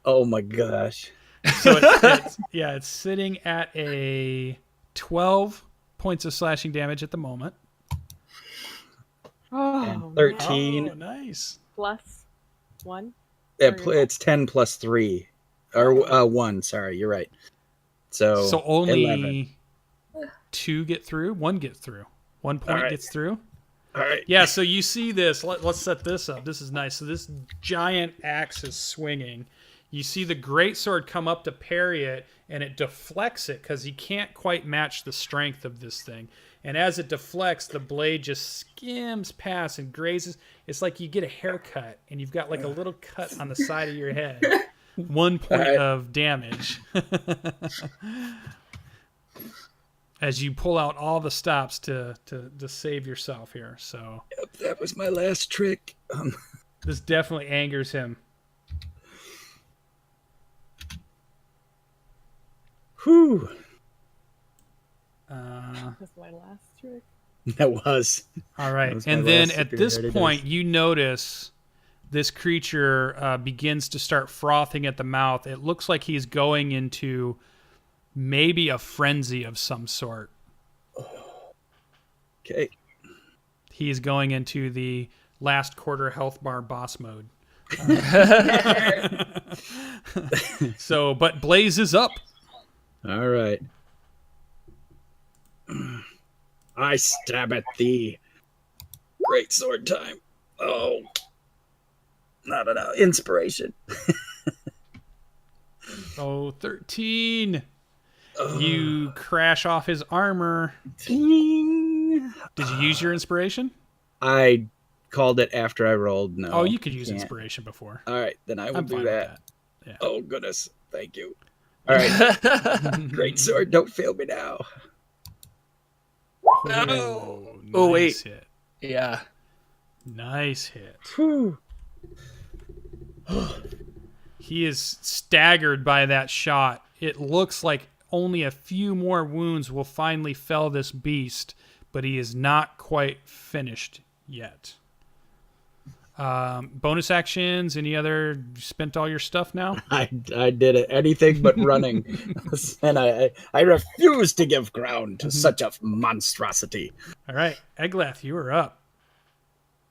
Oh my gosh. So it's sitting at a 12 points of slashing damage at the moment. And 13. Oh, nice. Plus 1. It's 10 plus 3. Or 1, sorry, you're right. So only 11. 2 get through, 1 gets through. 1 point gets through. All right. Yeah, so you see this. Let's set this up. This is nice. So this giant axe is swinging. You see the greatsword come up to parry it, and it deflects it because he can't quite match the strength of this thing. And as it deflects, the blade just skims past and grazes. It's like you get a haircut, and you've got like a little cut on the side of your head. 1 point of damage. As you pull out all the stops to save yourself here. So Yep, that was my last trick. This definitely angers him. Whew. That's my last trick. That was. All right. Was my And then last at this superiority point, dice. you notice this creature begins to start frothing at the mouth. It looks like he's going into maybe a frenzy of some sort. Okay. He's going into the last quarter health bar boss mode. But Blaze is up. All right. I stab at thee. Great sword time. Oh. No. Inspiration. 13. You crash off his armor. Ding. Did you use your inspiration? I called it after I rolled. No. Oh, you could use can't. inspiration before. All right, then I will I'm do fine that. with that. Yeah. Oh, goodness. Thank you. All right. Great sword. Don't fail me now. No. Oh, wait. Nice hit. Yeah. Nice hit. Whew. He is staggered by that shot. It looks like only a few more wounds will finally fell this beast, but he is not quite finished yet. Bonus actions, any other, spent all your stuff now? I did it. Anything but running. And I refuse to give ground to such a monstrosity. All right, Eglath, you are up.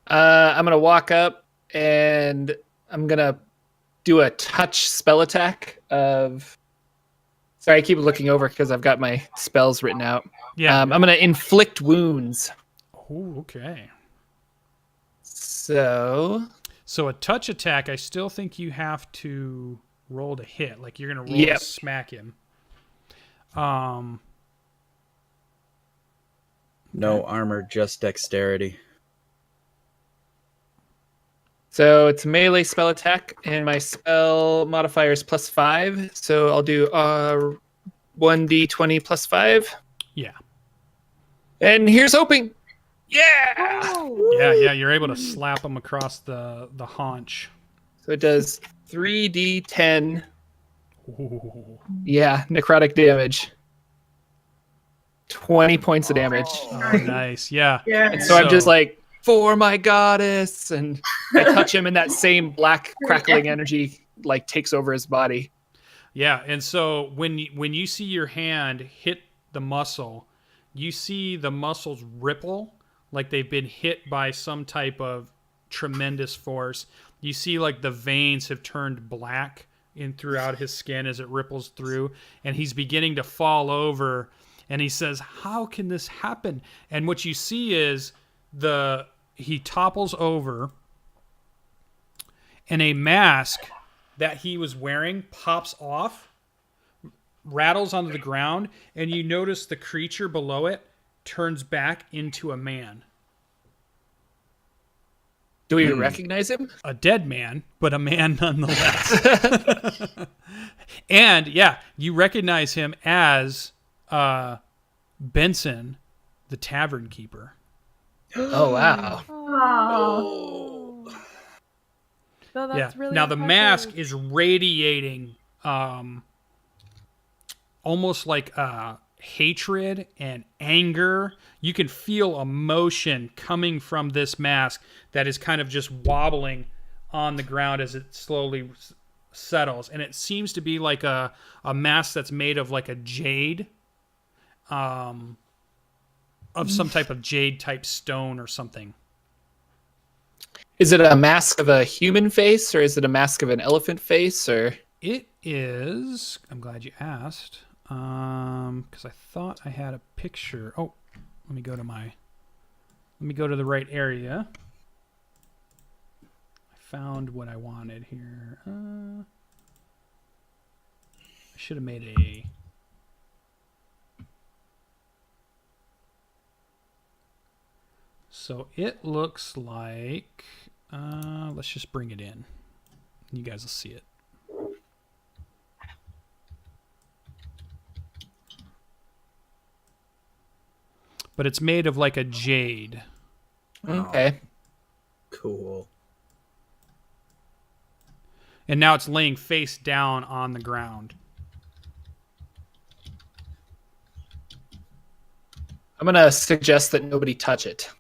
I'm going to walk up and I'm going to do a touch spell attack of... Sorry, I keep looking over because I've got my spells written out. Yeah. I'm going to inflict wounds. Oh, okay. So a touch attack, I still think you have to roll to hit. Like you're going to roll Yep. to smack him. No armor, just dexterity. So it's a melee spell attack, and my spell modifier is +5. So I'll do 1d20 +5. Yeah. And here's hoping. Yeah! Yeah, you're able to slap him across the haunch. So it does 3d10. Ooh. Yeah, necrotic damage. 20 points of damage. Oh, nice. Yeah. And so I'm just like, for my goddess, and I touch him, and that same black crackling energy like takes over his body. Yeah, and so when you see your hand hit the muscle, you see the muscles ripple like they've been hit by some type of tremendous force. You see like the veins have turned black in throughout his skin as it ripples through, and he's beginning to fall over, and he says, "How can this happen?" And what you see is he topples over, and a mask that he was wearing pops off, rattles onto the ground, and you notice the creature below it turns back into a man. Do we recognize him? A dead man, but a man nonetheless. And yeah, you recognize him as Benson, the tavern keeper. Oh, wow. Oh. So that's really now the impressive. mask is radiating almost like hatred and anger. You can feel emotion coming from this mask that is kind of just wobbling on the ground as it slowly settles. And it seems to be like a mask that's made of like a jade, of some type of jade type stone or something. Is it a mask of a human face, or is it a mask of an elephant face, or? It is. I'm glad you asked. Because I thought I had a picture. Oh, let me go to the right area. I found what I wanted here. I should have made a. So it looks like. Let's just bring it in. You guys will see it. But it's made of like a jade. Okay. Cool. And now it's laying face down on the ground. I'm going to suggest that nobody touch it.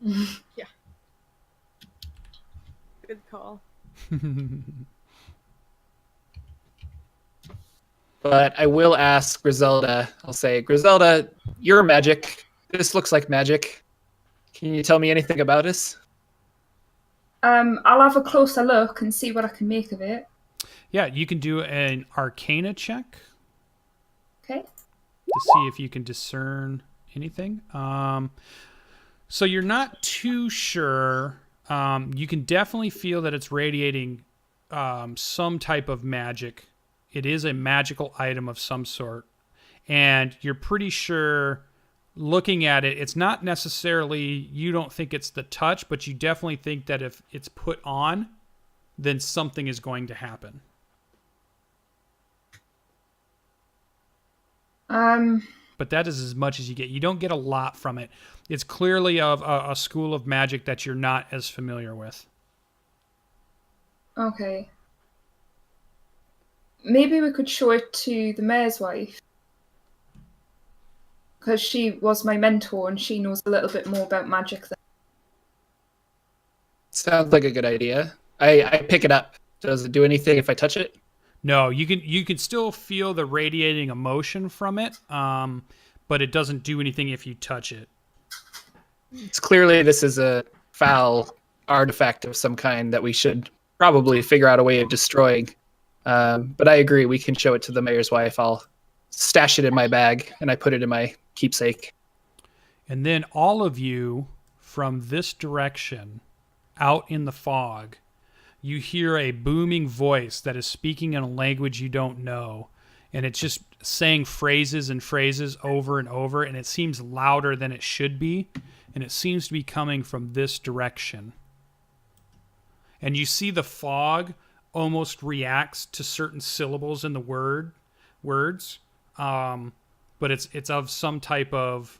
Yeah. Good call. But I will ask Griselda. I'll say, Griselda, you're magic. This looks like magic. Can you tell me anything about this? I'll have a closer look and see what I can make of it. Yeah, you can do an Arcana check Okay. to see if you can discern anything. So you're not too sure. You can definitely feel that it's radiating some type of magic. It is a magical item of some sort. And you're pretty sure, looking at it, it's not necessarily, you don't think it's the touch, but you definitely think that if it's put on, then something is going to happen. But that is as much as you get. You don't get a lot from it. It's clearly of a school of magic that you're not as familiar with. Okay. Maybe we could show it to the mayor's wife. Because she was my mentor and she knows a little bit more about magic than... Sounds like a good idea. I pick it up. Does it do anything if I touch it? No, you can still feel the radiating emotion from it, but it doesn't do anything if you touch it. It's clearly this is a foul artifact of some kind that we should probably figure out a way of destroying. But I agree, we can show it to the mayor's wife. I'll stash it in my bag, and I put it in my keepsake. And then all of you from this direction, out in the fog, you hear a booming voice that is speaking in a language you don't know. And it's just saying phrases and phrases over and over, and it seems louder than it should be. And it seems to be coming from this direction. And you see the fog almost reacts to certain syllables in the words. But it's of some type of...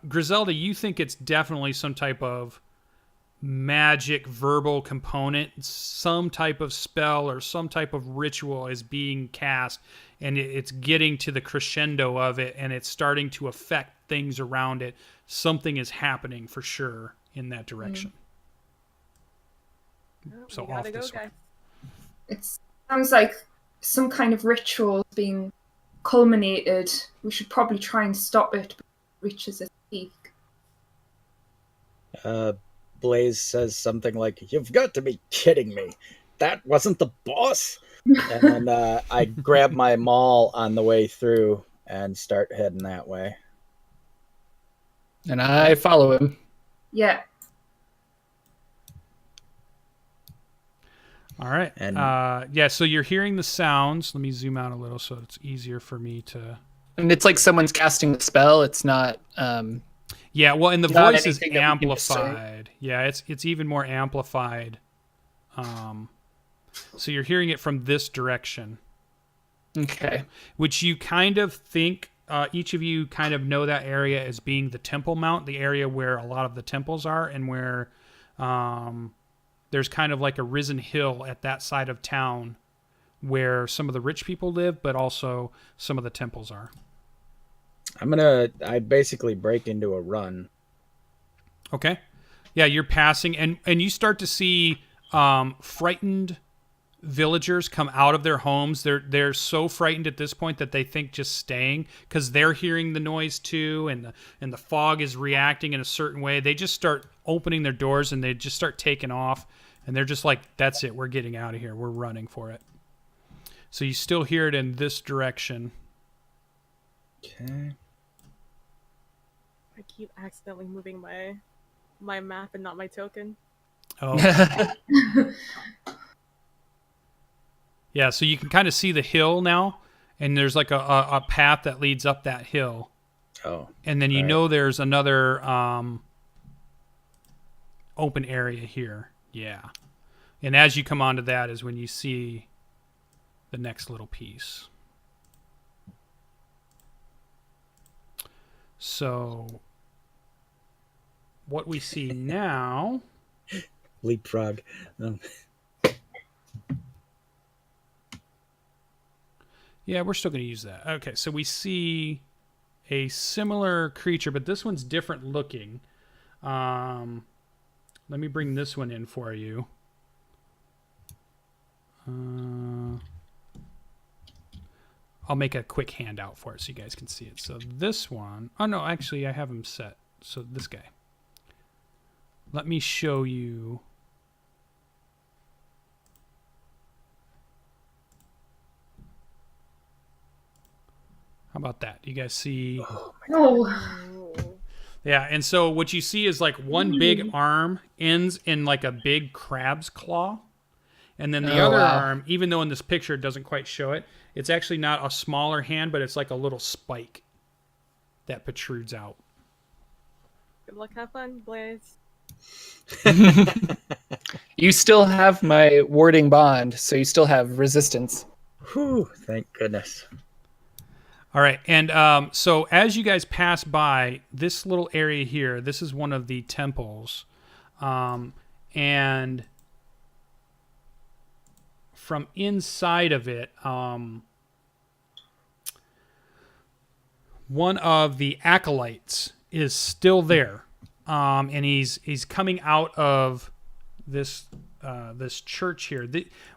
Griselda, you think it's definitely some type of magic verbal component. Some type of spell or some type of ritual is being cast, and it's getting to the crescendo of it, and it's starting to affect things around it. Something is happening for sure in that direction. Oh, So we gotta off go, this way. guys. It sounds like some kind of ritual being culminated. We should probably try and stop it before it reaches its peak. Blaze says something like, "You've got to be kidding me. That wasn't the boss?" And then I grab my maul on the way through and start heading that way. And I follow him. Yeah. All right. And- yeah, so you're hearing the sounds. Let me zoom out a little so it's easier for me to... And it's like someone's casting the spell. It's not... Yeah, well, and the not voice is anything that we can discern. amplified. Yeah, it's even more amplified. So you're hearing it from this direction, Okay. which you kind of think, each of you kind of know that area as being the Temple Mount, the area where a lot of the temples are, and where there's kind of like a risen hill at that side of town where some of the rich people live, but also some of the temples are. I basically break into a run. Okay. Yeah, you're passing, and you start to see frightened villagers come out of their homes. They're so frightened at this point that they think just staying, because they're hearing the noise too, and the fog is reacting in a certain way. They just start opening their doors and they just start taking off, and they're just like, "That's it. We're getting out of here. We're running for it." So you still hear it in this direction. Okay. I keep accidentally moving my map and not my token. Oh. Yeah, so you can kind of see the hill now, and there's like a path that leads up that hill. Oh. And then you Right. know there's another open area here. Yeah. And as you come onto that is when you see the next little piece. So what we see now... Leapfrog. Yeah, we're still going to use that. Okay, so we see a similar creature, but this one's different looking. Let me bring this one in for you. I'll make a quick handout for it so you guys can see it. So this one... Oh, no, actually, I have him set. So this guy. Let me show you... How about that? You guys see? Oh. Yeah, and so what you see is like one big arm ends in like a big crab's claw. And then the other arm, even though in this picture it doesn't quite show it, it's actually not a smaller hand, but it's like a little spike that protrudes out. Good luck, have fun, Blaze. You still have my warding bond, so you still have resistance. Whew, thank goodness. All right, and so as you guys pass by this little area here, this is one of the temples, and from inside of it, one of the acolytes is still there, and he's coming out of this this church here.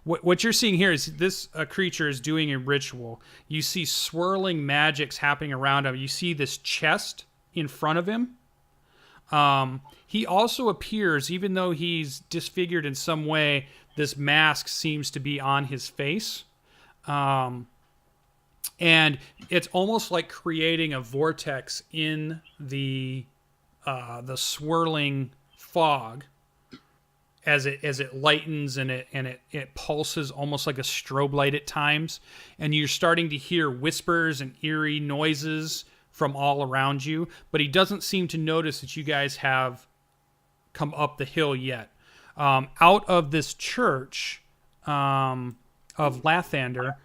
What you're seeing here is this creature is doing a ritual. You see swirling magics happening around him. You see this chest in front of him. He also appears, even though he's disfigured in some way, this mask seems to be on his face. And it's almost like creating a vortex in the swirling fog as it lightens and it pulses almost like a strobe light at times, and you're starting to hear whispers and eerie noises from all around you, but he doesn't seem to notice that you guys have come up the hill yet. Out of this church of Lathander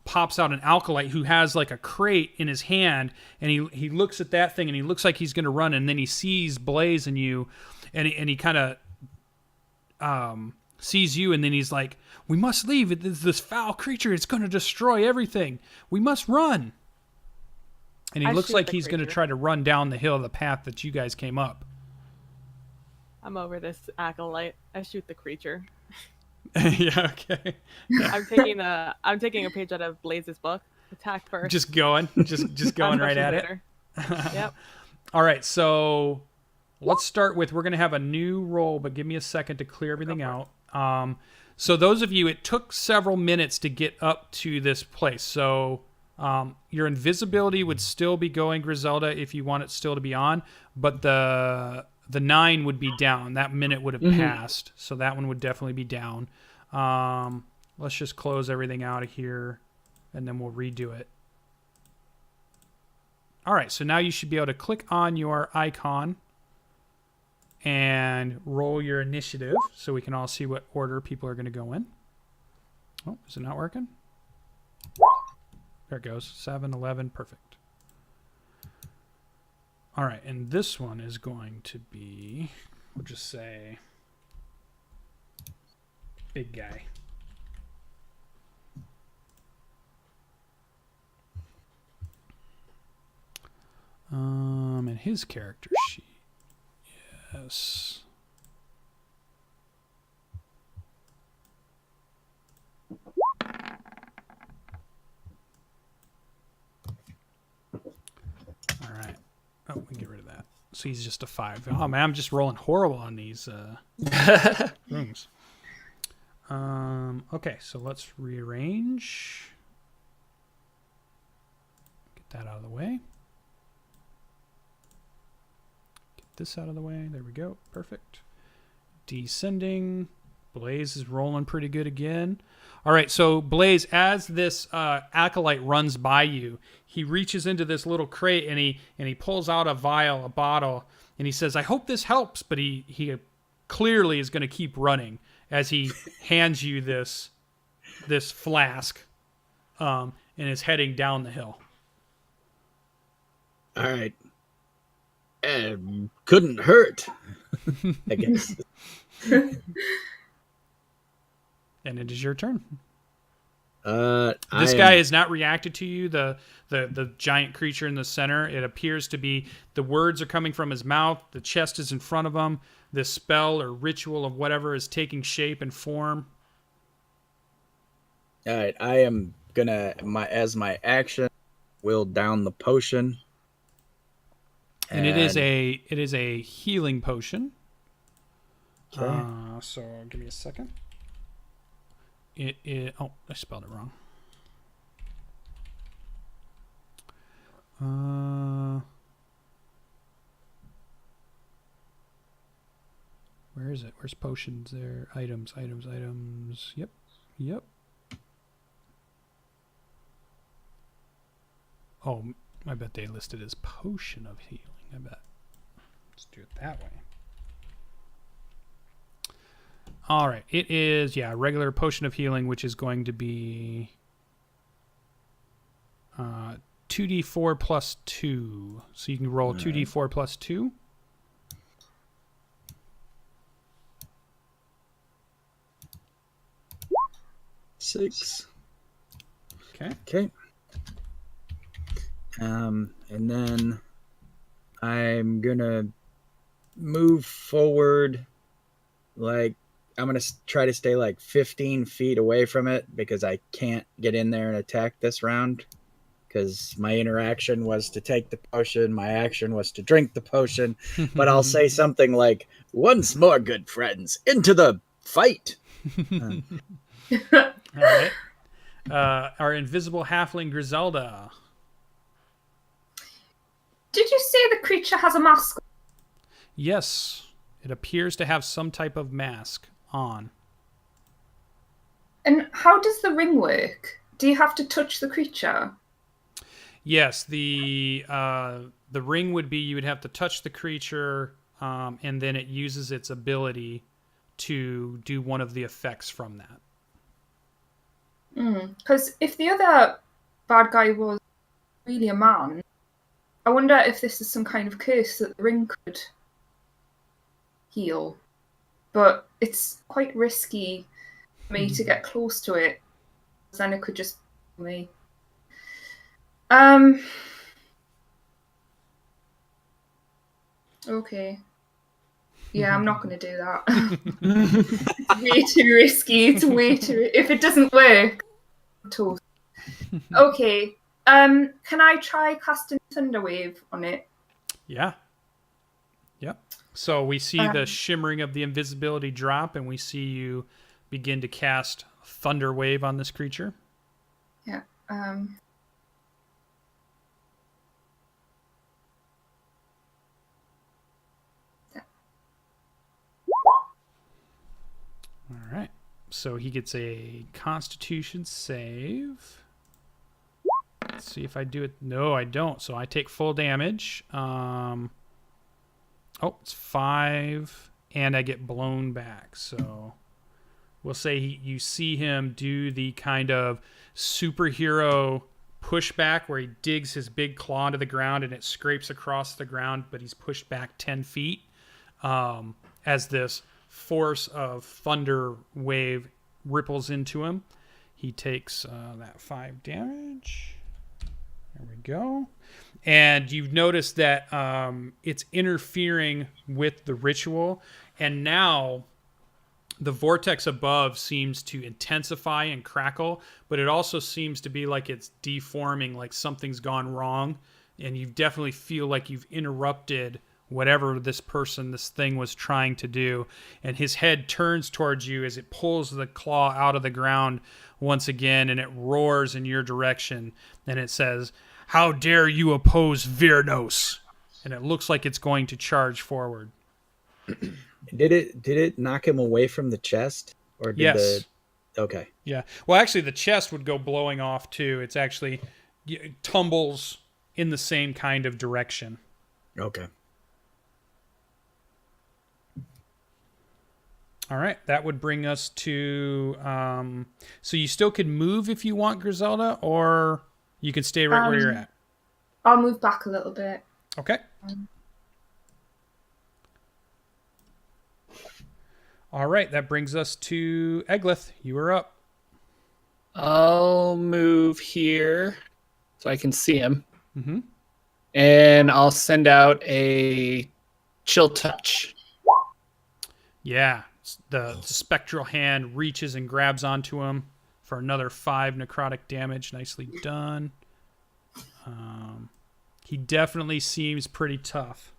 pops out an acolyte who has like a crate in his hand, and he looks at that thing and he looks like he's going to run, and then he sees Blaze and you, and he kind of sees you, and then he's like, "We must leave. It's this foul creature. It's going to destroy everything. We must run." And he I looks shoot like the he's going to creature. try to run down the hill, the path that you guys came up. I'm over this acolyte. I shoot the creature. Yeah. Okay. I'm taking a page out of Blaze's book. Attack first. Just going Ask right at questions it. later. Yep. All right. So let's start with, we're going to have a new roll, but give me a second to clear everything out. So those of you, it took several minutes to get up to this place. So your invisibility would still be going, Griselda, if you want it still to be on, but the 9 would be down. That minute would have passed, so that one would definitely be down. Let's just close everything out of here, and then we'll redo it. All right, so now you should be able to click on your icon and roll your initiative so we can all see what order people are going to go in. Oh, is it not working? There it goes. 7, 11, perfect. All right, and this one is going to be, we'll just say, big guy. And his character sheet. Yes. All right. Oh, we can get rid of that. So he's just a 5. Oh man, I'm just rolling horrible on these rooms. Okay, so let's rearrange. Get that out of the way. Get this out of the way. There we go. Perfect. Descending. Blaze is rolling pretty good again. All right, so Blaze, as this acolyte runs by you, he reaches into this little crate and he pulls out a vial, a bottle, and he says, "I hope this helps." But he clearly is going to keep running as he hands you this flask, and is heading down the hill. All right. Couldn't hurt, I guess. And it is your turn. This Guy has not reacted to you. The giant creature in the center. It appears to be, the words are coming from his mouth. The chest is in front of him. This spell or ritual of whatever is taking shape and form. All right. I am gonna as my action, will down the potion. And it is a healing potion. Okay. So give me a second. It is. Oh, I spelled it wrong. Where is it? Where's potions there? Items. Yep. Oh, I bet they listed as potion of healing. I bet. Let's do it that way. All right. It is, regular potion of healing, which is going to be 2d4 plus 2. So you can roll 2d4 plus 2. Six. Okay. And then I'm gonna move forward, like I'm gonna try to stay like 15 feet away from it because I can't get in there and attack this round. Because my interaction was to take the potion, my action was to drink the potion, but I'll say something like, "Once more, good friends, into the fight." All right. Our invisible halfling Griselda. Did you say the creature has a mask? Yes, it appears to have some type of mask on. And how does the ring work? Do you have to touch the creature? Yes, the ring would be, you would have to touch the creature, and then it uses its ability to do one of the effects from that. Because if the other bad guy was really a man, I wonder if this is some kind of curse that the ring could heal. But it's quite risky for me to get close to it, because then it could just kill me. Okay. Yeah, I'm not going to do that. It's way too risky. It's way too. If it doesn't work, I'm toast. Okay. Can I try casting Thunderwave on it? Yeah. Yep. So we see the shimmering of the invisibility drop, and we see you begin to cast Thunder Wave on this creature. Yeah. All right. So he gets a Constitution save. Let's see if I do it. No, I don't. So I take full damage. Oh, it's 5, and I get blown back. So we'll say you see him do the kind of superhero pushback where he digs his big claw into the ground and it scrapes across the ground, but he's pushed back 10 feet as this force of thunder wave ripples into him. He takes that 5 damage. There we go. And you've noticed that it's interfering with the ritual. And now the vortex above seems to intensify and crackle, but it also seems to be like it's deforming, like something's gone wrong. And you definitely feel like you've interrupted whatever this thing was trying to do. And his head turns towards you as it pulls the claw out of the ground once again, and it roars in your direction. And it says, "How dare you oppose Virnos?" And it looks like it's going to charge forward. Did it knock him away from the chest? Or did Yes. Okay. Yeah. Well, actually, the chest would go blowing off too. It's actually it tumbles in the same kind of direction. Okay. All right, that would bring us to. So you still could move if you want, Griselda, or you can stay right where you're at. I'll move back a little bit. Okay. All right, that brings us to Eglith. You are up. I'll move here so I can see him. Mm-hmm. And I'll send out a chill touch. Yeah, the spectral hand reaches and grabs onto him for another 5 necrotic damage. Nicely done. He definitely seems pretty tough.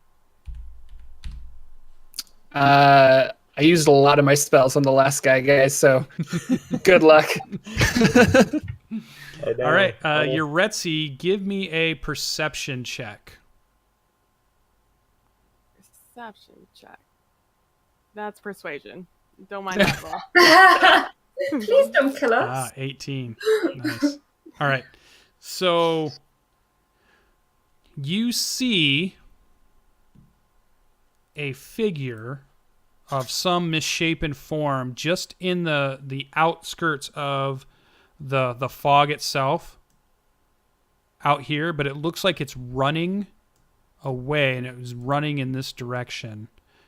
I used a lot of my spells on the last guy, guys, so good luck. All right, your Retzi, give me a perception check. Perception check. That's persuasion. Don't mind that roll. Please don't kill us. 18. Nice. All right. So you see a figure of some misshapen form just in the outskirts of the fog itself out here, but it looks like it's running away, and it was running in this direction.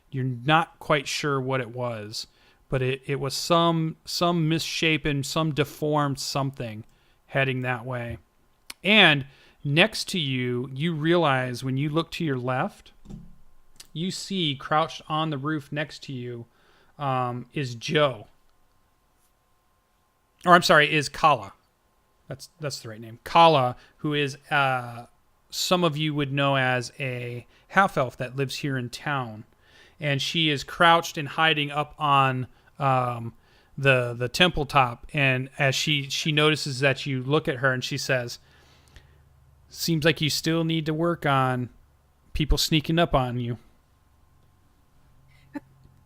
You're not quite sure what it was, but it was some misshapen, some deformed something heading that way. And next to you, you realize when you look to your left, you see crouched on the roof next to you is Joe. Or I'm sorry, is Kala. That's the right name. Kala, who is some of you would know as a half-elf that lives here in town. And she is crouched and hiding up on the temple top. And as she notices that you look at her, and she says, "Seems like you still need to work on people sneaking up on you."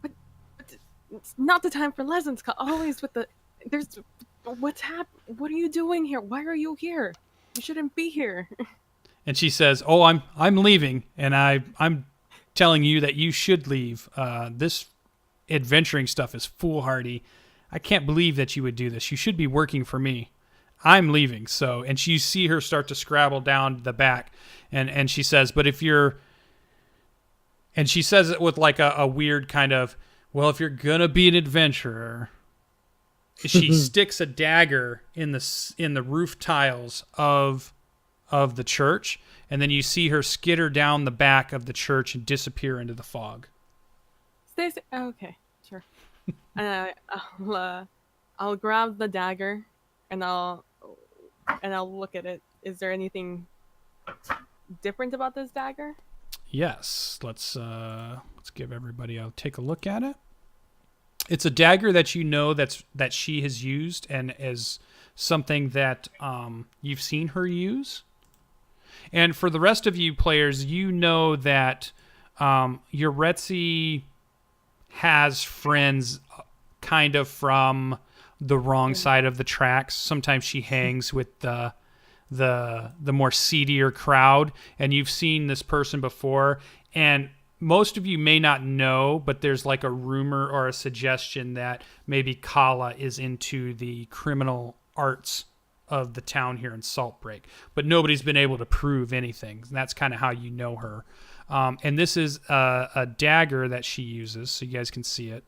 But it's not the time for lessons. Always with the what's happening? What are you doing here? Why are you here? You shouldn't be here. And she says, "Oh, I'm leaving, and I'm telling you that you should leave. This adventuring stuff is foolhardy. I can't believe that you would do this. You should be working for me. I'm leaving." So, and you see her start to scrabble down the back, and she says, "But if you're," and she says it with like a weird kind of, "Well, if you're gonna be an adventurer," she sticks a dagger in the roof tiles of the church, and then you see her skitter down the back of the church and disappear into the fog. Stacy. Oh, okay, sure. And I'll grab the dagger, and I'll look at it. Is there anything different about this dagger? Yes. Let's give everybody a take a look at it. It's a dagger that you know that she has used and is something that you've seen her use. And for the rest of you players, you know that Yuretsi has friends kind of from the wrong side of the tracks. Sometimes she hangs with the more seedier crowd, and you've seen this person before. And most of you may not know, but there's like a rumor or a suggestion that maybe Kala is into the criminal arts of the town here in Saltbreak, but nobody's been able to prove anything. And that's kind of how you know her. And this is a dagger that she uses, so you guys can see it.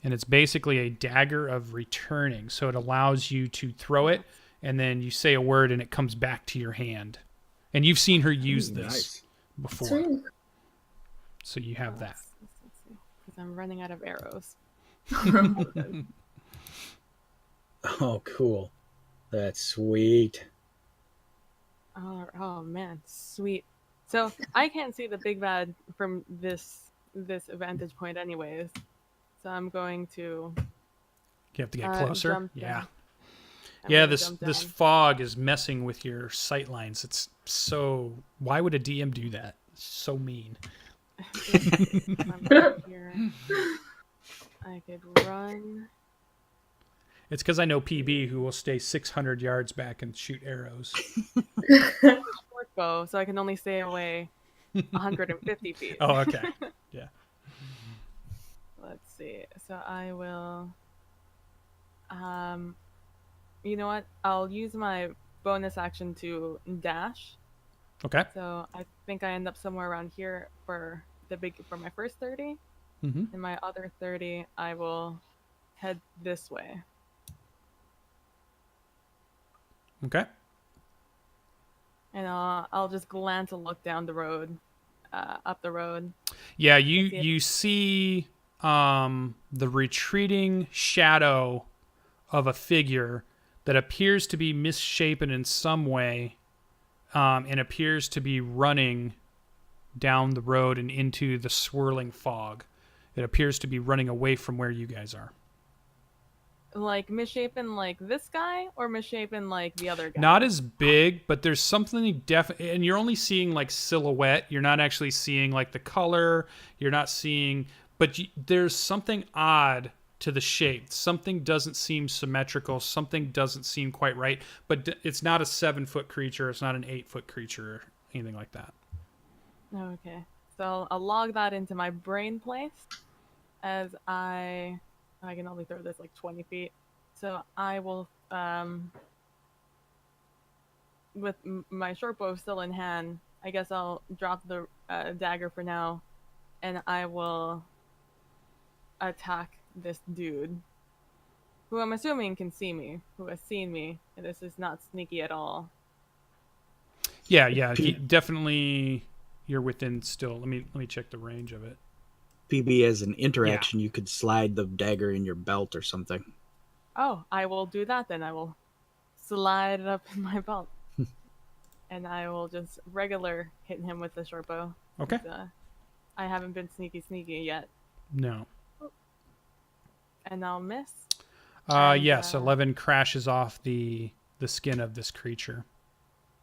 And it's basically a dagger of returning. So it allows you to throw it, and then you say a word, and it comes back to your hand. And you've seen her use this before. Sweet. So you have that. Let's see, because I'm running out of arrows. Oh, cool. That's sweet. Oh man, sweet. So I can't see the big bad from this vantage point, anyways. So I'm going to. You have to get closer. Jump Yeah. down. I'm Yeah, gonna this jump this down. fog is messing with your sight lines. It's so. Why would a DM do that? It's so mean. I'm right here. I could run. It's because I know PB who will stay 600 yards back and shoot arrows. Short bow, so I can only stay away 150 feet. Oh, okay. Yeah. Let's see. So I will. You know what? I'll use my bonus action to dash. Okay. So I think I end up somewhere around here for my first 30. Mm-hmm. And my other 30, I will head this way. Okay. And I'll just glance a look down the road, up the road. Yeah, you see the retreating shadow of a figure that appears to be misshapen in some way, and appears to be running down the road and into the swirling fog. It appears to be running away from where you guys are. Like misshapen like this guy, or misshapen like the other guy? Not as big, but there's something and you're only seeing like silhouette. You're not actually seeing like the color. You're not seeing, but there's something odd to the shape. Something doesn't seem symmetrical. Something doesn't seem quite right. But it's not a 7-foot creature. It's not an 8-foot creature or anything like that. Okay, so I'll log that into my brain place, as I can only throw this like 20 feet. So I will, with my short bow still in hand, I guess I'll drop the dagger for now, and I will attack this dude, who I'm assuming can see me, who has seen me, and this is not sneaky at all. Yeah, definitely. You're within still. Let me check the range of it. PB, as an interaction, you could slide the dagger in your belt or something. Oh, I will do that then. I will slide it up in my belt. And I will just regular hit him with the short bow. Okay. I haven't been sneaky yet. No. And I'll miss. Yes, 11 crashes off the skin of this creature.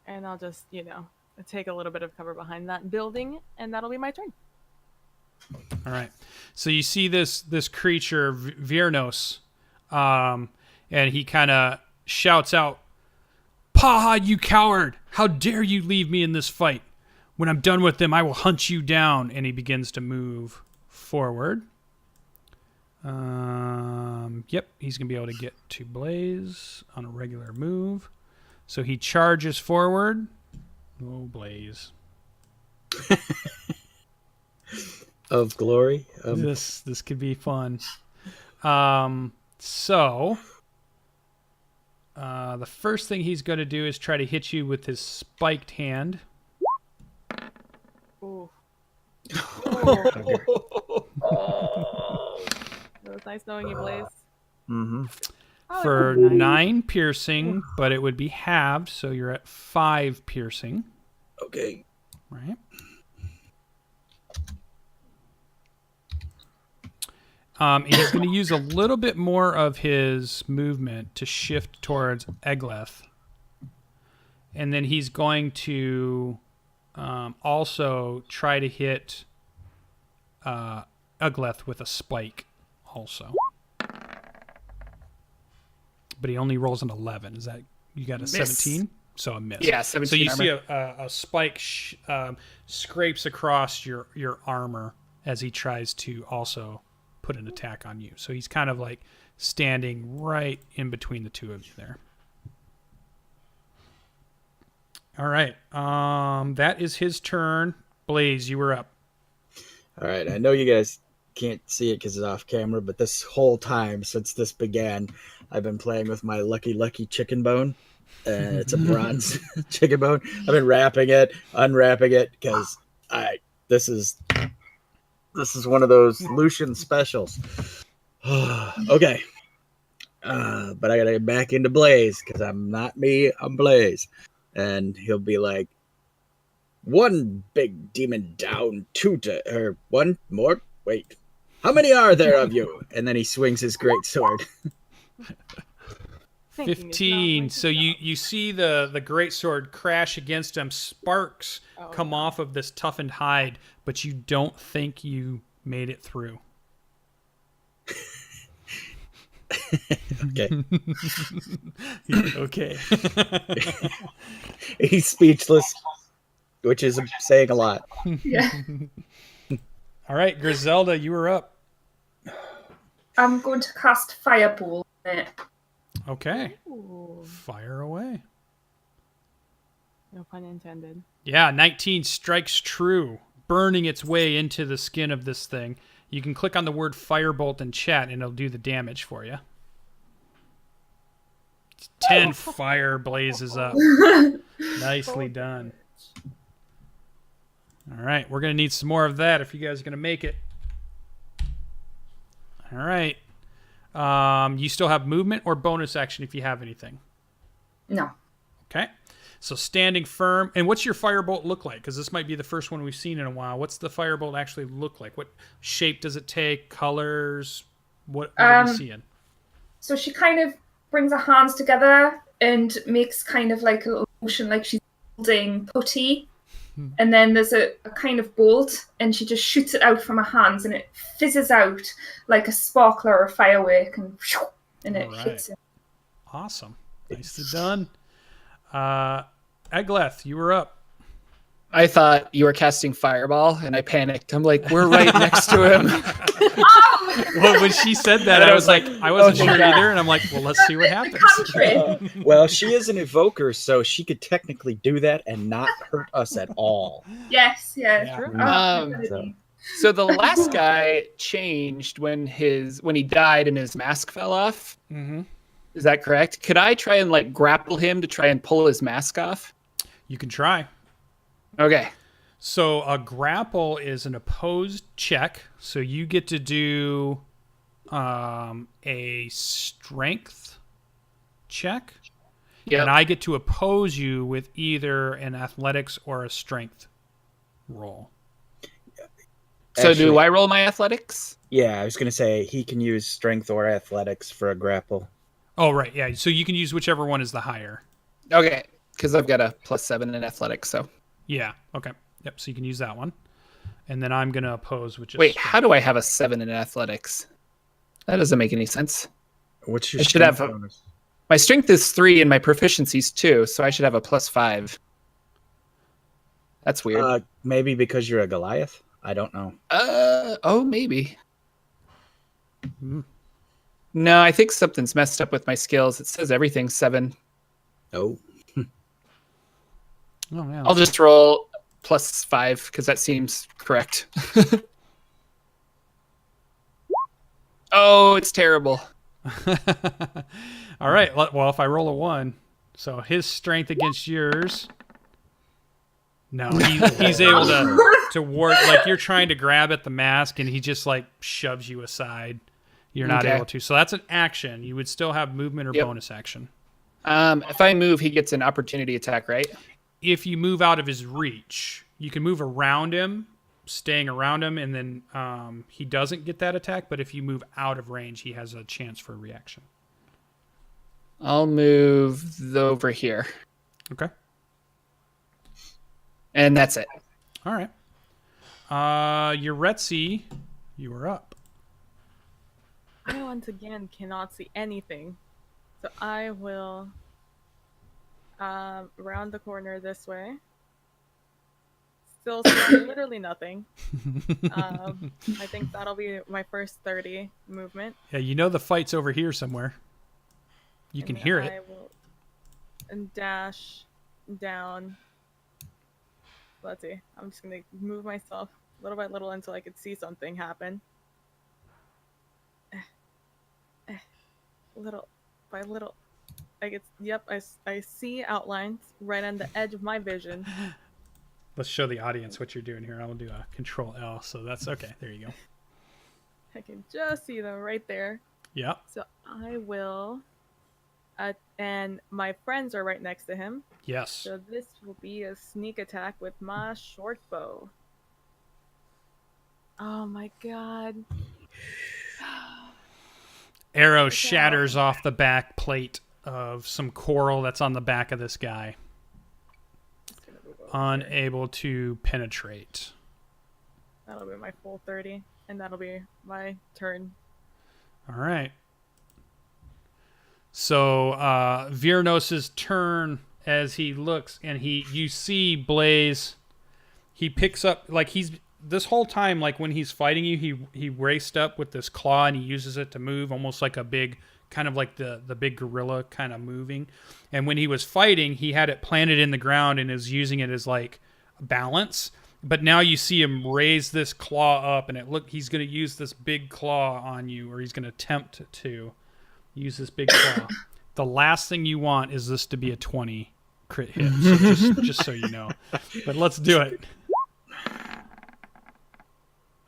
And I'll just, take a little bit of cover behind that building, and that'll be my turn. All right. So you see this creature, Viernos, and he kind of shouts out, "Paha, you coward! How dare you leave me in this fight? When I'm done with them, I will hunt you down." And he begins to move forward. Yep, he's going to be able to get to Blaze on a regular move. So he charges forward. Oh, Blaze. Of glory. This could be fun. So the first thing he's going to do is try to hit you with his spiked hand. Ooh. It was nice knowing you, Blaze. Mm-hmm. Oh, For it's nice. 9 piercing, but it would be halved, so you're at 5 piercing. Okay. Right. He's going to use a little bit more of his movement to shift towards Egleth. And then he's going to also try to hit Egleth with a spike also. But he only rolls an 11. Is that, you got a Miss. 17? So a miss. Yeah, 17 So you armor. see a spike scrapes across your armor as he tries to also put an attack on you. So he's kind of like standing right in between the two of you there. All right. That is his turn. Blaze, you were up. All right. I know you guys can't see it because it's off camera, but this whole time since this began, I've been playing with my lucky chicken bone. It's a bronze chicken bone. I've been wrapping it, unwrapping it, because this is one of those Lucian specials. Okay. But I gotta get back into Blaze because I'm not me, I'm Blaze. And he'll be like, one big demon down, or one more. Wait, how many are there of you? And then he swings his great sword. Thinking is not 15. my So you see the great sword crash against him. Sparks come off of this toughened hide, but you don't think you made it through. Okay. Okay. He's speechless, which is saying a lot. Yeah. All right, Griselda, you were up. I'm going to cast Fireball on it. Okay. Ooh, Fire away. no pun intended. Yeah, 19 strikes true, burning its way into the skin of this thing. You can click on the word firebolt in chat and it'll do the damage for you. 10 fire blazes up. Nicely done. All right, we're going to need some more of that if you guys are going to make it. All right. You still have movement or bonus action if you have anything. No. Okay. So standing firm. And what's your firebolt look like? Because this might be the first one we've seen in a while. What's the firebolt actually look like? What shape does it take? Colors? What are we seeing? So she kind of brings her hands together and makes kind of like a little motion like she's holding putty. And then there's a kind of bolt and she just shoots it out from her hands and it fizzes out like a sparkler or a firework and it All right. hits him. Awesome. Nicely done. Egleth, you were up. I thought you were casting Fireball, and I panicked. I'm like, we're right next to him. Well, when she said that, I was like, I wasn't sure either. And I'm like, well, let's see what happens. Country. Well, she is an evoker, so she could technically do that and not hurt us at all. Yes, yeah. Yeah. So- So the last guy changed when he died and his mask fell off. Mm-hmm. Is that correct? Could I try and like grapple him to try and pull his mask off? You can try. Okay. So a grapple is an opposed check. So you get to do a strength check. Yeah. And I get to oppose you with either an athletics or a strength roll. So Actually- do I roll my athletics? Yeah, I was going to say he can use strength or athletics for a grapple. Oh, right. Yeah. So you can use whichever one is the higher. Okay, because I've got a +7 in athletics. So Yeah. Okay. Yep. So you can use that one. And then I'm going to oppose, which is... wait, how do I have a 7 in athletics? That doesn't make any sense. What's your I should have strength a- bonus? My strength is 3 and my proficiency's 2, so I should have a +5. That's weird. Maybe because you're a Goliath? I don't know. Oh, maybe. Hmm. No, I think something's messed up with my skills. It says everything's 7. Oh. Oh, yeah. I'll just roll +5 because that seems correct. Oh, it's terrible. All right. Well, if I roll a 1, so his strength against yours. No, he's able to to ward, like you're trying to grab at the mask and he just like shoves you aside. You're not able to. So that's an action. You would still have movement or bonus action. If I move, he gets an opportunity attack, right? If you move out of his reach, you can move around him, staying around him, and then he doesn't get that attack. But if you move out of range, he has a chance for a reaction. I'll move over here. Okay. And that's it. All right. Yuretsi, you are up. I once again cannot see anything. So I will round the corner this way. Still seeing literally nothing. I think that'll be my first 30 movement. Yeah, you know the fight's over here somewhere. You can hear it. I will dash down. Let's see. I'm just going to move myself little by little until I could see something happen. Little by little. I see outlines right on the edge of my vision. Let's show the audience what you're doing here. I'll do a Control L, so that's okay. There you go. I can just see them right there. Yeah. So I will, and my friends are right next to him. Yes. So this will be a sneak attack with my short bow. Oh my god. Arrow shatters off the back plate of some coral that's on the back of this guy. Unable to penetrate. That'll be my full 30, and that'll be my turn. All right. So Virnos's turn as he looks, and you see Blaze. He picks up, like he's this whole time, like when he's fighting you, he raced up with this claw and he uses it to move, almost like a big, kind of like the big gorilla kind of moving. And when he was fighting, he had it planted in the ground and is using it as like balance. But now you see him raise this claw up, and he's going to use this big claw on you, or he's going to attempt to use this big claw. The last thing you want is this to be a 20 crit hit, so just so you know. But let's do it.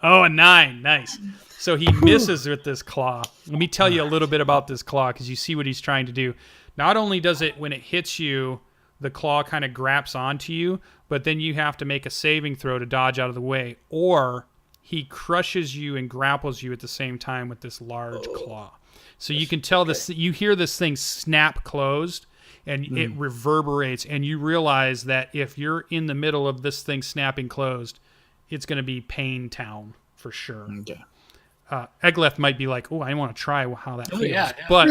Oh, a 9. Nice. So he misses with this claw. Let me tell you a little bit about this claw, because you see what he's trying to do. Not only does it, when it hits you, the claw kind of grabs onto you, but then you have to make a saving throw to dodge out of the way, or he crushes you and grapples you at the same time with this large claw. So you can tell this. You hear this thing snap closed, and it reverberates, and you realize that if you're in the middle of this thing snapping closed, it's going to be Pain Town for sure. Okay. Egleth might be like, "Oh, I want to try how that feels," yeah. but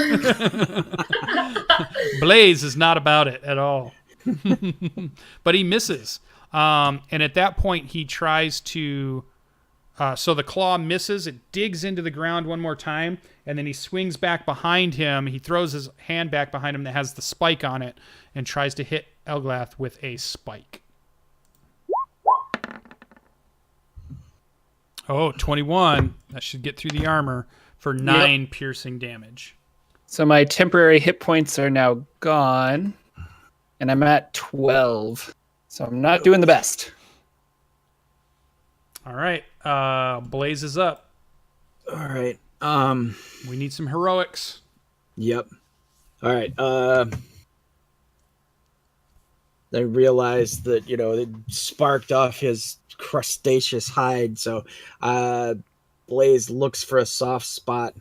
Blaze is not about it at all. But he misses, and at that point, he tries to. So the claw misses. It digs into the ground one more time, and then he swings back behind him. He throws his hand back behind him that has the spike on it, and tries to hit Egleth with a spike. Oh, 21. That should get through the armor for 9 piercing damage. So my temporary hit points are now gone, and I'm at 12. So I'm not doing the best. All right. Blaze is up. All right. We need some heroics. Yep. All right. They realized that, it sparked off his crustaceous hide. So Blaze looks for a soft spot.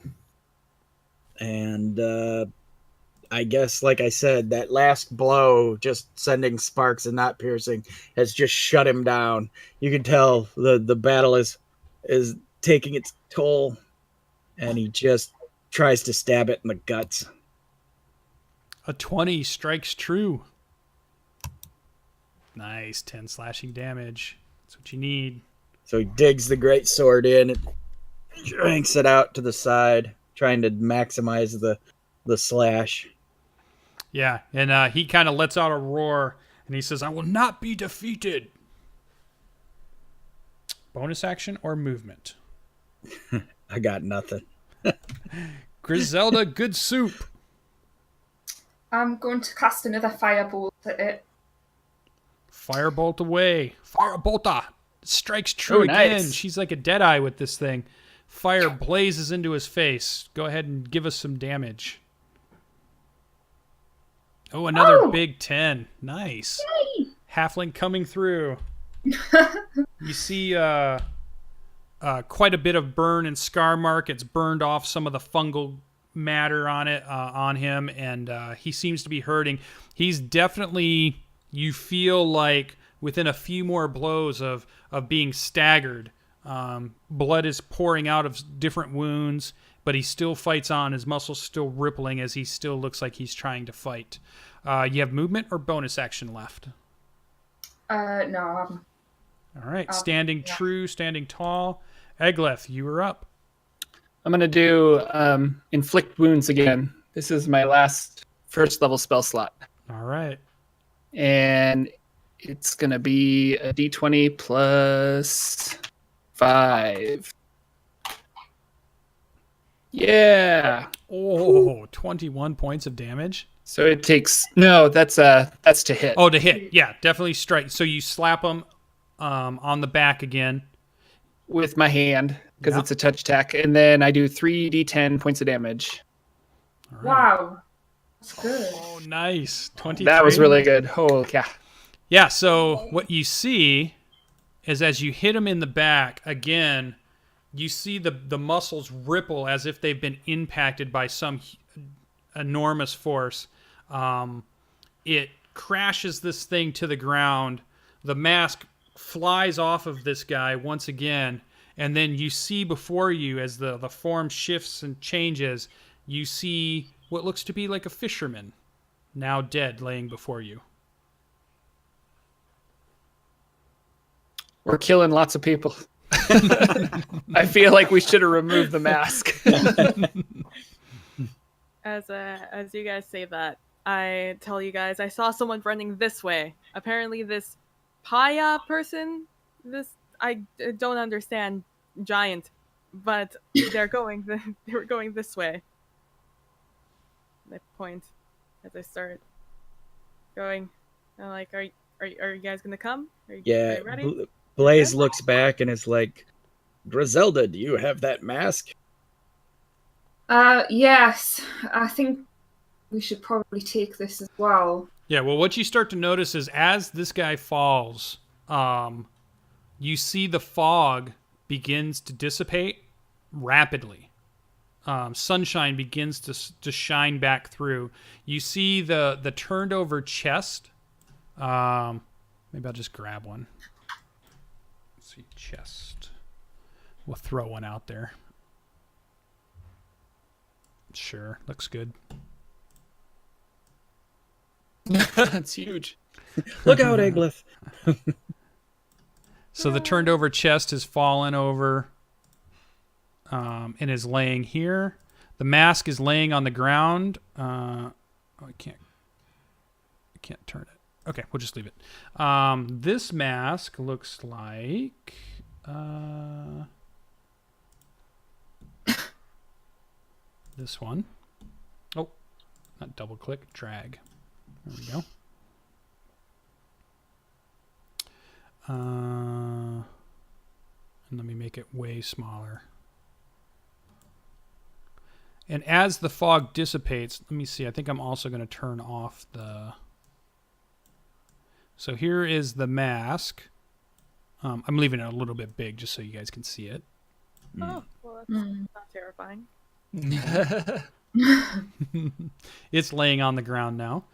And I guess, like I said, that last blow, just sending sparks and not piercing, has just shut him down. You can tell the battle is taking its toll. And he just tries to stab it in the guts. A 20 strikes true. Nice. 10 slashing damage. That's what you need. So he digs the great sword in and yanks it out to the side, trying to maximize the slash. Yeah, and he kind of lets out a roar, and he says, "I will not be defeated." Bonus action or movement? I got nothing. Griselda, good soup. I'm going to cast another firebolt at it. Firebolt away. Firebolta. strikes true Oh, again. nice. She's like a deadeye with this thing. Fire blazes into his face. Go ahead and give us some damage. Oh, another big 10. Nice. Yay! Halfling coming through. You see quite a bit of burn and scar mark. It's burned off some of the fungal matter on it, on him, and he seems to be hurting. He's definitely, you feel like within a few more blows of being staggered. Blood is pouring out of different wounds, but he still fights on. His muscles still rippling as he still looks like he's trying to fight. You have movement or bonus action left? No, I haven't. All right, standing true, standing tall. Egleth, you are up. I'm going to do Inflict Wounds again. This is my last first level spell slot. All right. And it's going to be a d20 plus 5. Yeah. Oh, 21 points of damage. So it takes... No, that's to hit. Oh, to hit. Yeah, definitely strike. So you slap him on the back again. With my hand, because Yeah. it's a touch attack. And then I do 3d10 points of damage. All right. Wow. That's good. Oh, nice. 23. That was really good. Oh, yeah. Yeah, so what you see is as you hit him in the back, again, you see the muscles ripple as if they've been impacted by some enormous force. It crashes this thing to the ground. The mask flies off of this guy once again, and then you see before you, as the form shifts and changes, you see what looks to be like a fisherman, now dead, laying before you. We're killing lots of people. I feel like we should have removed the mask. As you guys say that, I tell you guys I saw someone running this way. Apparently, this Paya person, I don't understand giant, but they were going this way. I point as I start going. I'm like, are you guys gonna come? Are you ready? Blaze looks back and is like, Griselda, do you have that mask? Yes. I think we should probably take this as well. Yeah, well, what you start to notice is as this guy falls, you see the fog begins to dissipate rapidly. Sunshine begins to shine back through. You see the turned over chest. Maybe I'll just grab one. Let's see, chest. We'll throw one out there. Sure, looks good. That's huge. Look out, Egleth. So the turned over chest has fallen over and is laying here. The mask is laying on the ground. I can't turn it. Okay, we'll just leave it. This mask looks like this one. Oh, not double click, drag. There we go. And let me make it way smaller. And as the fog dissipates, let me see. I think I'm also going to turn off the... So here is the mask. I'm leaving it a little bit big just so you guys can see it. Oh, well, that's not terrifying. It's laying on the ground now.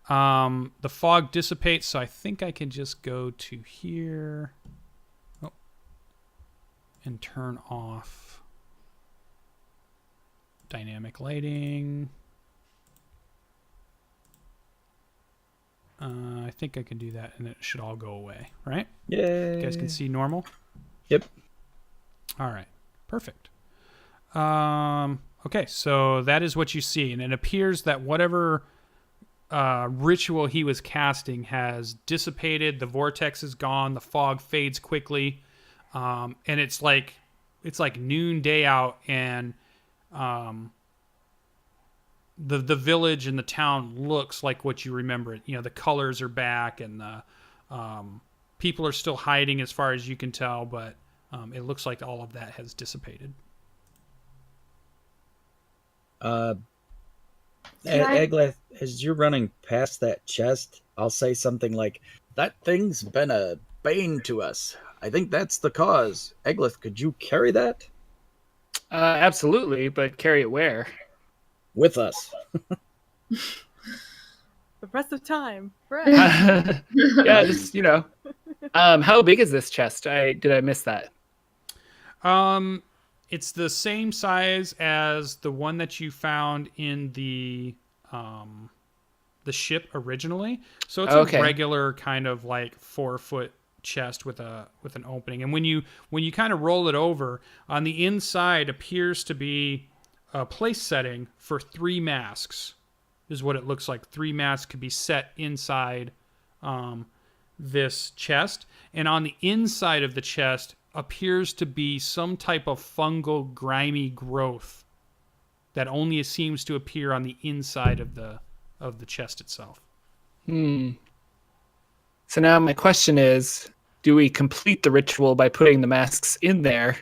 The fog dissipates, so I think I can just go to here and turn off dynamic lighting. I think I can do that, and it should all go away, right? Yay. You guys can see normal? Yep. All right. Perfect. Okay, so that is what you see, and it appears that whatever ritual he was casting has dissipated. The vortex is gone. The fog fades quickly, and it's like noonday out, and the village and the town looks like what you remember it. You know, the colors are back, and people are still hiding as far as you can tell, but it looks like all of that has dissipated. Egleth, as you're running past that chest, I'll say something like, "That thing's been a bane to us. I think that's the cause. Egleth, could you carry that Absolutely, but carry it where? with us?" The rest of time. Right. Yeah, just how big is this chest? Did I miss that? It's the same size as the one that you found in the ship originally. So it's Okay. a regular kind of like 4-foot chest with an opening. And when you kind of roll it over, on the inside appears to be a place setting for 3 masks. Is what it looks like. 3 masks could be set inside this chest, and on the inside of the chest appears to be some type of fungal, grimy growth that only seems to appear on the inside of the chest itself. So now my question is, do we complete the ritual by putting the masks in there,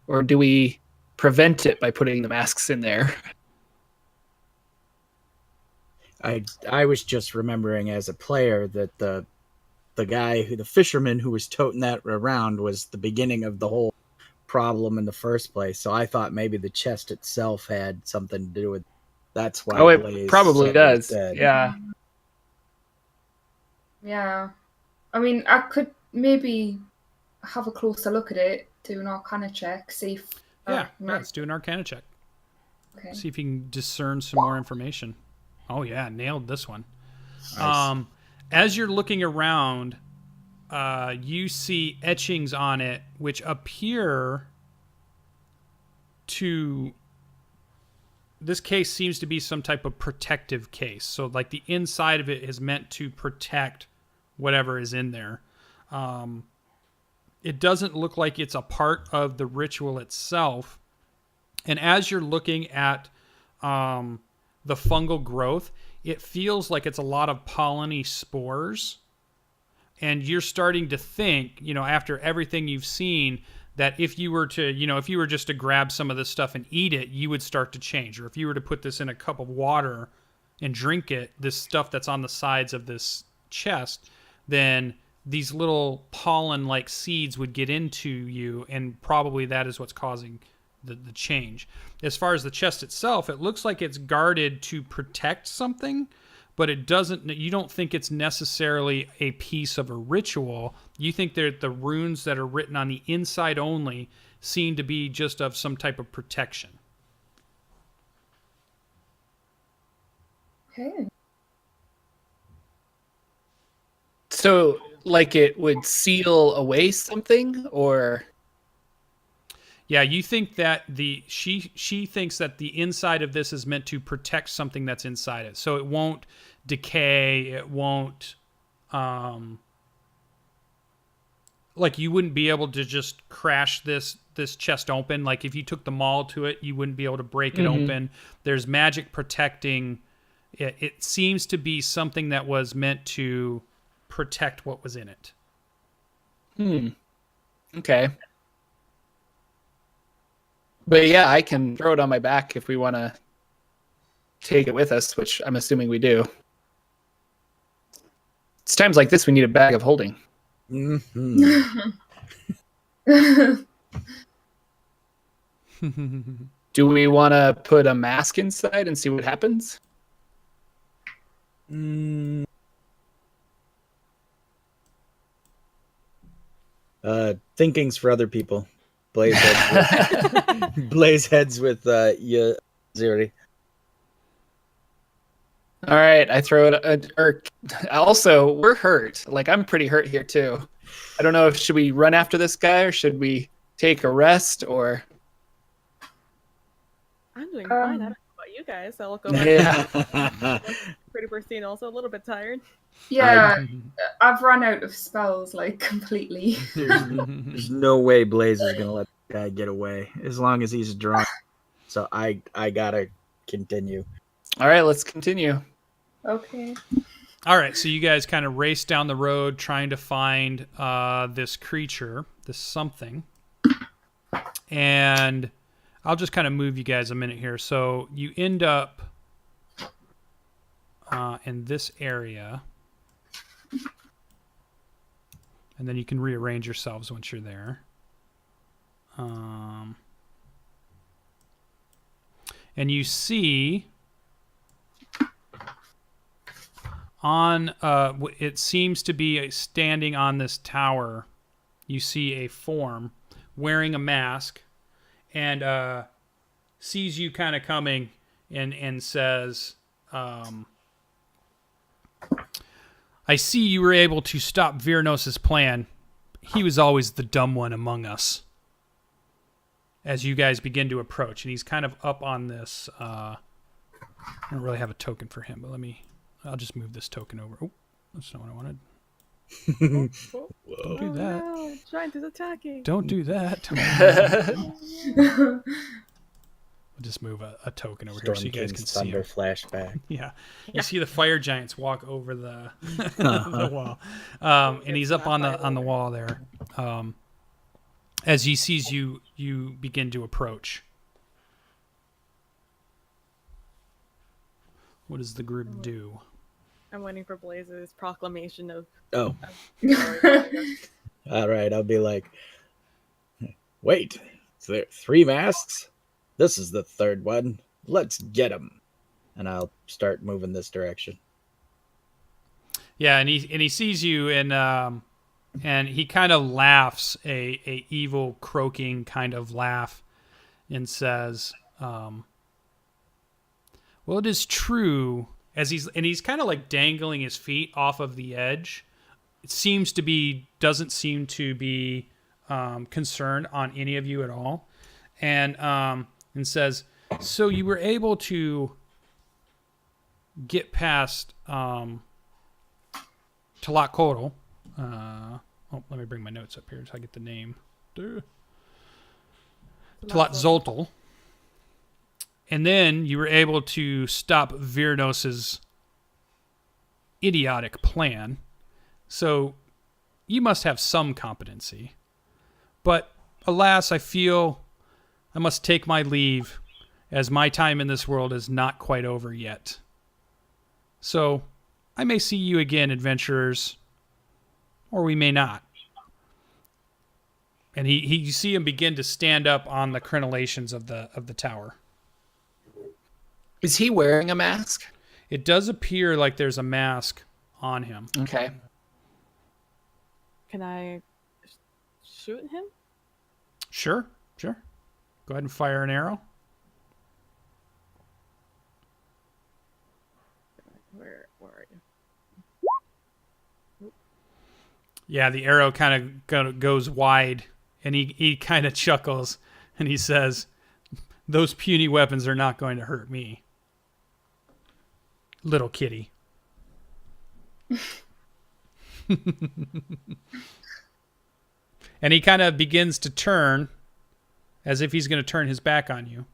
or do we prevent it by putting the masks in there? I was just remembering as a player that the fisherman who was toting that around was the beginning of the whole problem in the first place. So I thought maybe the chest itself had something to do with. That's why. Oh, it Blaze probably said it was does. dead. Yeah. Yeah. I mean, I could maybe have a closer look at it, do an Arcana check, see if. Let's do an Arcana check. Okay. See if you can discern some more information. Oh yeah, nailed this one. Nice. As you're looking around, you see etchings on it which appear to. This case seems to be some type of protective case. So, like, the inside of it is meant to protect whatever is in there. It doesn't look like it's a part of the ritual itself. And as you're looking at the fungal growth, it feels like it's a lot of polleny spores. And you're starting to think, after everything you've seen, that if you were just to grab some of this stuff and eat it, you would start to change. Or if you were to put this in a cup of water and drink it, this stuff that's on the sides of this chest, then these little pollen-like seeds would get into you, and probably that is what's causing the change. As far as the chest itself, it looks like it's guarded to protect something, but it doesn't. You don't think it's necessarily a piece of a ritual. You think that the runes that are written on the inside only seem to be just of some type of protection. Okay. So, like, it would seal away something, or? Yeah, you think that she thinks that the inside of this is meant to protect something that's inside it, so it won't decay. It won't, like, you wouldn't be able to just crash this chest open. Like, if you took the maul to it, you wouldn't be able to break it open. There's magic protecting. It seems to be something that was meant to protect what was in it. Okay. But yeah, I can throw it on my back if we want to take it with us, which I'm assuming we do. It's times like this we need a bag of holding. Mm-hmm. Do we want to put a mask inside and see what happens? Thinking's for other people. Blaze heads with Ziri. All right, I throw it. Also, we're hurt. Like, I'm pretty hurt here too. I don't know if should we run after this guy or should we take a rest or. I'm doing fine. I don't know about you guys. I'll look over. Yeah. Pretty pristine. Also a little bit tired. Yeah, I've run out of spells, like, completely. There's no way Blaze is gonna let the guy get away as long as he's drunk. So I gotta continue. All right, let's continue. Okay. All right, so you guys kind of race down the road trying to find this creature, this something. And I'll just kind of move you guys a minute here. So you end up in this area. And then you can rearrange yourselves once you're there. And you see on it seems to be standing on this tower. You see a form wearing a mask and sees you kind of coming and says, I see you were able to stop Vyrnos's plan. He was always the dumb one among us. As you guys begin to approach, and he's kind of up on this. I don't really have a token for him, but I'll just move this token over. Oh, that's not what I wanted. Don't do that. No, Giant is attacking. Don't do that. I'll just move a token over here so you guys can see Thunder him. flashback. Yeah. You see the fire giants walk over the, the wall. And he's up on the wall there. As he sees you, you begin to approach. What does the group do? I'm waiting for Blaze's proclamation of. Oh. All right, I'll be like, wait, is there 3 masks? This is the 3rd one. Let's get him. And I'll start moving this direction. Yeah, and he sees you and he kind of laughs a evil croaking kind of laugh and says, well, it is true as he's kind of like dangling his feet off of the edge. It doesn't seem to be concerned on any of you at all. And says, so you were able to get past Tla'aotl. Let me bring my notes up here so I get the name. Tla'aotl. And then you were able to stop Vyrnos's idiotic plan. So you must have some competency. But alas, I feel I must take my leave, as my time in this world is not quite over yet. So I may see you again, adventurers, or we may not. And you see him begin to stand up on the crenellations of the tower. Is he wearing a mask? It does appear like there's a mask on him. Okay. Can I shoot him? Sure. Go ahead and fire an arrow. Where are you? Yeah, the arrow kind of goes wide, and he kind of chuckles, and he says, those puny weapons are not going to hurt me. Little kitty. And he kind of begins to turn, as if he's going to turn his back on you.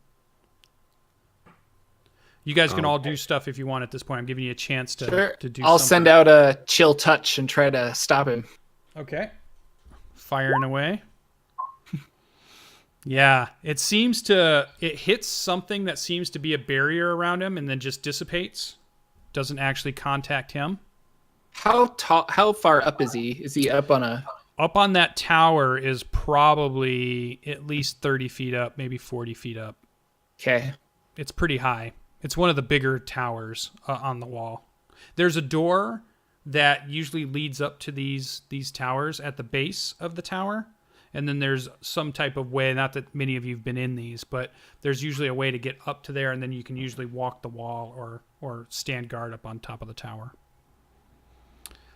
You guys can all do stuff if you want at this point. I'm giving you a chance to do I'll something. send out a chill touch and try to stop him. Okay. Firing away. Yeah, it hits something that seems to be a barrier around him and then just dissipates. Doesn't actually contact him. How far up is he? Is he up on a... Up on that tower is probably at least 30 feet up, maybe 40 feet up. Okay. It's pretty high. It's one of the bigger towers on the wall. There's a door that usually leads up to these towers at the base of the tower. And then there's some type of way, not that many of you have been in these, but there's usually a way to get up to there, and then you can usually walk the wall or stand guard up on top of the tower.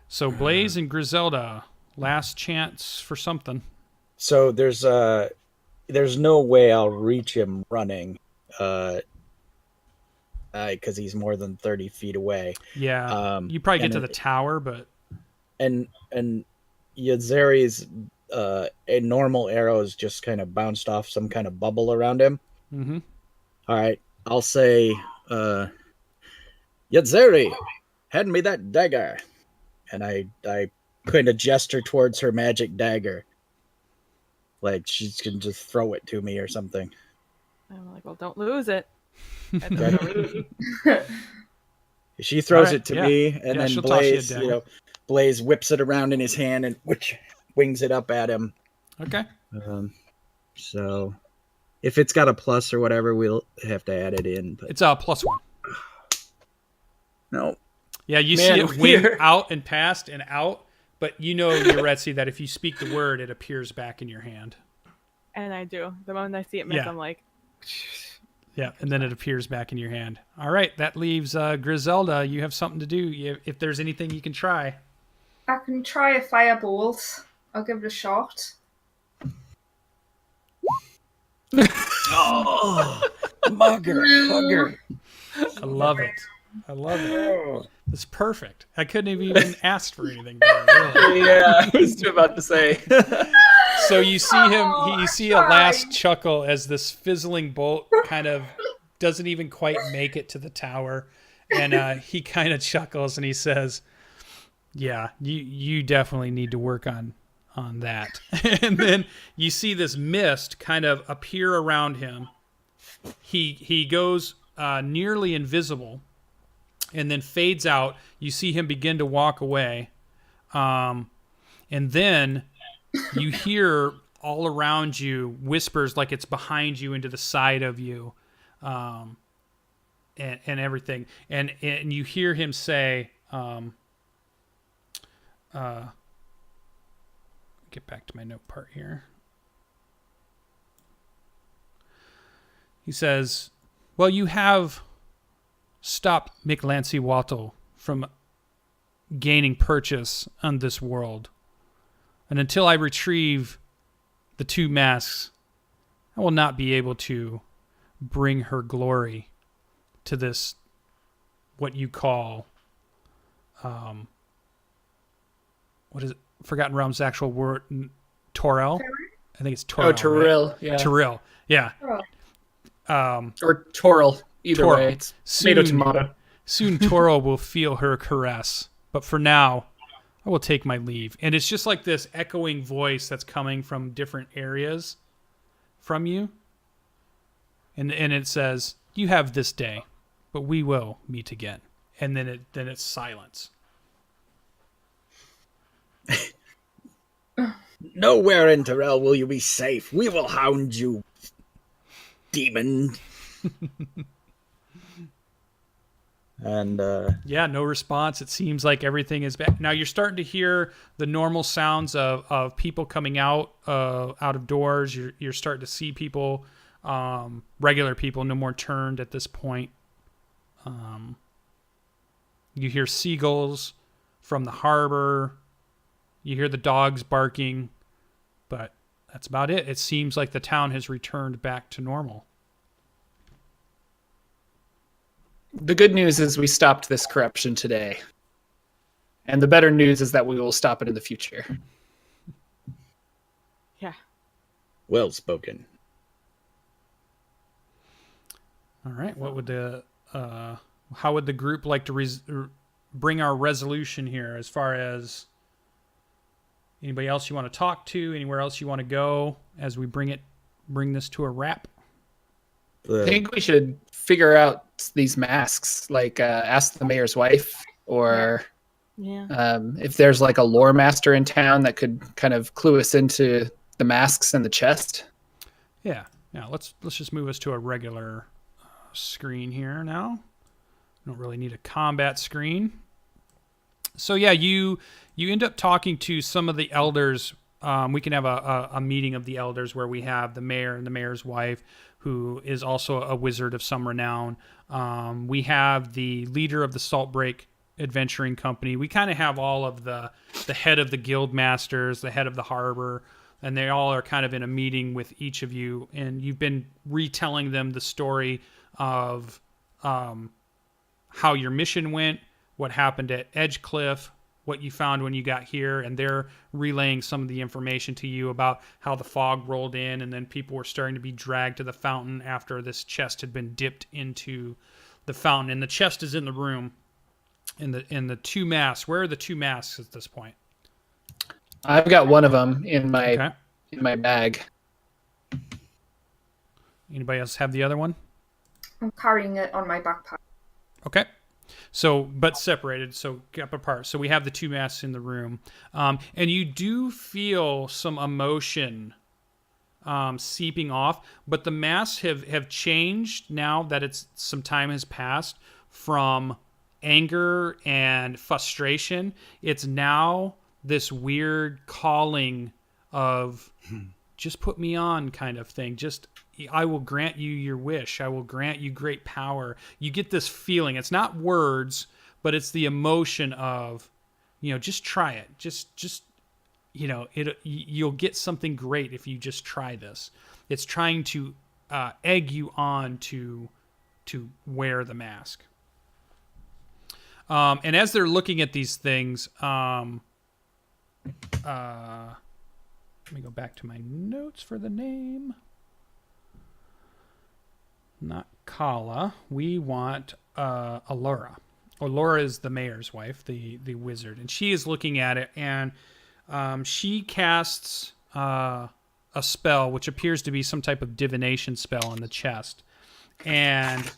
So Blaze and Griselda, last chance for something. So there's no way I'll reach him running, because he's more than 30 feet away. Yeah, you probably get to the tower, but and Yazeri's a normal arrows just kind of bounced off some kind of bubble around him. Mm-hmm. All right, I'll say, Yazeri, hand me that dagger. And I kind of gesture towards her magic dagger. Like she's going to just throw it to me or something. I'm like, well, don't lose it. She throws All right, it to yeah. me, and Yeah, then she'll toss you a Blaze, dagger. Blaze whips it around in his hand and which wings it up at him. Okay. So if it's got a plus or whatever, we'll have to add it in. But It's a +1. no. Yeah, you Man, see it wing we're- out and past and out, but you know, Yuretsi, that if you speak the word, it appears back in your hand. And I do. The moment I see it miss, Yeah. I'm like, Yeah, and then it appears back in your hand. All right, that leaves Griselda. You have something to do. If there's anything you can try. I can try a firebolt. I'll give it a shot. Oh, mugger, hugger. I love it. I love it. Oh. It's perfect. I couldn't have even asked for anything better, really. Yeah, I was about to say. So you see him. Oh, You see I'm a last trying. chuckle as this fizzling bolt kind of doesn't even quite make it to the tower, and he kind of chuckles and he says, "Yeah, you definitely need to work on that." And then you see this mist kind of appear around him. He goes nearly invisible, and then fades out. You see him begin to walk away, and then you hear all around you whispers like it's behind you into the side of you, and everything. And you hear him say, get back to my note part here. He says, well, you have stopped Mictlancihuatl from gaining purchase on this world. And until I retrieve the two masks, I will not be able to bring her glory to this, what you call, what is it? Forgotten Realm's actual word, Torel? I think it's Torel. Oh, Tyrell. Right? Yeah. Tyrell, yeah. Oh. Or Toril. Either Toril. way. It's tomato, Soon, tomato. soon Torel will feel her caress. But for now, I will take my leave. And it's just like this echoing voice that's coming from different areas from you. And it says, you have this day, but we will meet again. And then it's silence. Nowhere in Terrell will you be safe. We will hound you, demon. And Yeah, no response. It seems like everything is back. Now you're starting to hear the normal sounds of people coming out of doors. You're starting to see people, regular people, no more turned at this point. You hear seagulls from the harbor. You hear the dogs barking, but that's about it. It seems like the town has returned back to normal. The good news is we stopped this corruption today. And the better news is that we will stop it in the future. yeah. well spoken. All right. What would how would the group like to bring our resolution here? As far as anybody else you want to talk to, anywhere else you want to go, as we bring this to a wrap. I think we should figure out these masks, like ask the mayor's wife, or Yeah. if there's like a lore master in town that could kind of clue us into the masks and the chest. Yeah. Let's just move us to a regular screen here now. Don't really need a combat screen. So yeah, you end up talking to some of the elders. We can have a meeting of the elders where we have the mayor and the mayor's wife, who is also a wizard of some renown. We have the leader of the Saltbreak Adventuring Company. We kind of have all of the head of the guild masters, the head of the harbor, and they all are kind of in a meeting with each of you. And you've been retelling them the story of how your mission went, what happened at Edgecliff, what you found when you got here, and they're relaying some of the information to you about how the fog rolled in and then people were starting to be dragged to the fountain after this chest had been dipped into the fountain. And the chest is in the room. in the two masks. Where are the two masks at this point? I've got one of them in my Okay. bag. Anybody else have the other one? I'm carrying it on my backpack. Okay. So, but separated, so kept apart. So we have the two masks in the room. And you do feel some emotion seeping off, but the masks have changed now that some time has passed from anger and frustration. It's now this weird calling of just put me on kind of thing. Just, I will grant you your wish. I will grant you great power. You get this feeling. It's not words, but it's the emotion of, just try it. Just you'll get something great if you just try this. It's trying to egg you on to wear the mask. And as they're looking at these things, let me go back to my notes for the name. Not Kala. We want Allura. Allura is the mayor's wife, the wizard, and she is looking at it, and she casts a spell which appears to be some type of divination spell on the chest, and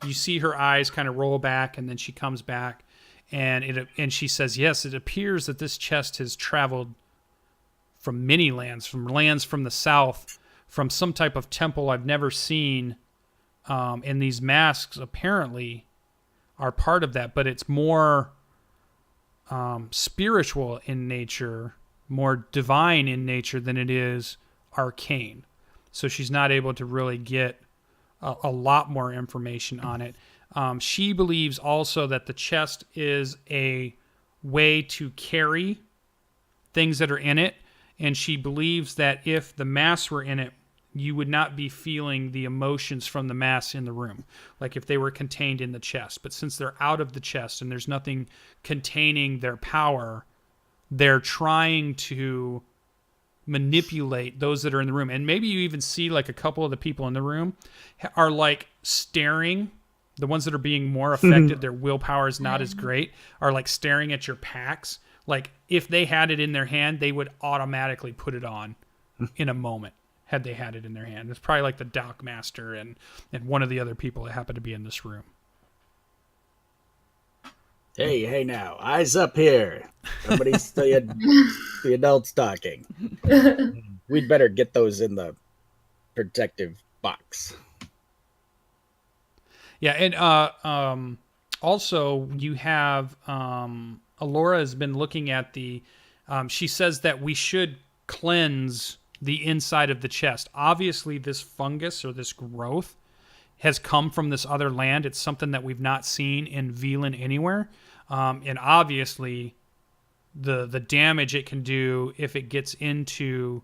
you see her eyes kind of roll back, and then she comes back, and she says, "Yes, it appears that this chest has traveled from many lands, from the south, from some type of temple I've never seen, and these masks apparently are part of that, but it's more spiritual in nature, more divine in nature than it is arcane." So she's not able to really get a lot more information on it. She believes also that the chest is a way to carry things that are in it, and she believes that if the masks were in it, you would not be feeling the emotions from the masks in the room, like if they were contained in the chest. But since they're out of the chest and there's nothing containing their power, they're trying to manipulate those that are in the room. And maybe you even see like a couple of the people in the room are like staring. The ones that are being more affected, their willpower is not as great, are like staring at your packs. Like if they had it in their hand, they would automatically put it on in a moment had they had it in their hand. It's probably like the dock master and one of the other people that happen to be in this room. Hey now, eyes up here. Somebody's the adults talking. We'd better get those in the protective box. Yeah, and also you have Allura has been looking at the. She says that we should cleanse the inside of the chest. Obviously, this fungus or this growth has come from this other land. It's something that we've not seen in Velan anywhere, and obviously, the damage it can do if it gets into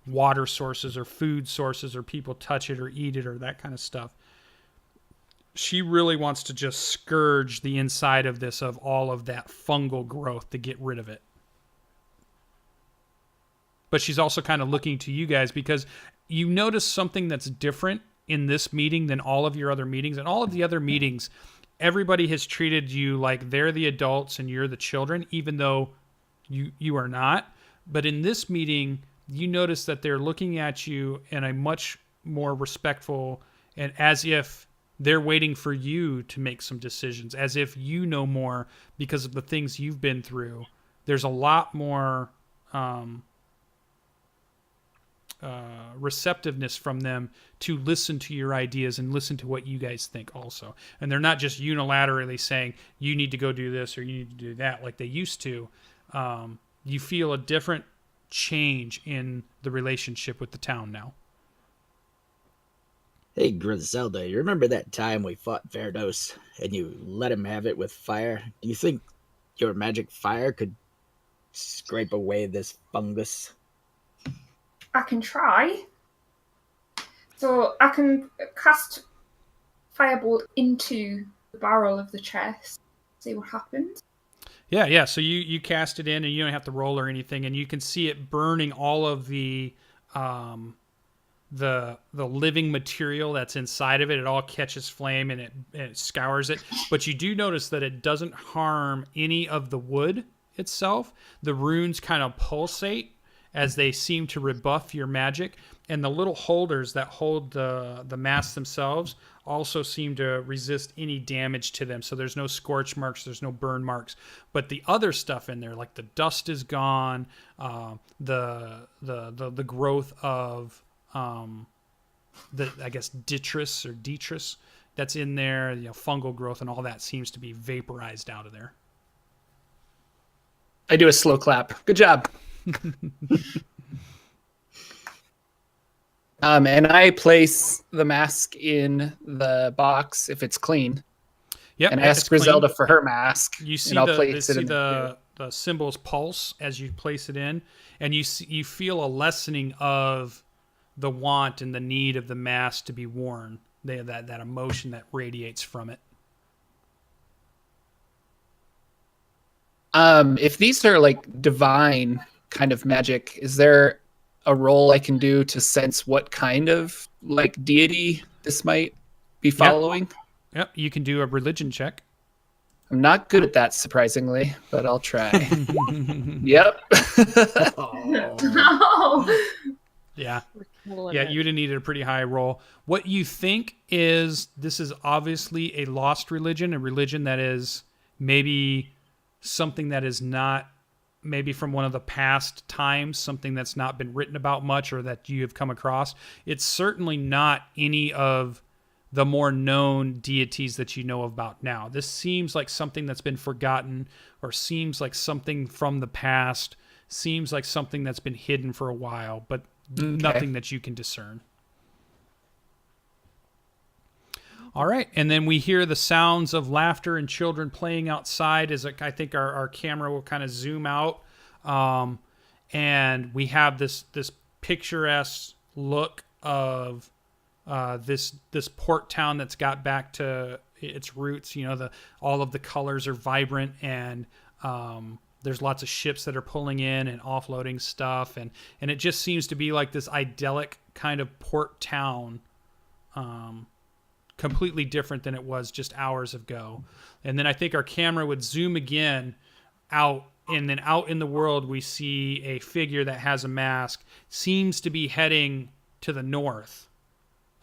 water sources or food sources or people touch it or eat it or that kind of stuff. She really wants to just scourge the inside of this, of all of that fungal growth, to get rid of it. But she's also kind of looking to you guys because you notice something that's different in this meeting than all of your other meetings. And all of the other meetings, everybody has treated you like they're the adults and you're the children, even though you are not. But in this meeting, you notice that they're looking at you in a much more respectful, and as if they're waiting for you to make some decisions, as if you know more because of the things you've been through. There's a lot more receptiveness from them to listen to your ideas and listen to what you guys think also. And they're not just unilaterally saying, you need to go do this or you need to do that like they used to. You feel a different change in the relationship with the town now. Hey, Griselda, you remember that time we fought Verdos and you let him have it with fire? Do you think your magic fire could scrape away this fungus? I can try. So I can cast Firebolt into the barrel of the chest. See what happens. Yeah. So you cast it in and you don't have to roll or anything, and you can see it burning all of the the living material that's inside of it. It all catches flame and it scours it. But you do notice that it doesn't harm any of the wood itself. The runes kind of pulsate as they seem to rebuff your magic. And the little holders that hold the masks themselves also seem to resist any damage to them. So there's no scorch marks, there's no burn marks. But the other stuff in there, like the dust is gone, the growth of the, I guess, detritus that's in there, fungal growth and all that seems to be vaporized out of there. I do a slow clap. Good job. And I place the mask in the box if it's clean. Yep, and ask Griselda for her mask. You see and I'll the place it in the symbol's pulse as you place it in, and you feel a lessening of the want and the need of the mask to be worn. They have that emotion that radiates from it. If these are like divine kind of magic, is there a roll I can do to sense what kind of like deity this might be following? Yep, you can do a religion check. I'm not good at that, surprisingly, but I'll try. Yep. No. Yeah. Yeah, you'd have needed a pretty high roll. What you think is this is obviously a lost religion, a religion that is maybe something that is not maybe from one of the past times, something that's not been written about much or that you have come across. It's certainly not any of the more known deities that you know about now. This seems like something that's been forgotten, or seems like something from the past, seems like something that's been hidden for a while, but nothing that you can discern. All right, and then we hear the sounds of laughter and children playing outside as I think our camera will kind of zoom out. And we have this picturesque look of this port town that's got back to its roots. All of the colors are vibrant, and there's lots of ships that are pulling in and offloading stuff, and it just seems to be like this idyllic kind of port town, completely different than it was just hours ago. And then I think our camera would zoom again out, and then out in the world we see a figure that has a mask, seems to be heading to the north,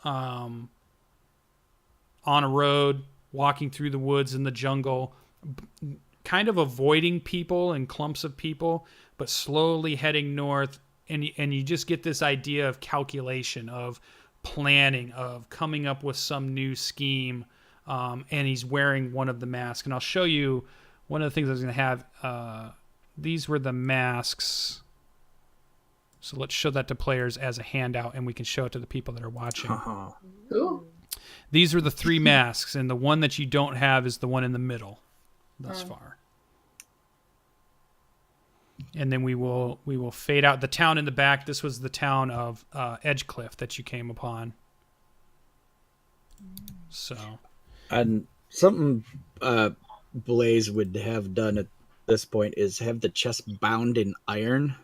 on a road, walking through the woods and the jungle, kind of avoiding people and clumps of people, but slowly heading north. And you just get this idea of calculation, of planning, of coming up with some new scheme. And he's wearing one of the masks. And I'll show you one of the things I was going to have. These were the masks. So let's show that to players as a handout, and we can show it to the people that are watching. Ooh. These are the three masks, and the one that you don't have is the one in the middle thus far. And then we will fade out the town in the back. This was the town of Edgecliff that you came upon. So, and something Blaze would have done at this point is have the chest bound in iron,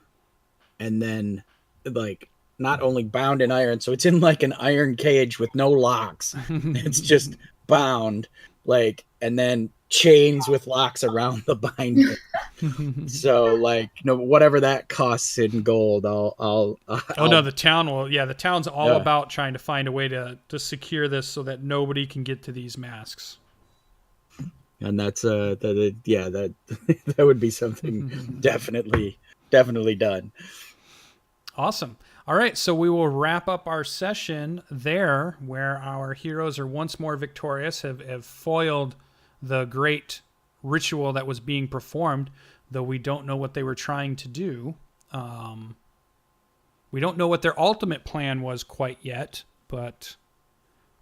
and then like not only bound in iron, so it's in like an iron cage with no locks. It's just bound, like, and then chains with locks around the binding. So like, whatever that costs in gold, I'll no, the town will. Yeah, the town's all about trying to find a way to secure this so that nobody can get to these masks. And that's that would be something definitely done. Awesome. All right, so we will wrap up our session there, where our heroes are once more victorious, have foiled the great ritual that was being performed, though we don't know what they were trying to do. We don't know what their ultimate plan was quite yet, but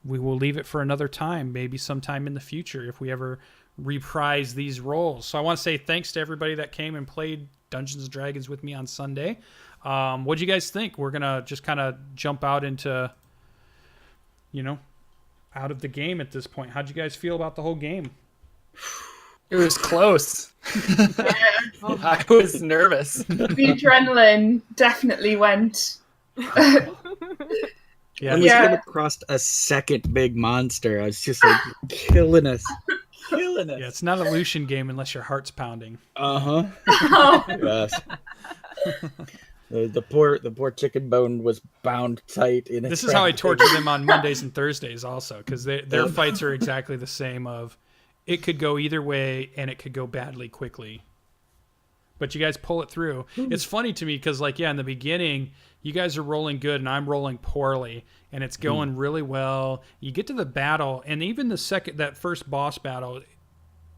we will leave it for another time, maybe sometime in the future if we ever reprise these roles. So I want to say thanks to everybody that came and played Dungeons & Dragons with me on Sunday. What do you guys think? We're going to just kind of jump out into, out of the game at this point. How'd you guys feel about the whole game? It was close. I was nervous. The adrenaline definitely went. Yeah. When we Yeah. came across a second big monster, I was just like killing us. Killing us. Yeah, it's not a Lucian game unless your heart's pounding. Uh-huh. Oh, Yes. The poor chicken bone was bound tight in its This is how I rampage. torture them on Mondays and Thursdays also, because their fights are exactly the same of it could go either way and it could go badly quickly. But you guys pull it through. It's funny to me because, like, yeah, in the beginning, you guys are rolling good and I'm rolling poorly, and it's going really well. You get to the battle, and even that first boss battle,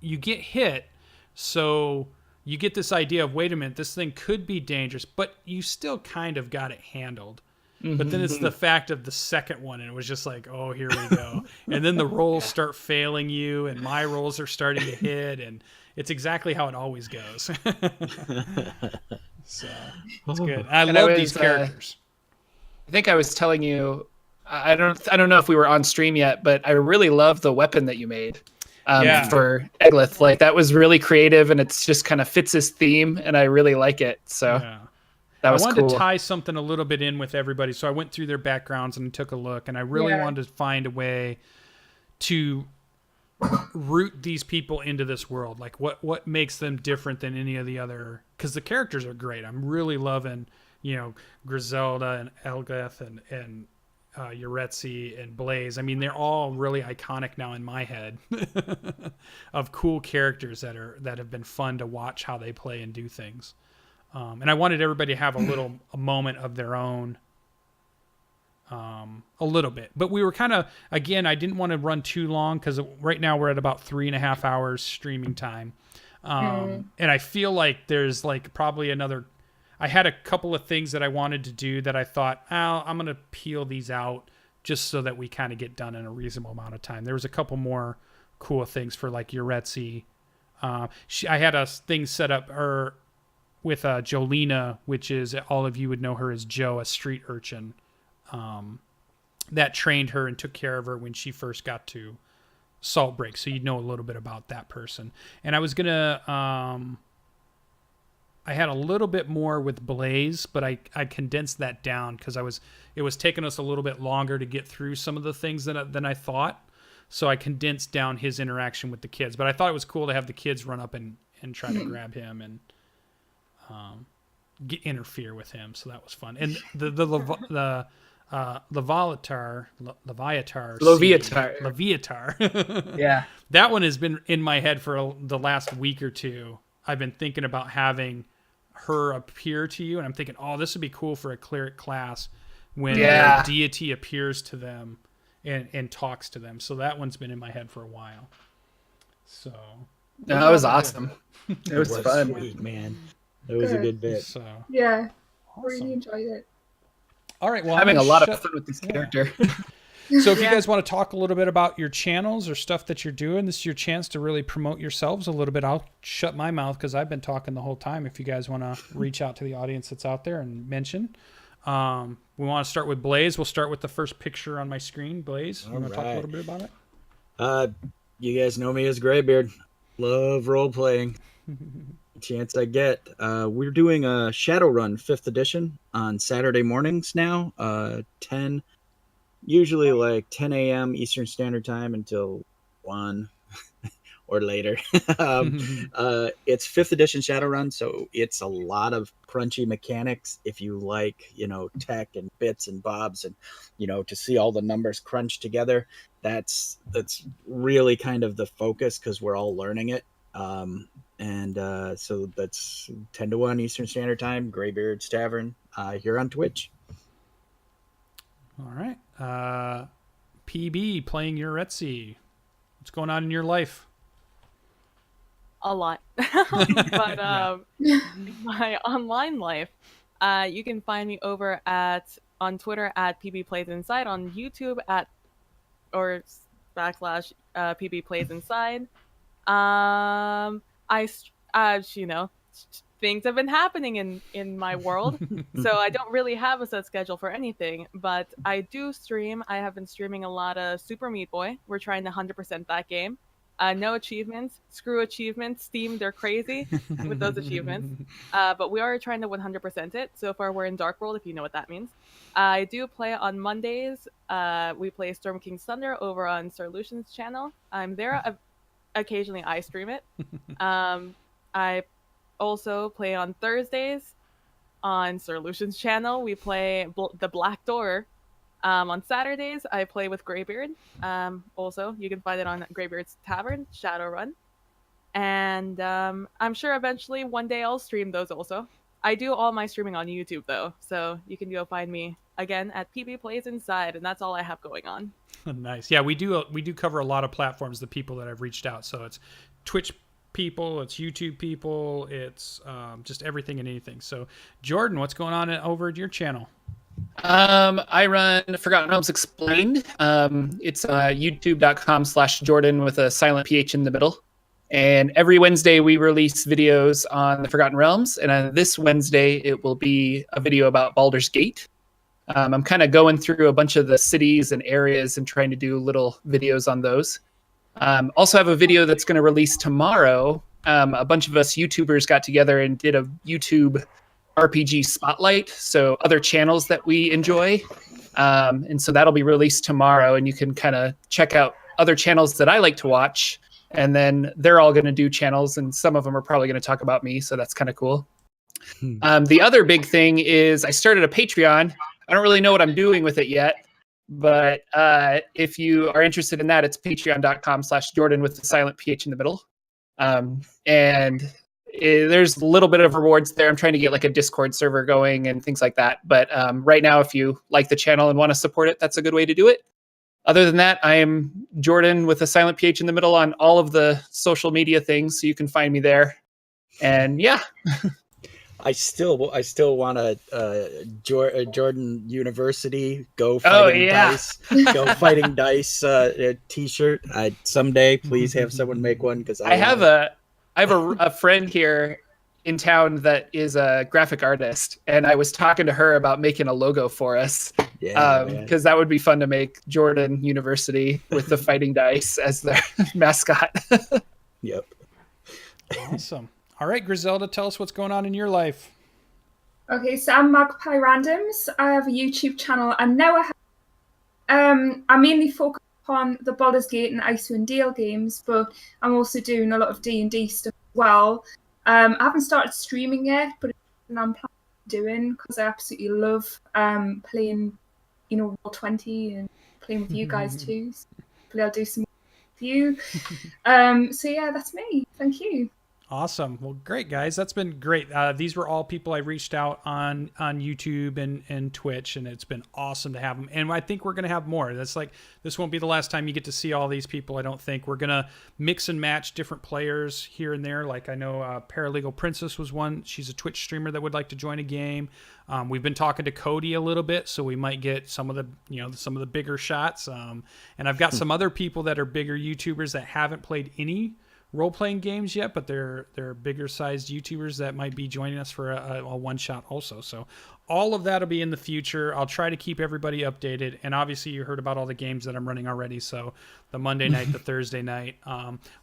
you get hit, so you get this idea of, wait a minute, this thing could be dangerous, but you still kind of got it handled. But then it's the fact of the second one, and it was just like, oh, here we go. And then the rolls start failing you, and my rolls are starting to hit, and it's exactly how it always goes. So it's good. I And love these characters. I think I was telling you, I don't know if we were on stream yet, but I really love the weapon that you made for Eglith. Like, that was really creative, and it's just kind of fits his theme, and I really like it. So that was I wanted cool. to tie something a little bit in with everybody, so I went through their backgrounds and took a look, and I really wanted to find a way to root these people into this world. Like, what makes them different than any of the other, because the characters are great. I'm really loving, Griselda and Elgeth and Uretzi and Blaze. I mean, they're all really iconic now in my head of cool characters that have been fun to watch how they play and do things. And I wanted everybody to have a moment of their own, a little bit. But we were kind of, again, I didn't want to run too long because right now we're at about 3.5 hours streaming time. And I feel like there's like probably I had a couple of things that I wanted to do that I thought, I'm going to peel these out just so that we kind of get done in a reasonable amount of time. There was a couple more cool things for like Uretzi. I had a thing set up with Jolena, which is, all of you would know her as Jo, a street urchin, that trained her and took care of her when she first got to Saltbreak. So you'd know a little bit about that person. And I was going to... I had a little bit more with Blaze, but I condensed that down because it was taking us a little bit longer to get through some of the things than I thought. So I condensed down his interaction with the kids. But I thought it was cool to have the kids run up and try to grab him and interfere with him. So that was fun. And the Leviatar. Yeah. That one has been in my head for the last week or two. I've been thinking about having her appear to you, and I'm thinking, this would be cool for a cleric class when their deity appears to them and talks to them. So that one's been in my head for a while. So that was awesome. It was fun. Sweet, man. That was a good bit. So yeah, awesome. really enjoyed it. All right, well, Having a lot of fun with this character. So if you guys want to talk a little bit about your channels or stuff that you're doing, this is your chance to really promote yourselves a little bit. I'll shut my mouth because I've been talking the whole time. If you guys want to reach out to the audience that's out there and mention. We want to start with Blaze. We'll start with the first picture on my screen. Blaze, you want to talk a little bit about it? You guys know me as Greybeard. Love role-playing. Chance I get. We're doing a Shadowrun 5th edition on Saturday mornings now, usually like 10 a.m. Eastern Standard Time until 1 or later. It's 5th edition Shadowrun, so it's a lot of crunchy mechanics. If you like, tech and bits and bobs and, to see all the numbers crunched together, that's really kind of the focus because we're all learning it. So that's 10 to 1 Eastern Standard Time, Greybeard's Tavern, here on Twitch. All right. PB, playing Uretzi. What's going on in your life? A lot. But my online life, you can find me over on Twitter at PB Plays Inside, on YouTube /PB Plays Inside. Things have been happening in my world, so I don't really have a set schedule for anything, but I do stream. I have been streaming a lot of Super Meat Boy. We're trying to 100% that game. No achievements. Screw achievements. Steam, they're crazy with those achievements. But we are trying to 100% it. So far, we're in Dark World, if you know what that means. I do play on Mondays. We play Storm King's Thunder over on SirLucien's channel. I'm there. Occasionally, I stream it. I also play on Thursdays on SirLucien's channel. We play The Black Door. On Saturdays, I play with Greybeard. Also, you can find it on Greybeard's Tavern, Shadowrun. And I'm sure eventually one day I'll stream those also. I do all my streaming on YouTube though, so you can go find me again at PB Plays Inside, and that's all I have going on. Nice. Yeah, we do cover a lot of platforms. The people that I've reached out, so it's Twitch people, it's YouTube people, it's just everything and anything. So, Jordan, what's going on over at your channel? I run Forgotten Realms Explained. It's youtube.com/Jordan with a silent PH in the middle. And every Wednesday we release videos on the Forgotten Realms. And on this Wednesday, it will be a video about Baldur's Gate. I'm kind of going through a bunch of the cities and areas and trying to do little videos on those. Also have a video that's going to release tomorrow. A bunch of us YouTubers got together and did a YouTube RPG spotlight, so other channels that we enjoy, and so that'll be released tomorrow, and you can kind of check out other channels that I like to watch, and then they're all going to do channels, and some of them are probably going to talk about me, so that's kind of cool. The other big thing is I started a Patreon. I don't really know what I'm doing with it yet, but if you are interested in that, it's patreon.com/Jordan with the silent PH in the middle, and there's a little bit of rewards there. I'm trying to get like a Discord server going and things like that. But right now, if you like the channel and want to support it, that's a good way to do it. Other than that, I am Jordan with a silent PH in the middle on all of the social media things, so you can find me there. And yeah. I still want a Jordan University Go Fighting Dice Go Fighting Dice T-shirt. Someday, please have someone make one because I have a friend here in town that is a graphic artist, and I was talking to her about making a logo for us. Yeah, because that would be fun to make Jordan University with the fighting dice as their mascot. Yep. Awesome. All right, Griselda, tell us what's going on in your life. Okay, so I'm Magpie Randoms. I have a YouTube channel, and now I mainly focus on the Baldur's Gate and Icewind Dale games, but I'm also doing a lot of D&D stuff as well. I haven't started streaming yet, but it's something I'm planning on doing because I absolutely love playing, Roll20 and playing with you guys too. So hopefully I'll do some with you. So yeah, that's me. Thank you. Awesome. Well, great, guys. That's been great. These were all people I reached out on YouTube and Twitch, and it's been awesome to have them. And I think we're going to have more. This won't be the last time you get to see all these people, I don't think. We're going to mix and match different players here and there. Like I know Paralegal Princess was one. She's a Twitch streamer that would like to join a game. We've been talking to Cody a little bit, so we might get some of the bigger shots. And I've got some other people that are bigger YouTubers that haven't played any role-playing games yet, but they're bigger sized YouTubers that might be joining us for a one-shot also. So all of that will be in the future. I'll try to keep everybody updated, and obviously you heard about all the games that I'm running already, so the Monday night, the Thursday night.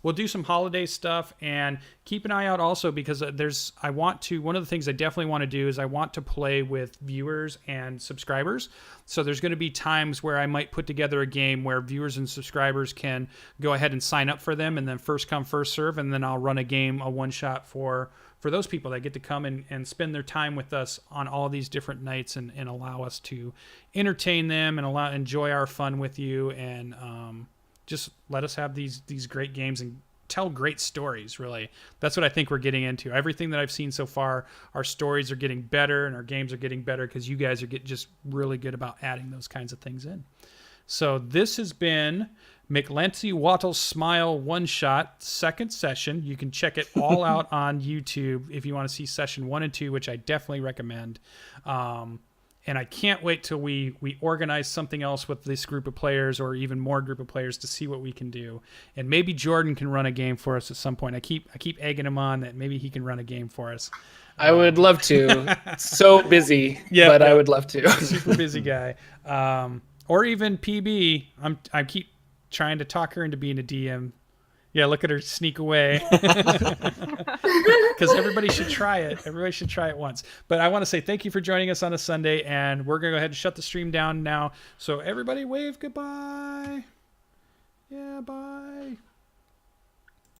We'll do some holiday stuff, and keep an eye out also because one of the things I definitely want to do is I want to play with viewers and subscribers. So there's going to be times where I might put together a game where viewers and subscribers can go ahead and sign up for them, and then first come, first serve, and then I'll run a one-shot for those people that get to come and spend their time with us on all these different nights and allow us to entertain them and enjoy our fun with you, and just let us have these great games and tell great stories. Really, that's what I think we're getting into. Everything that I've seen so far, our stories are getting better and our games are getting better because you guys are just really good about adding those kinds of things in. So this has been Mictlancihuatl Smile One Shot second session. You can check it all out on YouTube if you want to see session 1 and 2, which I definitely recommend. And I can't wait till we organize something else with this group of players or even more group of players to see what we can do. And maybe Jordan can run a game for us at some point. I keep egging him on that maybe he can run a game for us. I would love to. So busy, but I would love to. Super busy guy. Or even PB. I keep trying to talk her into being a DM. Yeah, look at her sneak away. Because everybody should try it. Everybody should try it once. But I want to say thank you for joining us on a Sunday, and we're going to go ahead and shut the stream down now. So everybody wave goodbye. Yeah, bye.